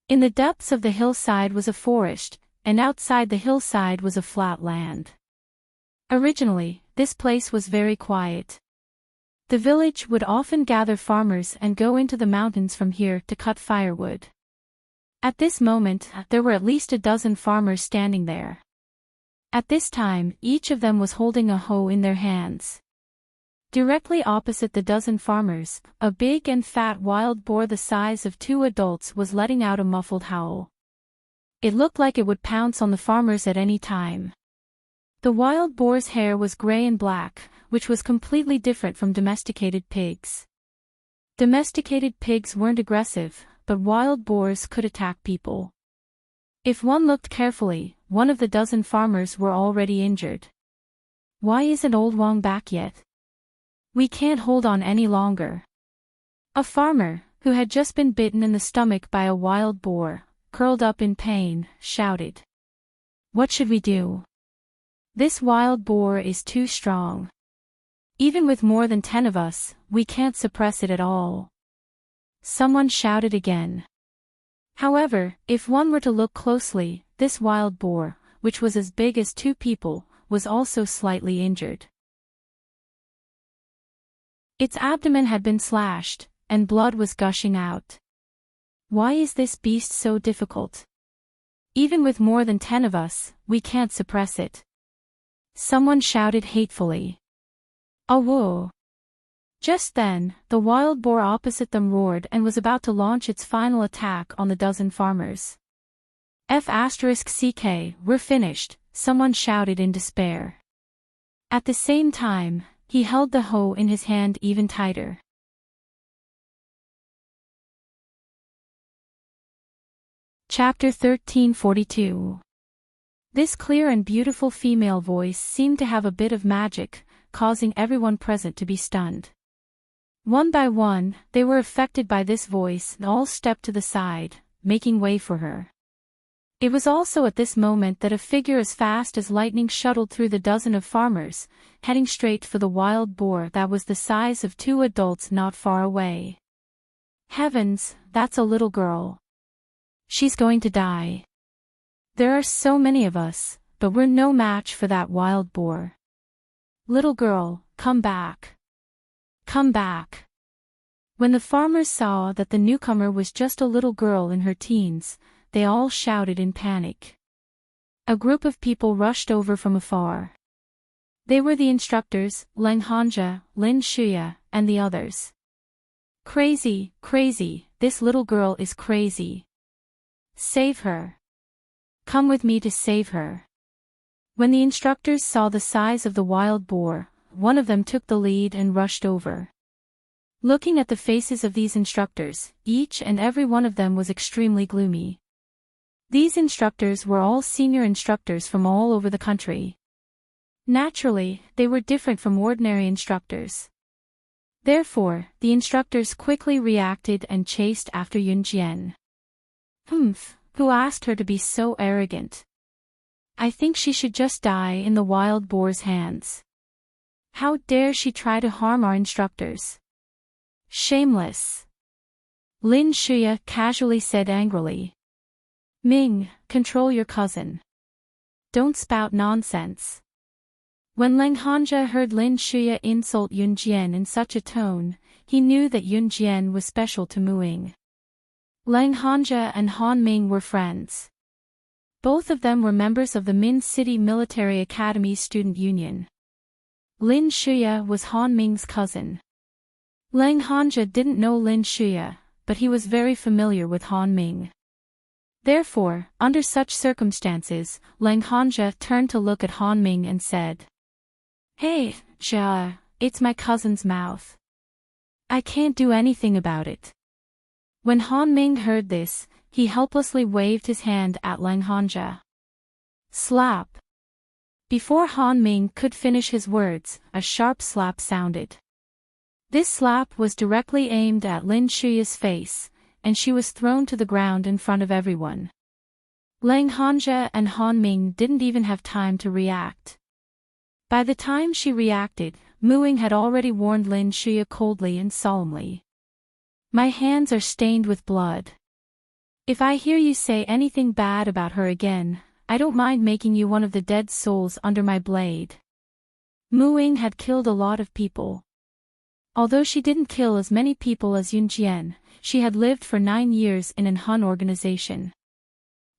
In the depths of the hillside was a forest, and outside the hillside was a flat land. Originally, this place was very quiet. The village would often gather farmers and go into the mountains from here to cut firewood. At this moment, there were at least a dozen farmers standing there. At this time, each of them was holding a hoe in their hands. Directly opposite the dozen farmers, a big and fat wild boar the size of 2 adults was letting out a muffled howl. It looked like it would pounce on the farmers at any time. The wild boar's hair was gray and black, which was completely different from domesticated pigs. Domesticated pigs weren't aggressive, but wild boars could attack people. If one looked carefully, one of the dozen farmers were already injured. "Why isn't Old Wang back yet? We can't hold on any longer." A farmer, who had just been bitten in the stomach by a wild boar, curled up in pain, shouted. "What should we do? This wild boar is too strong. Even with more than 10 of us, we can't suppress it at all." Someone shouted again. However, if one were to look closely, this wild boar, which was as big as 2 people, was also slightly injured. Its abdomen had been slashed, and blood was gushing out. "Why is this beast so difficult? Even with more than 10 of us, we can't suppress it." Someone shouted hatefully. "Oh whoa." Just then, the wild boar opposite them roared and was about to launch its final attack on the dozen farmers. "F***CK, we're finished," someone shouted in despair. At the same time, he held the hoe in his hand even tighter. Chapter 1342. This clear and beautiful female voice seemed to have a bit of magic, causing everyone present to be stunned. One by one, they were affected by this voice and all stepped to the side, making way for her. It was also at this moment that a figure as fast as lightning shuttled through the dozen of farmers, heading straight for the wild boar that was the size of 2 adults not far away. Heavens, that's a little girl. She's going to die. There are so many of us, but we're no match for that wild boar. Little girl, come back. Come back. When the farmers saw that the newcomer was just a little girl in her teens, they all shouted in panic. A group of people rushed over from afar. They were the instructors, Lang Hanja, Lin Shuya, and the others. "Crazy, crazy, this little girl is crazy. Save her. Come with me to save her." When the instructors saw the size of the wild boar, one of them took the lead and rushed over. Looking at the faces of these instructors, each and every one of them was extremely gloomy. These instructors were all senior instructors from all over the country. Naturally, they were different from ordinary instructors. Therefore, the instructors quickly reacted and chased after Yun Jian. Who asked her to be so arrogant? I think she should just die in the wild boar's hands. How dare she try to harm our instructors? Shameless. Lin Shuya casually said angrily. Ming, control your cousin. Don't spout nonsense. When Lang Hanja heard Lin Shuya insult Yun Jian in such a tone, he knew that Yun Jian was special to Muing. Lang Hanja and Han Ming were friends. Both of them were members of the Min City Military Academy's student union. Lin Shuya was Han Ming's cousin. Lang Hanja didn't know Lin Shuya, but he was very familiar with Han Ming. Therefore, under such circumstances, Lang Hanja turned to look at Han Ming and said, "Hey, Jia, it's my cousin's mouth. I can't do anything about it." When Han Ming heard this, he helplessly waved his hand at Lang Hanja. Slap! Before Han Ming could finish his words, a sharp slap sounded. This slap was directly aimed at Lin Shuya's face, and she was thrown to the ground in front of everyone. Lang Hanja and Han Ming didn't even have time to react. By the time she reacted, Muing had already warned Lin Shuya coldly and solemnly. "My hands are stained with blood. If I hear you say anything bad about her again, I don't mind making you one of the dead souls under my blade." Muing had killed a lot of people. Although she didn't kill as many people as Yun Jian, she had lived for 9 years in an Han organization.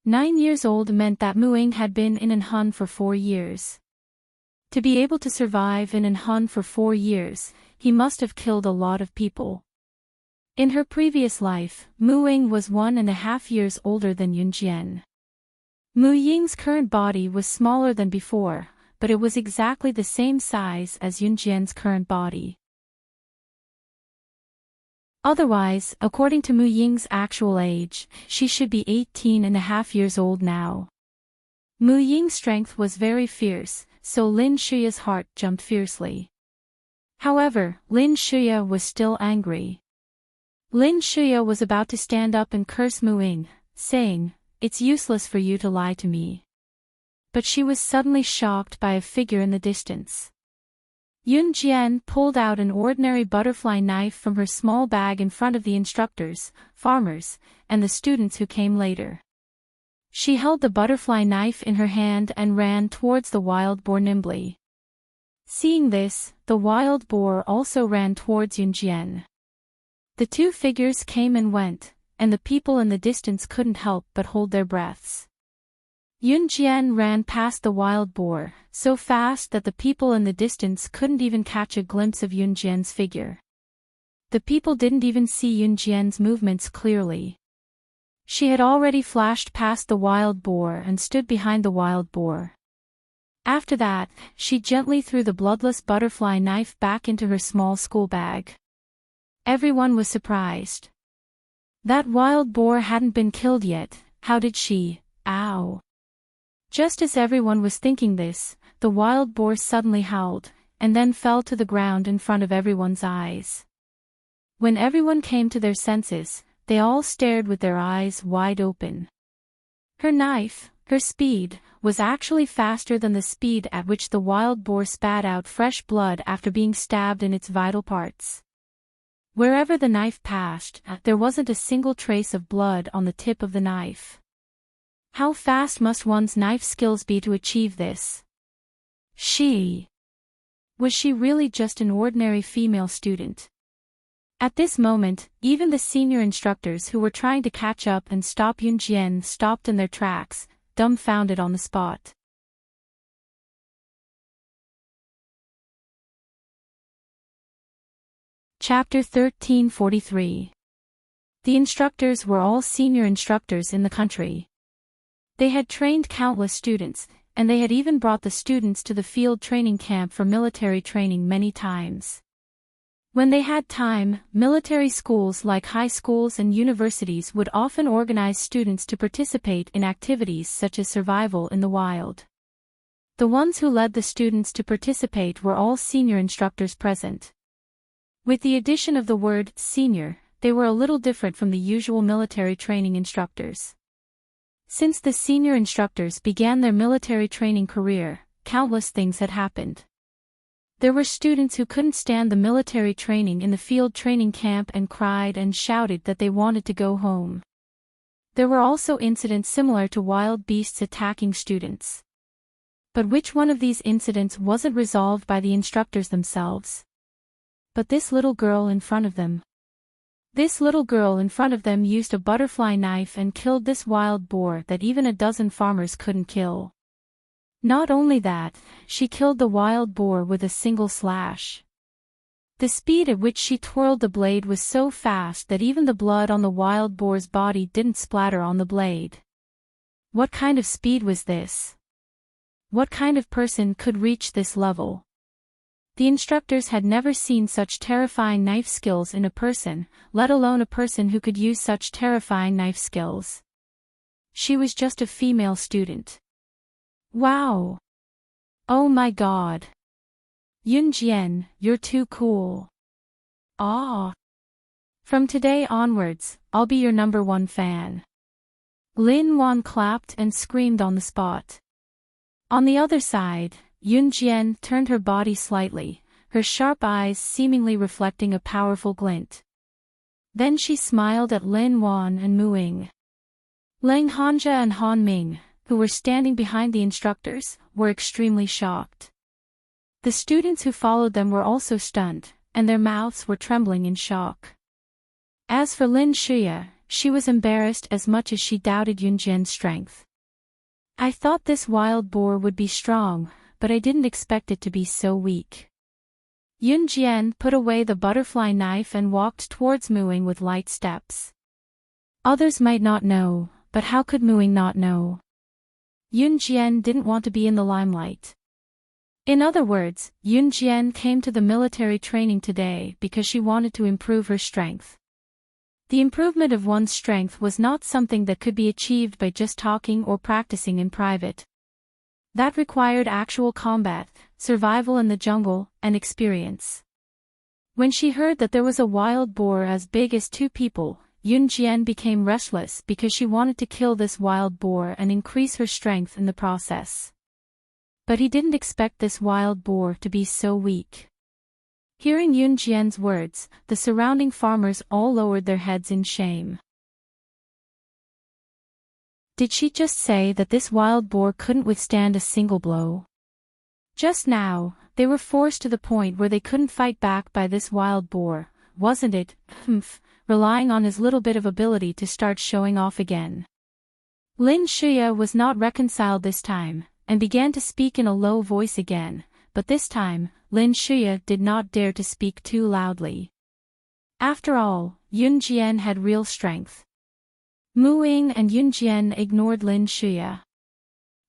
9 years old meant that Muing had been in an Han for 4 years. To be able to survive in an Han for 4 years, he must have killed a lot of people. In her previous life, Muing was 1.5 years older than Yun Jian. Mu Ying's current body was smaller than before, but it was exactly the same size as Yun Jian's current body. Otherwise, according to Mu Ying's actual age, she should be 18.5 years old now. Mu Ying's strength was very fierce, so Lin Shuya's heart jumped fiercely. However, Lin Shuya was still angry. Lin Shuya was about to stand up and curse Mu Ying, saying, "It's useless for you to lie to me." But she was suddenly shocked by a figure in the distance. Yun Jian pulled out an ordinary butterfly knife from her small bag in front of the instructors, farmers, and the students who came later. She held the butterfly knife in her hand and ran towards the wild boar nimbly. Seeing this, the wild boar also ran towards Yun Jian. The two figures came and went, and the people in the distance couldn't help but hold their breaths. Yun Jian ran past the wild boar, so fast that the people in the distance couldn't even catch a glimpse of Yun Jian's figure. The people didn't even see Yun Jian's movements clearly. She had already flashed past the wild boar and stood behind the wild boar. After that, she gently threw the bloodless butterfly knife back into her small school bag. Everyone was surprised. That wild boar hadn't been killed yet. How did she? Ow! Just as everyone was thinking this, the wild boar suddenly howled, and then fell to the ground in front of everyone's eyes. When everyone came to their senses, they all stared with their eyes wide open. Her knife, her speed, was actually faster than the speed at which the wild boar spat out fresh blood after being stabbed in its vital parts. Wherever the knife passed, there wasn't a single trace of blood on the tip of the knife. How fast must one's knife skills be to achieve this? Was she really just an ordinary female student? At this moment, even the senior instructors who were trying to catch up and stop Yun Jian stopped in their tracks, dumbfounded on the spot. Chapter 1343. The instructors were all senior instructors in the country. They had trained countless students, and they had even brought the students to the field training camp for military training many times. When they had time, military schools like high schools and universities would often organize students to participate in activities such as survival in the wild. The ones who led the students to participate were all senior instructors present. With the addition of the word senior, they were a little different from the usual military training instructors. Since the senior instructors began their military training career, countless things had happened. There were students who couldn't stand the military training in the field training camp and cried and shouted that they wanted to go home. There were also incidents similar to wild beasts attacking students. But which one of these incidents wasn't resolved by the instructors themselves? But this little girl in front of them. This little girl in front of them used a butterfly knife and killed this wild boar that even a dozen farmers couldn't kill. Not only that, she killed the wild boar with a single slash. The speed at which she twirled the blade was so fast that even the blood on the wild boar's body didn't splatter on the blade. What kind of speed was this? What kind of person could reach this level? The instructors had never seen such terrifying knife skills in a person, let alone a person who could use such terrifying knife skills. She was just a female student. Wow! Oh my god! Yunjian, you're too cool. Ah! From today onwards, I'll be your #1 fan. Lin Wan clapped and screamed on the spot. On the other side, Yunjian turned her body slightly, her sharp eyes seemingly reflecting a powerful glint. Then she smiled at Lin Wan and Muing. Lang Hanja and Han Ming, who were standing behind the instructors, were extremely shocked. The students who followed them were also stunned, and their mouths were trembling in shock. As for Lin Shuya, she was embarrassed as much as she doubted Yunjian's strength. I thought this wild boar would be strong, but I didn't expect it to be so weak. Yunjian put away the butterfly knife and walked towards Muing with light steps. Others might not know, but how could Muing not know? Yunjian didn't want to be in the limelight. In other words, Yunjian came to the military training today because she wanted to improve her strength. The improvement of one's strength was not something that could be achieved by just talking or practicing in private. That required actual combat, survival in the jungle, and experience. When she heard that there was a wild boar as big as 2 people, Yunjian became restless because she wanted to kill this wild boar and increase her strength in the process. But he didn't expect this wild boar to be so weak. Hearing Yunjian's words, the surrounding farmers all lowered their heads in shame. Did she just say that this wild boar couldn't withstand a single blow? Just now, they were forced to the point where they couldn't fight back by this wild boar, wasn't it? Relying on his little bit of ability to start showing off again. Lin Shuya was not reconciled this time, and began to speak in a low voice again, but this time, Lin Shuya did not dare to speak too loudly. After all, Yunjian had real strength. Mu Ying and Yunjian ignored Lin Shuya.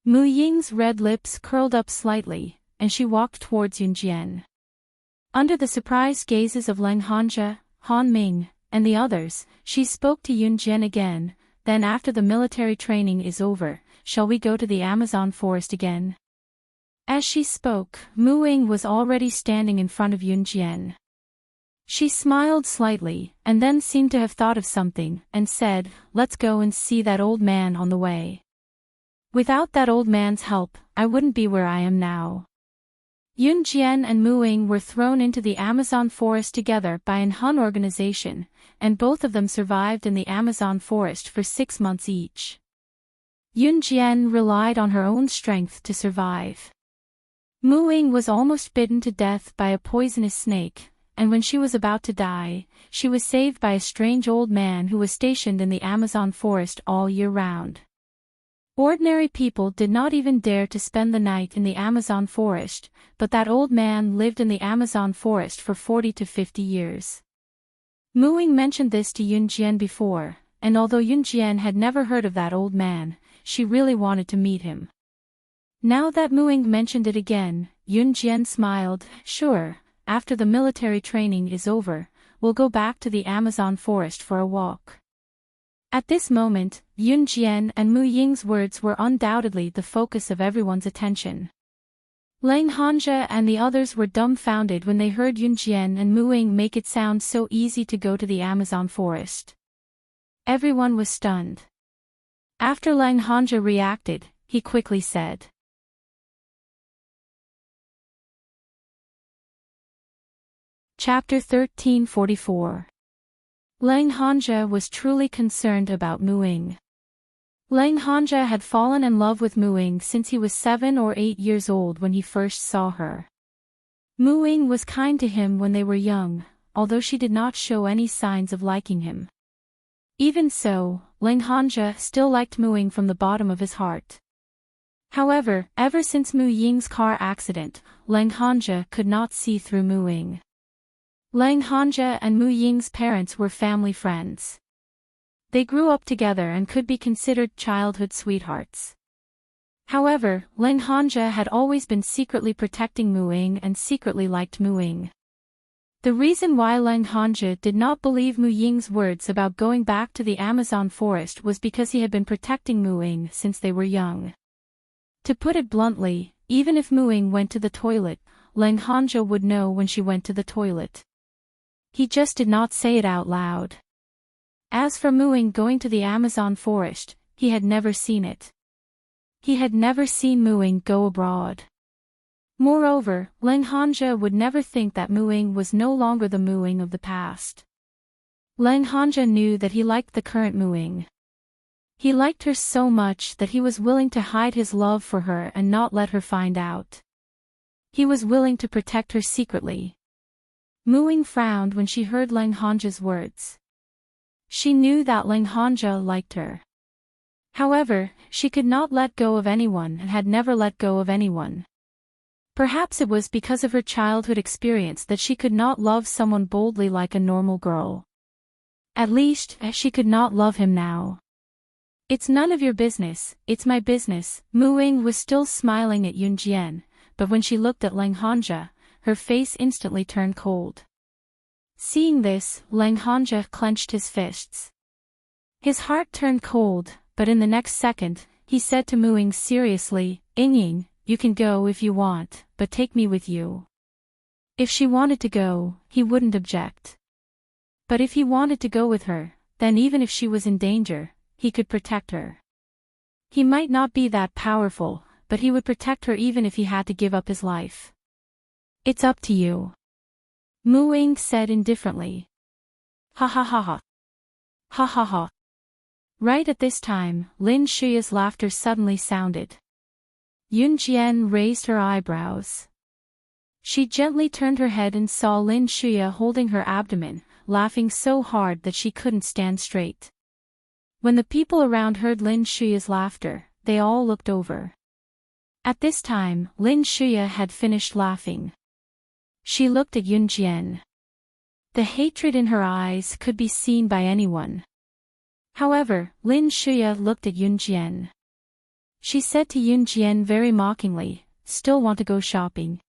Mu Ying's red lips curled up slightly, and she walked towards Yunjian. Under the surprised gazes of Lang Hanja, Han Ming, and the others, she spoke to Yunjian again. Then after the military training is over, shall we go to the Amazon forest again? As she spoke, Mu Ying was already standing in front of Yunjian. She smiled slightly, and then seemed to have thought of something, and said, "Let's go and see that old man on the way. Without that old man's help, I wouldn't be where I am now." Yunjian and Mu Ying were thrown into the Amazon forest together by an Hun organization, and both of them survived in the Amazon forest for 6 months each. Yunjian relied on her own strength to survive. Mu Ying was almost bitten to death by a poisonous snake, and when she was about to die, she was saved by a strange old man who was stationed in the Amazon forest all year round. Ordinary people did not even dare to spend the night in the Amazon forest, but that old man lived in the Amazon forest for 40 to 50 years. Mu Ying mentioned this to Yunjian before, and although Yunjian had never heard of that old man, she really wanted to meet him. Now that Mu Ying mentioned it again, Yunjian smiled. "Sure, after the military training is over, we'll go back to the Amazon forest for a walk." At this moment, Yunjian and Mu Ying's words were undoubtedly the focus of everyone's attention. Lang Hanja and the others were dumbfounded when they heard Yunjian and Mu Ying make it sound so easy to go to the Amazon forest. Everyone was stunned. After Lang Hanja reacted, he quickly said, Chapter 1344. Lang Hanja was truly concerned about Mu Ying. Lang Hanja had fallen in love with Mu Ying since he was 7 or 8 years old when he first saw her. Mu Ying was kind to him when they were young, although she did not show any signs of liking him. Even so, Lang Hanja still liked Mu Ying from the bottom of his heart. However, ever since Mu Ying's car accident, Lang Hanja could not see through Mu Ying. Lang Hanja and Mu Ying's parents were family friends. They grew up together and could be considered childhood sweethearts. However, Lang Hanja had always been secretly protecting Mu Ying and secretly liked Mu Ying. The reason why Lang Hanja did not believe Mu Ying's words about going back to the Amazon forest was because he had been protecting Mu Ying since they were young. To put it bluntly, even if Mu Ying went to the toilet, Lang Hanja would know when she went to the toilet. He just did not say it out loud. As for Mu Ying going to the Amazon forest, he had never seen it. He had never seen Mu Ying go abroad. Moreover, Lang Hanja would never think that Mu Ying was no longer the Mu Ying of the past. Lang Hanja knew that he liked the current Mu Ying. He liked her so much that he was willing to hide his love for her and not let her find out. He was willing to protect her secretly. Mu Ying frowned when she heard Lang Hanja's words. She knew that Lang Hanja liked her. However, she could not let go of anyone and had never let go of anyone. Perhaps it was because of her childhood experience that she could not love someone boldly like a normal girl. At least, she could not love him now. It's none of your business, it's my business. Mu Ying was still smiling at Yun Jian, but when she looked at Lang Hanja, her face instantly turned cold. Seeing this, Lang Hanja clenched his fists. His heart turned cold, but in the next second, he said to Mu Ying seriously, "Ying, you can go if you want, but take me with you." If she wanted to go, he wouldn't object. But if he wanted to go with her, then even if she was in danger, he could protect her. He might not be that powerful, but he would protect her even if he had to give up his life. "It's up to you," Mu Ying said indifferently. Ha ha ha ha. Ha ha ha. Right at this time, Lin Shuya's laughter suddenly sounded. Yun Jian raised her eyebrows. She gently turned her head and saw Lin Shuya holding her abdomen, laughing so hard that she couldn't stand straight. When the people around heard Lin Shuya's laughter, they all looked over. At this time, Lin Shuya had finished laughing. She looked at Yun Jian. The hatred in her eyes could be seen by anyone. However, Lin Shuya looked at Yun Jian. She said to Yun Jian very mockingly, "Still want to go shopping?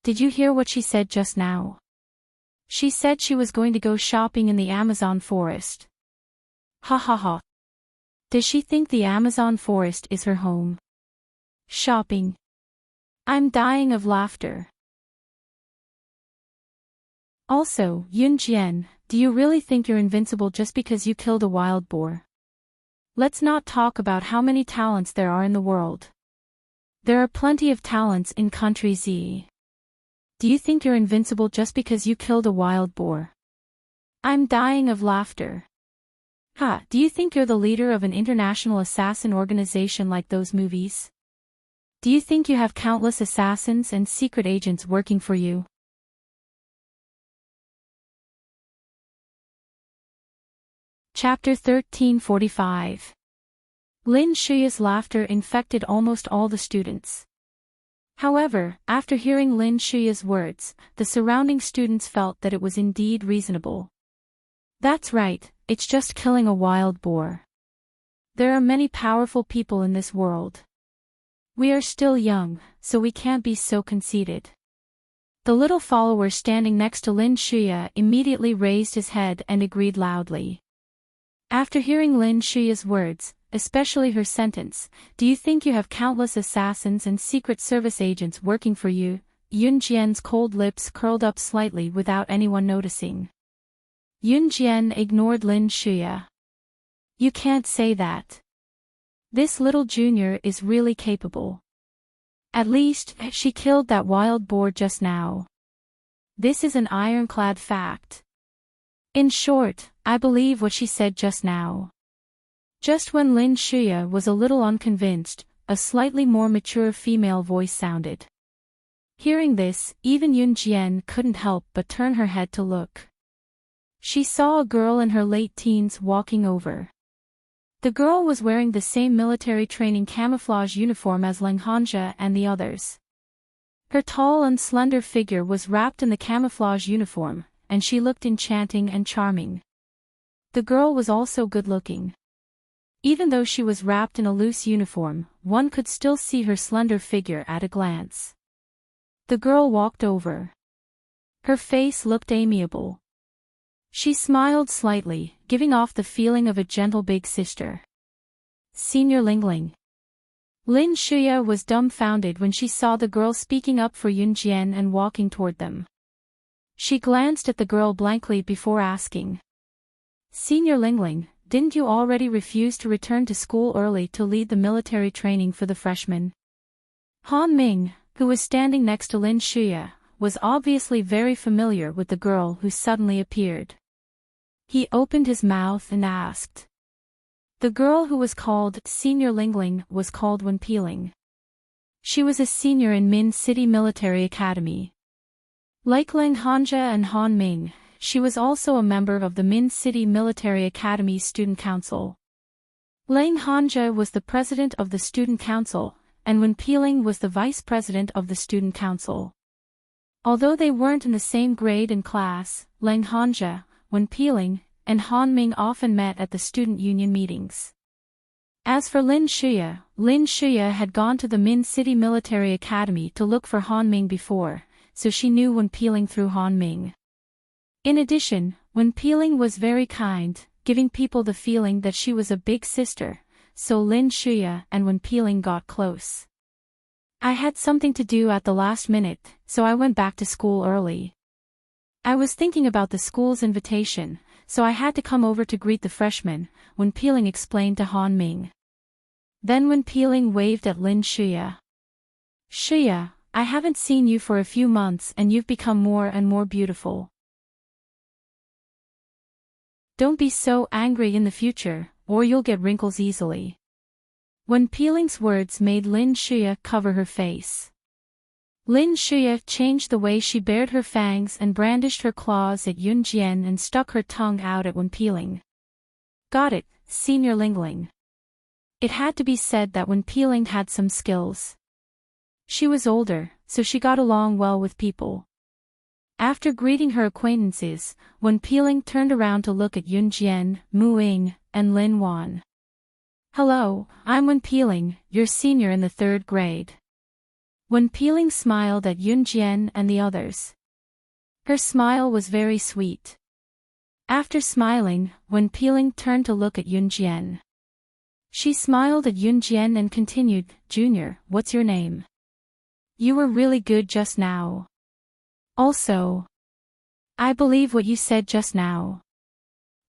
Did you hear what she said just now? She said she was going to go shopping in the Amazon forest." Ha ha ha. Does she think the Amazon forest is her home? Shopping. I'm dying of laughter. Also, Yun Jian, do you really think you're invincible just because you killed a wild boar? Let's not talk about how many talents there are in the world. There are plenty of talents in Country Z. Do you think you're invincible just because you killed a wild boar? I'm dying of laughter. Ha, do you think you're the leader of an international assassin organization like those movies? Do you think you have countless assassins and secret agents working for you? Chapter 1345. Lin Shuya's laughter infected almost all the students. However, after hearing Lin Shuya's words, the surrounding students felt that it was indeed reasonable. That's right, it's just killing a wild boar. There are many powerful people in this world. We are still young, so we can't be so conceited. The little follower standing next to Lin Shuya immediately raised his head and agreed loudly. After hearing Lin Shuya's words, especially her sentence, "Do you think you have countless assassins and secret service agents working for you?" Yun Jian's cold lips curled up slightly without anyone noticing. Yun Jian ignored Lin Shuya. "You can't say that. This little junior is really capable. At least, she killed that wild boar just now. This is an ironclad fact. In short, I believe what she said just now." Just when Lin Shuya was a little unconvinced, a slightly more mature female voice sounded. Hearing this, even Yun Jian couldn't help but turn her head to look. She saw a girl in her late teens walking over. The girl was wearing the same military training camouflage uniform as Leng Hanja and the others. Her tall and slender figure was wrapped in the camouflage uniform, and she looked enchanting and charming. The girl was also good-looking. Even though she was wrapped in a loose uniform, one could still see her slender figure at a glance. The girl walked over. Her face looked amiable. She smiled slightly, giving off the feeling of a gentle big sister. Senior Lingling. Lin Shuya was dumbfounded when she saw the girl speaking up for Yun Jian and walking toward them. She glanced at the girl blankly before asking. Senior Lingling, didn't you already refuse to return to school early to lead the military training for the freshmen? Han Ming, who was standing next to Lin Shuya, was obviously very familiar with the girl who suddenly appeared. He opened his mouth and asked. The girl who was called Senior Lingling was called Wen Peeling. She was a senior in Min City Military Academy. Like Leng Hanja and Han Ming, she was also a member of the Min City Military Academy Student Council. Leng Hanja was the president of the Student Council, and Wen Peeling was the vice president of the Student Council. Although they weren't in the same grade and class, Leng Hanja, Wen Peeling, and Han Ming often met at the student union meetings. As for Lin Shuya had gone to the Min City Military Academy to look for Han Ming before, so she knew Wen Peeling through Han Ming. In addition, Wen Peeling was very kind, giving people the feeling that she was a big sister, so Lin Shuya and Wen Peeling got close. I had something to do at the last minute, so I went back to school early. I was thinking about the school's invitation, so I had to come over to greet the freshmen, Wen Peeling explained to Han Ming. Then Wen Peeling waved at Lin Shuya. Shuya, I haven't seen you for a few months and you've become more and more beautiful. Don't be so angry in the future, or you'll get wrinkles easily. Wen Peeling's words made Lin Shuya cover her face. Lin Shuya changed the way she bared her fangs and brandished her claws at Yun Jian and stuck her tongue out at Wen Peeling. Got it, Senior Lingling. It had to be said that Wen Peeling had some skills. She was older, so she got along well with people. After greeting her acquaintances, Wen Peeling turned around to look at Yun Jian, Mu Ying, and Lin Wan. Hello, I'm Wen Peeling, your senior in the 3rd grade. Wen Peeling smiled at Yun Jian and the others. Her smile was very sweet. After smiling, Wen Peeling turned to look at Yun Jian. She smiled at Yun Jian and continued, Junior, what's your name? You were really good just now. Also, I believe what you said just now.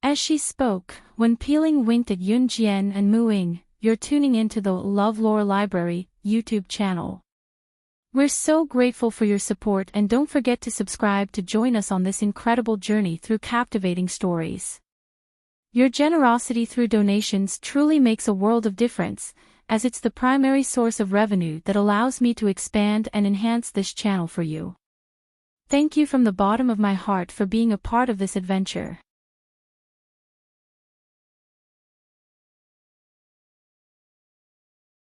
As she spoke, Wen Peeling winked at Yun Jian and Mu Ying, you're tuning into the LoveLore Library YouTube channel. We're so grateful for your support and don't forget to subscribe to join us on this incredible journey through captivating stories. Your generosity through donations truly makes a world of difference, as it's the primary source of revenue that allows me to expand and enhance this channel for you. Thank you from the bottom of my heart for being a part of this adventure.